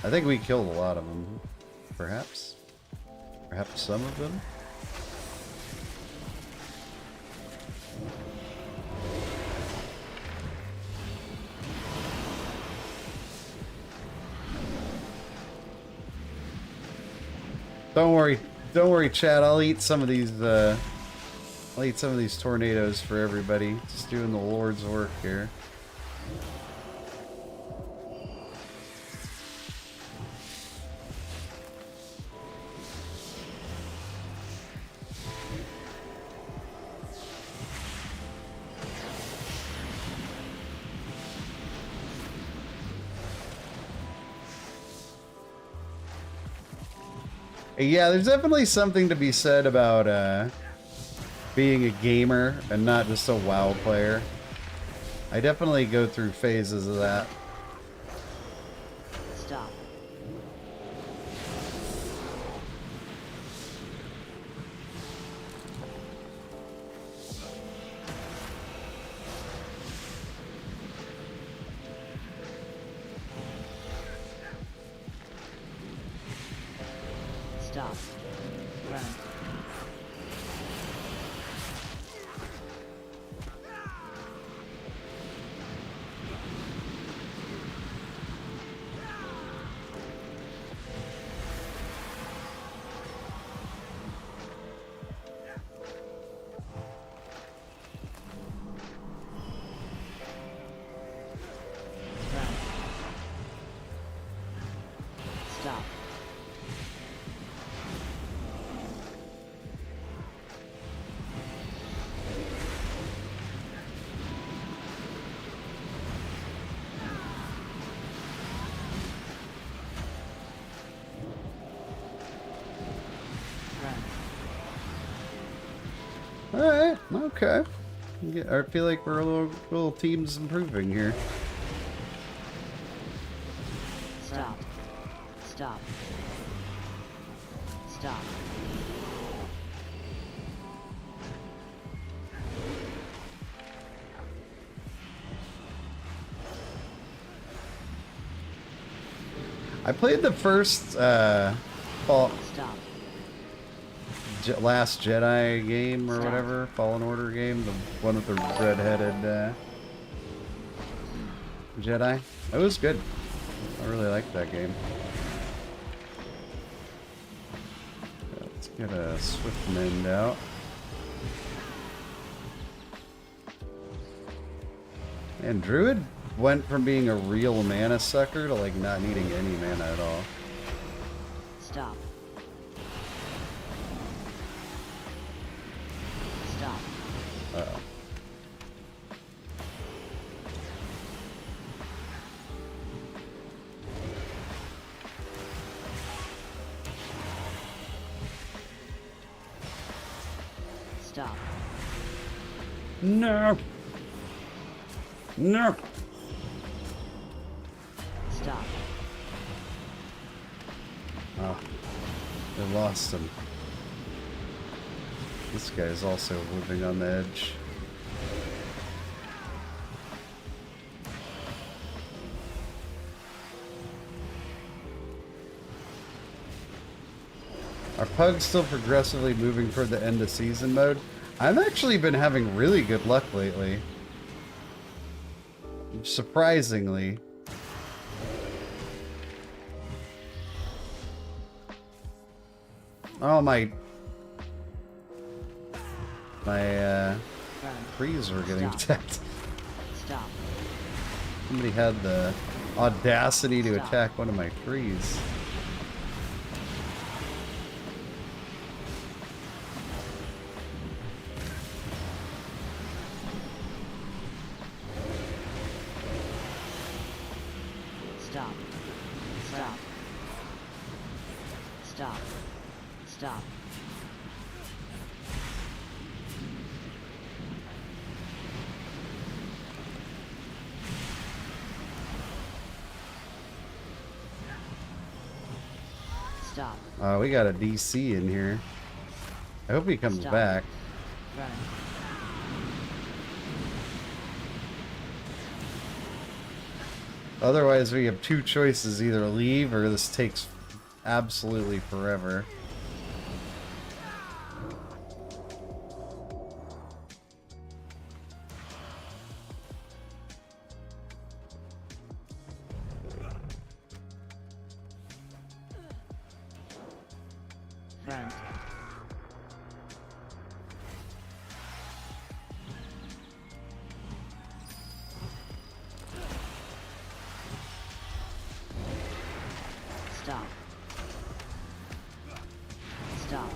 I think we killed a lot of them. Perhaps. Perhaps some of them. Don't worry, Chad. I'll eat some of these. I'll eat some of these tornadoes for everybody. Just doing the Lord's work here. Yeah, there's definitely something to be said about being a gamer and not just a WoW player. I definitely go through phases of that. Stop. Stop. Run. Run. Stop. Run. Alright, okay. I feel like we're a little team's improving here. Stop. Stop. Stop. I played the first Stop. Last Jedi game or Stop. whatever, Fallen Order game, the one with the red-headed Jedi. It was good. I really liked that game. Let's get a Swift Mend out. And Druid went from being a real mana sucker to like not needing any mana at all. Stop. Stop. Uh-oh. Stop. No. No. Stop. Oh, they lost him. This guy's also living on the edge. Are pugs still progressively moving toward the end of season mode? I've actually been having really good luck lately. Surprisingly. Oh, my trees were getting attacked. Stop. Somebody had the audacity to attack one of my trees. Stop. Stop. Stop. Stop. Stop. Oh, we got a DC in here. I hope he comes Stop. back. Run. Otherwise, we have two choices: either leave or this takes absolutely forever. Run. Stop. Stop.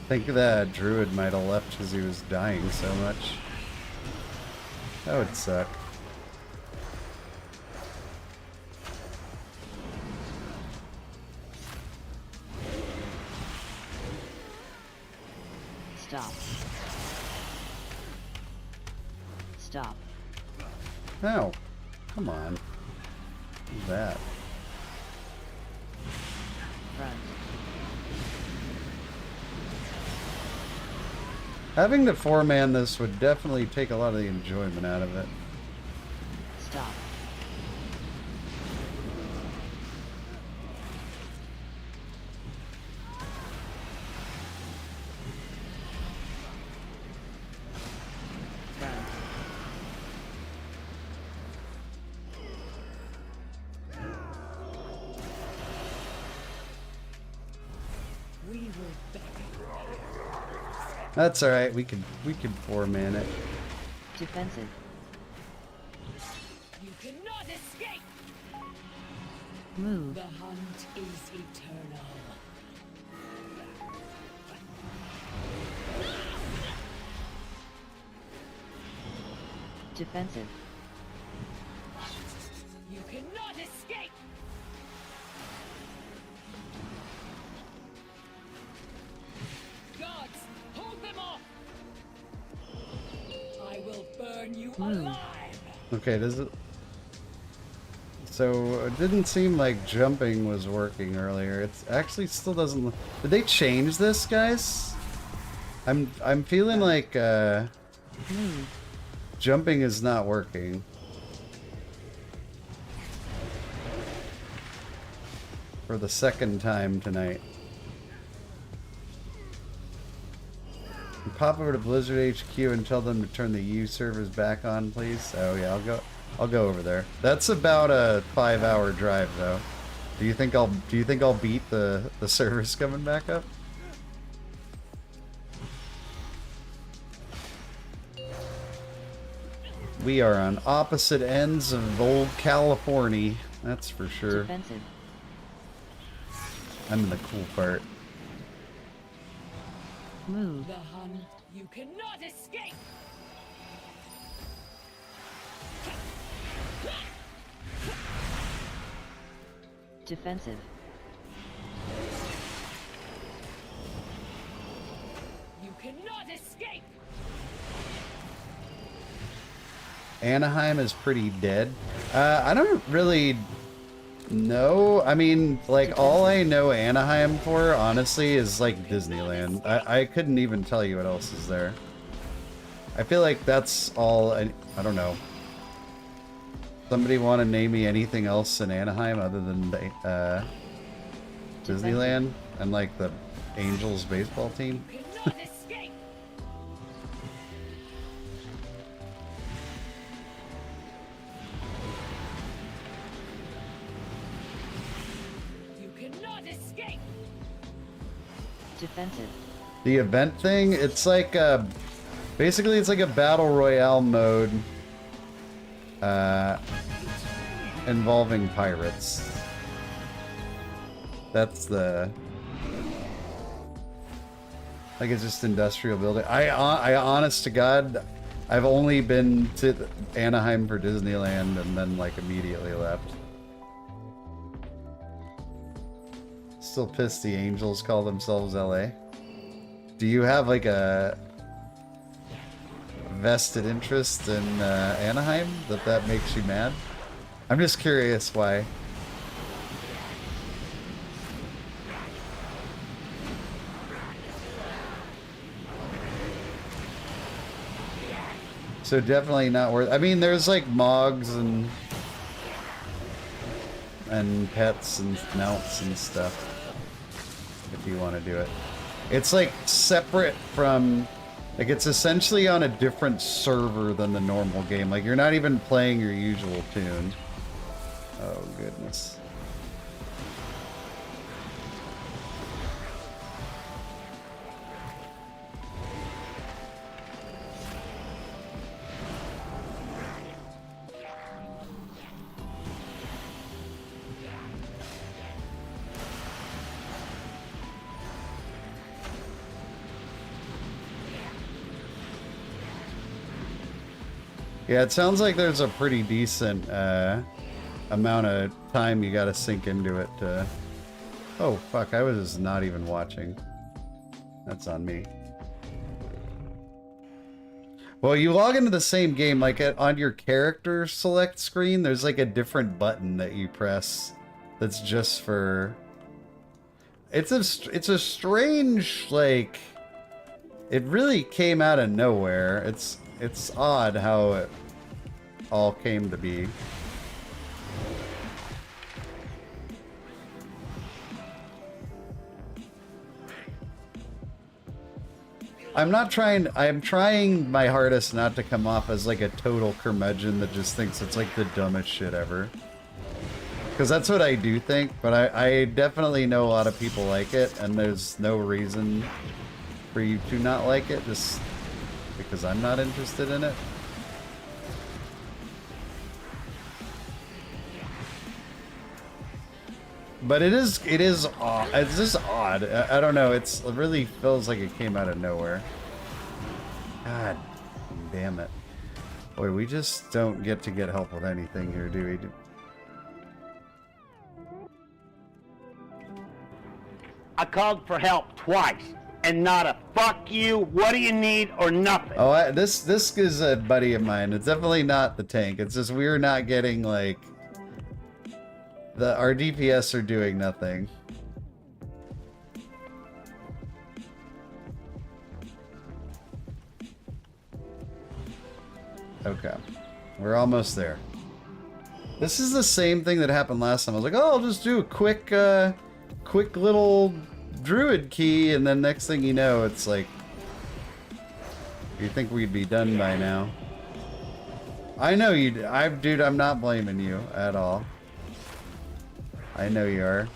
I think that Druid might have left because he was dying so much. That would suck. Stop. Stop. No. Come on. What's that? Front. Having to four-man this would definitely take a lot of the enjoyment out of it. Stop. Front. We will bury That's alright, we can four-man it. Defensive. you cannot escape! Move. The hunt is eternal. Defensive. You cannot escape! Gods, hold them off! I will burn you alive! Okay, does it... So, it didn't seem like jumping was working earlier. It actually still doesn't... Did they change this, guys? I'm feeling like, Move. jumping is not working. For the second time tonight. Pop over to Blizzard HQ and tell them to turn the U servers back on, please. Oh yeah, I'll go over there. That's about a 5-hour drive though. Do you think I'll beat the servers coming back up? We are on opposite ends of old California, that's for sure. Defensive. I'm in the cool part. Move. The hunt, you cannot escape! Defensive. You cannot escape! Anaheim is pretty dead. I don't really know. I mean, like, all I know Anaheim for, honestly, is, like, Disneyland. I couldn't even tell you what else is there. I feel like that's all... I don't know. Somebody want to name me anything else in Anaheim other than Disneyland and, like, the Angels baseball team? You cannot escape! You cannot escape! Defensive. The event thing, it's like basically it's like a battle royale mode involving pirates. That's the... Like, it's just industrial building. I honest to God, I've only been to Anaheim for Disneyland and then, like, immediately left. Still pissed the Angels call themselves LA. Do you have, like, a vested interest in Anaheim that makes you mad? I'm just curious why. So definitely not worth... I mean, there's like Mogs and pets and mounts and stuff if you want to do it. It's like separate from... Like, it's essentially on a different server than the normal game. Like, you're not even playing your usual tune. Oh, goodness. Yeah, it sounds like there's a pretty decent amount of time you gotta sink into it to... Oh, fuck, I was not even watching. That's on me. Well, you log into the same game, like on your character select screen, there's like a different button that you press that's just for... It's a strange, like... It really came out of nowhere. It's odd how it all came to be. I'm trying my hardest not to come off as like a total curmudgeon that just thinks it's like the dumbest shit ever. Because that's what I do think, but I definitely know a lot of people like it, and there's no reason for you to not like it, just because I'm not interested in it. But it is odd. It's just odd. I don't know. It really feels like it came out of nowhere. God damn it. Boy, we just don't get to get help with anything here, do we? I called for help twice, and not a fuck you, what do you need, or nothing. Oh, this is a buddy of mine. It's definitely not the tank. It's just we're not getting, like... Our DPS are doing nothing. Okay. We're almost there. This is the same thing that happened last time. I was like, oh, I'll just do a quick little Druid key, and then next thing you know, it's like... You think we'd be done by now. I know you... Dude, I'm not blaming you at all. I know you are.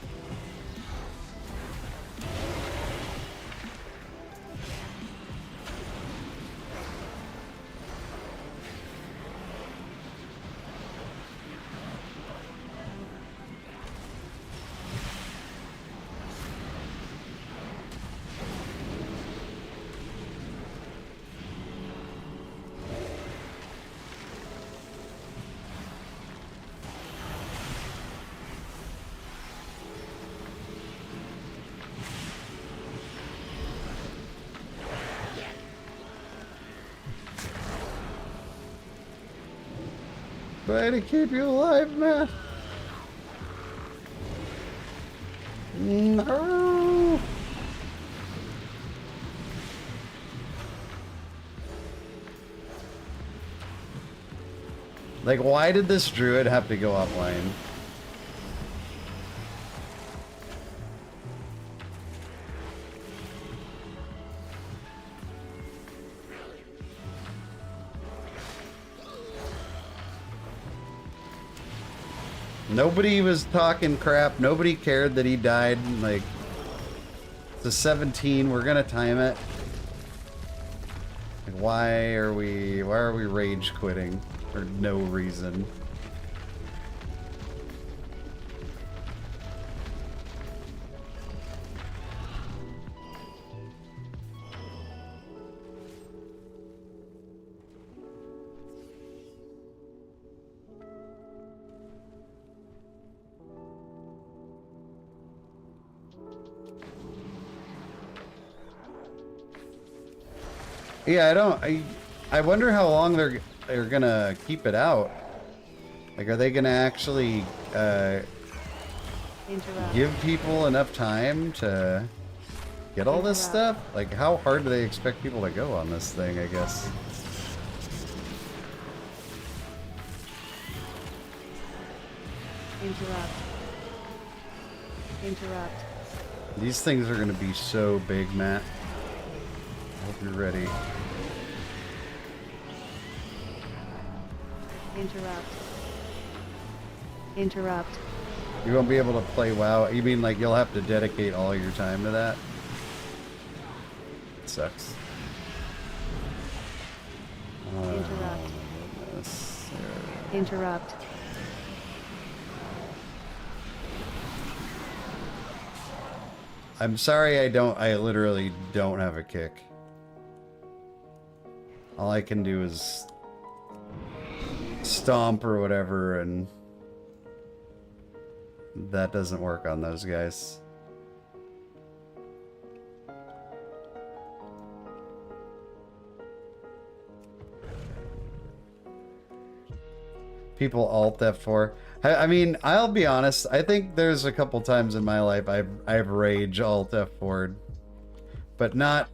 Try to keep you alive, man. No. Like, why did this druid have to go offline? Nobody was talking crap. Nobody cared that he died. Like, it's a 17. We're gonna time it. Like, why are we rage quitting for no reason? Yeah, I wonder how long they're gonna keep it out. Like, are they gonna actually give people enough time to get all this stuff? Like, how hard do they expect people to go on this thing, I guess? Interrupt. These things are gonna be so big, Matt. I hope you're ready. Interrupt. You won't be able to play WoW. You mean like you'll have to dedicate all your time to that? It sucks. Interrupt. I'm sorry I literally don't have a kick. All I can do is stomp or whatever, and that doesn't work on those guys. People alt F4. I mean, I'll be honest. I think there's a couple times in my life I've rage alt F4'd, but not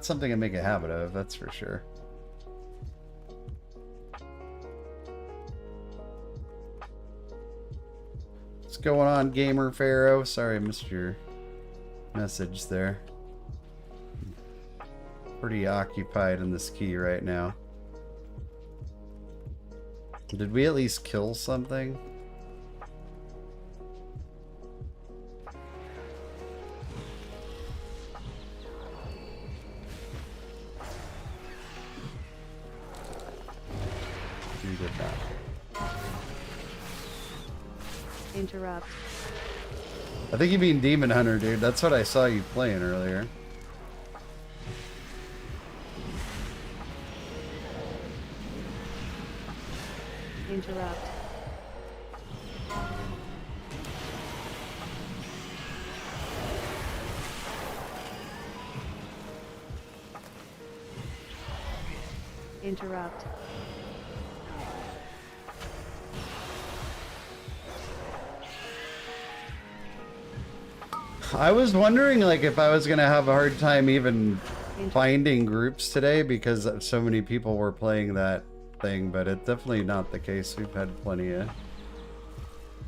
something I make a habit of. That's for sure. What's going on, Gamer Pharaoh? Sorry I missed your message there. Pretty occupied in this key right now. Did we at least kill something? We did not. Interrupt. I think you mean Demon Hunter, dude. That's what I saw you playing earlier. Interrupt. Interrupt. I was wondering, like, if I was gonna have a hard time even finding groups today because so many people were playing that thing, but it's definitely not the case. We've had plenty of...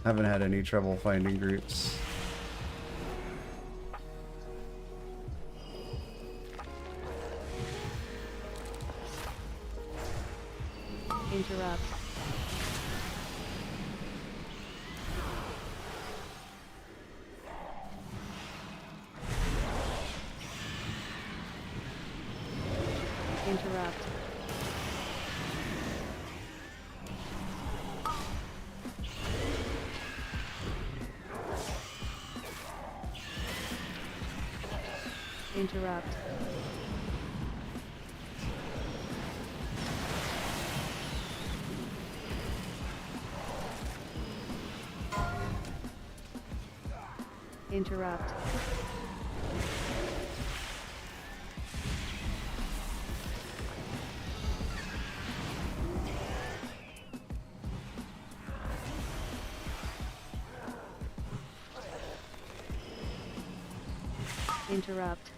haven't had any trouble finding groups. Interrupt. Interrupt. Interrupt. Interrupt. Interrupt.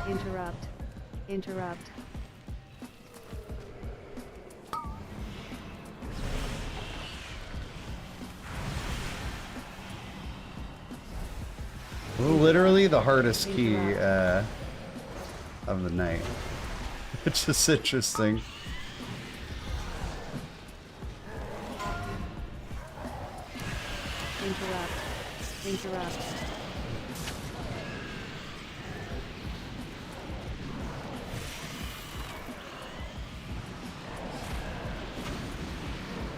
Interrupt. Interrupt. Literally the hardest key of the night. It's just interesting. Interrupt. Interrupt.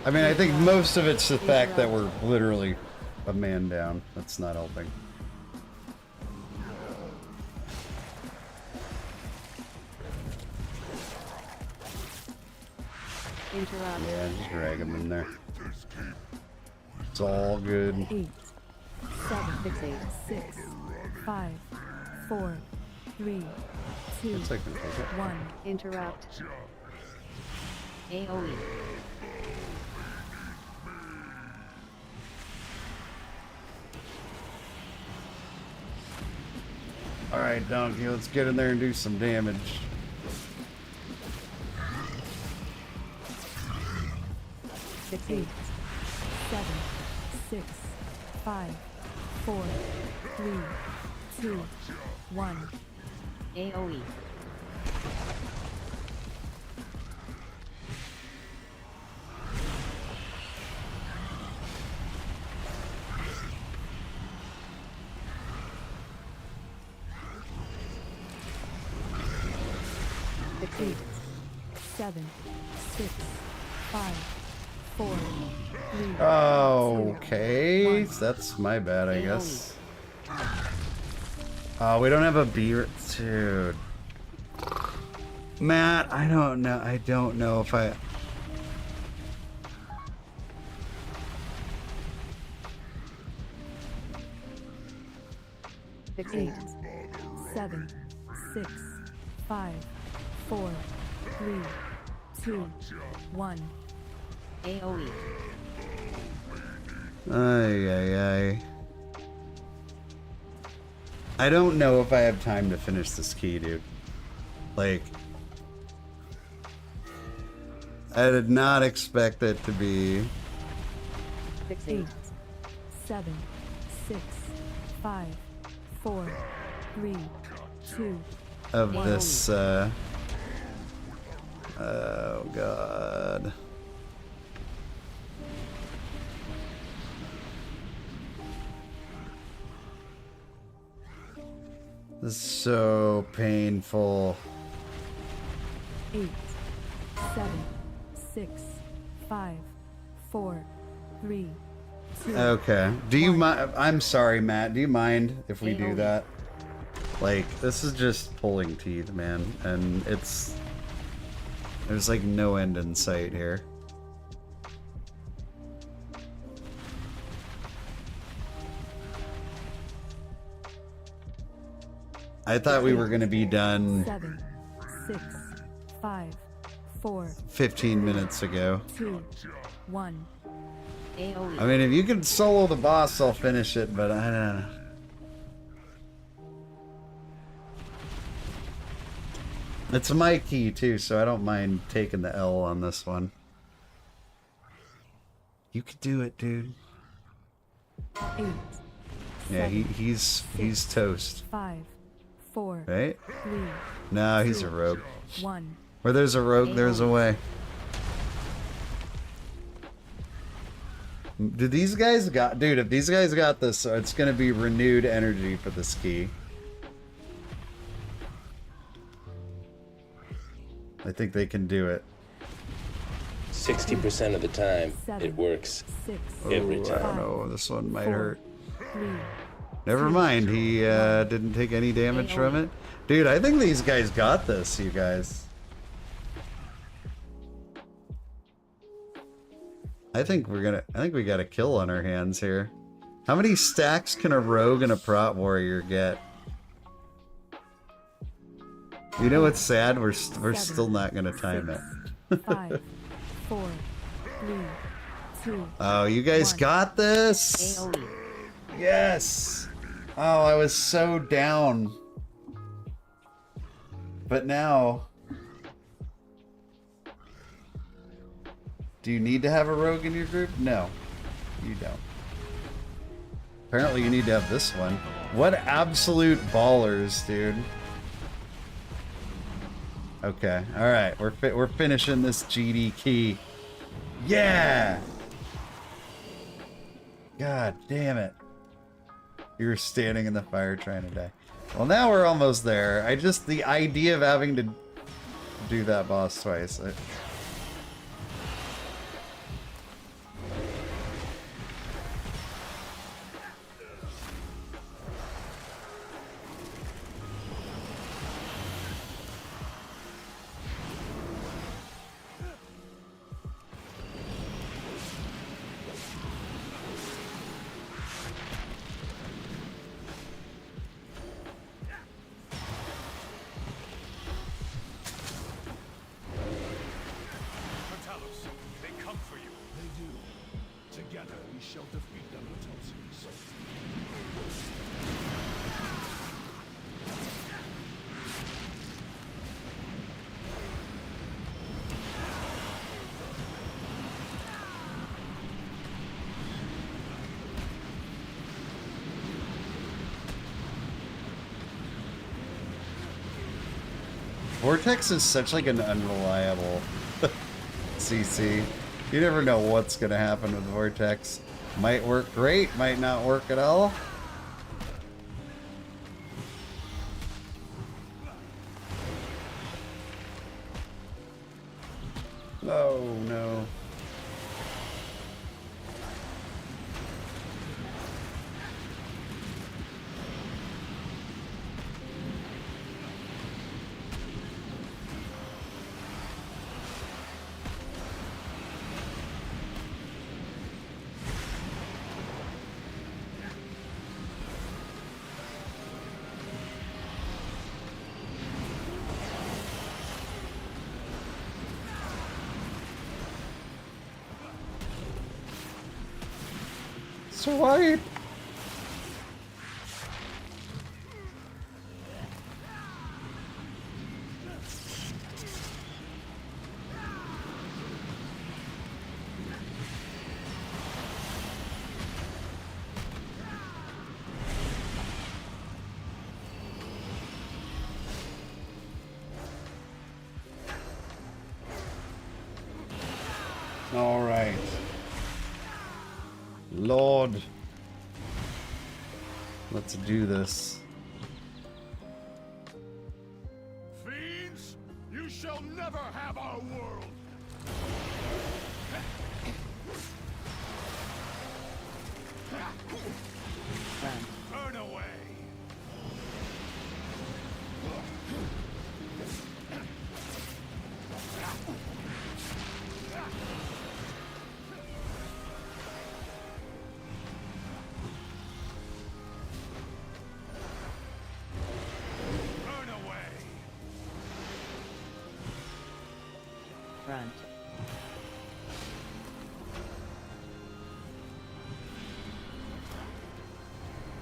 I mean, I think most of it's the fact that we're literally a man down. That's not helping. Interrupt. Yeah, just drag him in there. It's all good. 8, 7, 6, 5, 4, 3, 2, Looks like we take it. 1. Interrupt. AoE. Alright, Donkey, let's get in there and do some damage. Six, 8, 7, 6, 5, 4, 3, 2, 1. AoE. Six, 8, 7, 6, 5, 4, 3. Okay, that's my bad, I guess. Oh, we don't have a beer, dude. Matt, I don't know. I don't know if I. 8, 7, 6, 5, 4, 3, 2, 1. AoE. Ay, ay, ay. I don't know if I have time to finish this key, dude. Like, I did not expect it to be 8, 7, 6, 5, 4, 3, 2. of this, oh god. This is so painful. 8, 7, 6, 5, 4, 3, 2. Okay. Do you mind? I'm sorry, Matt. Do you mind if we do that? Like, this is just pulling teeth, man. And there's like no end in sight here. I thought we were going to be done 7, 6, 5, 4, 15 minutes ago. 2, 1. AoE. I mean, if you can solo the boss, I'll finish it, but I don't know. It's my key, too, so I don't mind taking the L on this one. You could do it, dude. 8. Yeah, 7, he's toast. 5, 4, Right? 3, No, he's a rogue. 1. Where there's a rogue, there's a way. Do these guys got... Dude, if these guys got this, it's gonna be renewed energy for this key. I think they can do it. 60% of the time, it works 6, every I time. don't know, this one might hurt. 3. Never mind, he didn't take any damage from it. Dude, I think these guys got this, you guys. I think we got a kill on our hands here. How many stacks can a rogue and a prot warrior get? You know what's sad? We're still not gonna time it. 5, 4, 3, 2. Oh, you guys got this? AoE. Yes! Oh, I was so down. But now... Do you need to have a rogue in your group? No, you don't. Apparently you need to have this one. What absolute ballers, dude. Okay, alright, we're finishing this GD key. Yeah! God damn it. You were standing in the fire trying to die. Well, now we're almost there. The idea of having to do that boss twice. They come for you. They do. Together we shall defeat them, Latosius. Vortex is such like an unreliable CC. You never know what's gonna happen with Vortex. Might work great, might not work at all. Oh no. Swipe! All right. Lord. Let's do this. Fiends, you shall never have our world. Turn away. Front.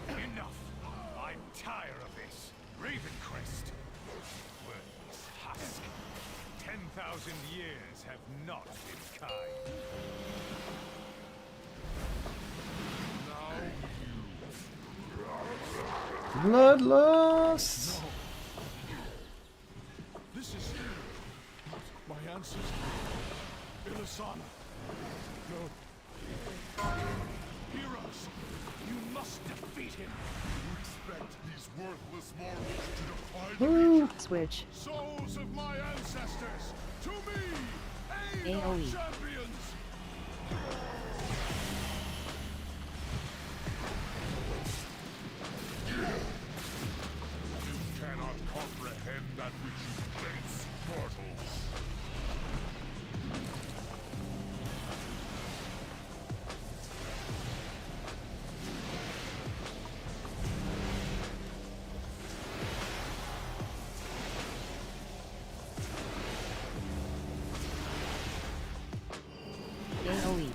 Enough! I'm tired of this. Ravencrest. Worthless husk. 10,000 years have not been kind. Now Bloodlust! this is my ancestor, Ilisana. No. Heroes, you must defeat him. You expect these worthless mortals to defy the Switch. souls of my ancestors? To me, aid our AoE. champions. You cannot comprehend that which you face, mortals. AoE.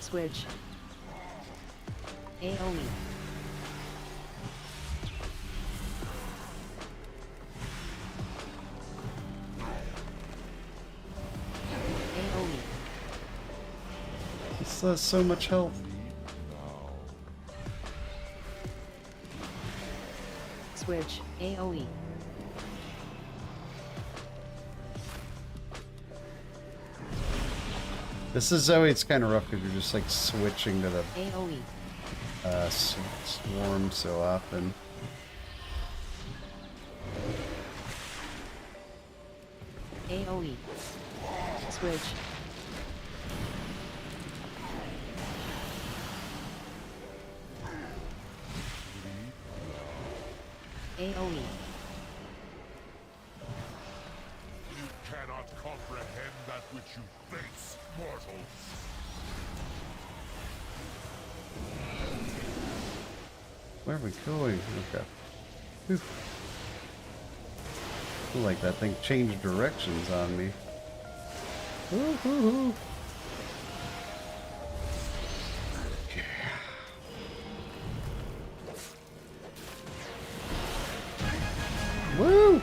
Switch. AoE. AoE. This has so much health. Switch. AoE. This is always kind of rough because you're just like switching to the AoE. swarm so often. AoE. Switch. AoE. You cannot comprehend that which you face, mortals. Where are we going? Okay. Whew. I feel like that thing changed directions on me. Woo-hoo-hoo. Woo!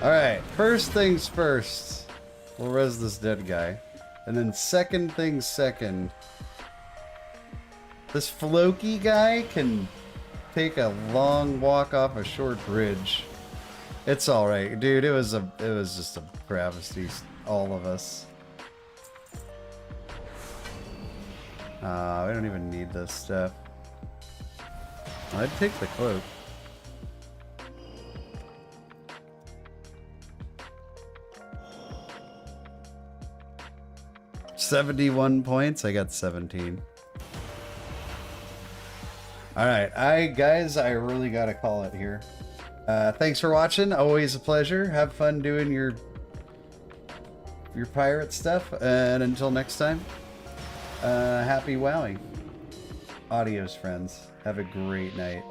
Alright, first things first. We'll res this dead guy. And then second things second. This Floki guy can take a long walk off a short bridge. It's alright, dude. It was just a travesty, all of us. We don't even need this stuff. I'd take the cloak. $71 points. I got 17. Alright, guys, I really gotta call it here. Thanks for watching. Always a pleasure. Have fun doing your pirate stuff. And until next time, happy wowing. Adios, friends. Have a great night.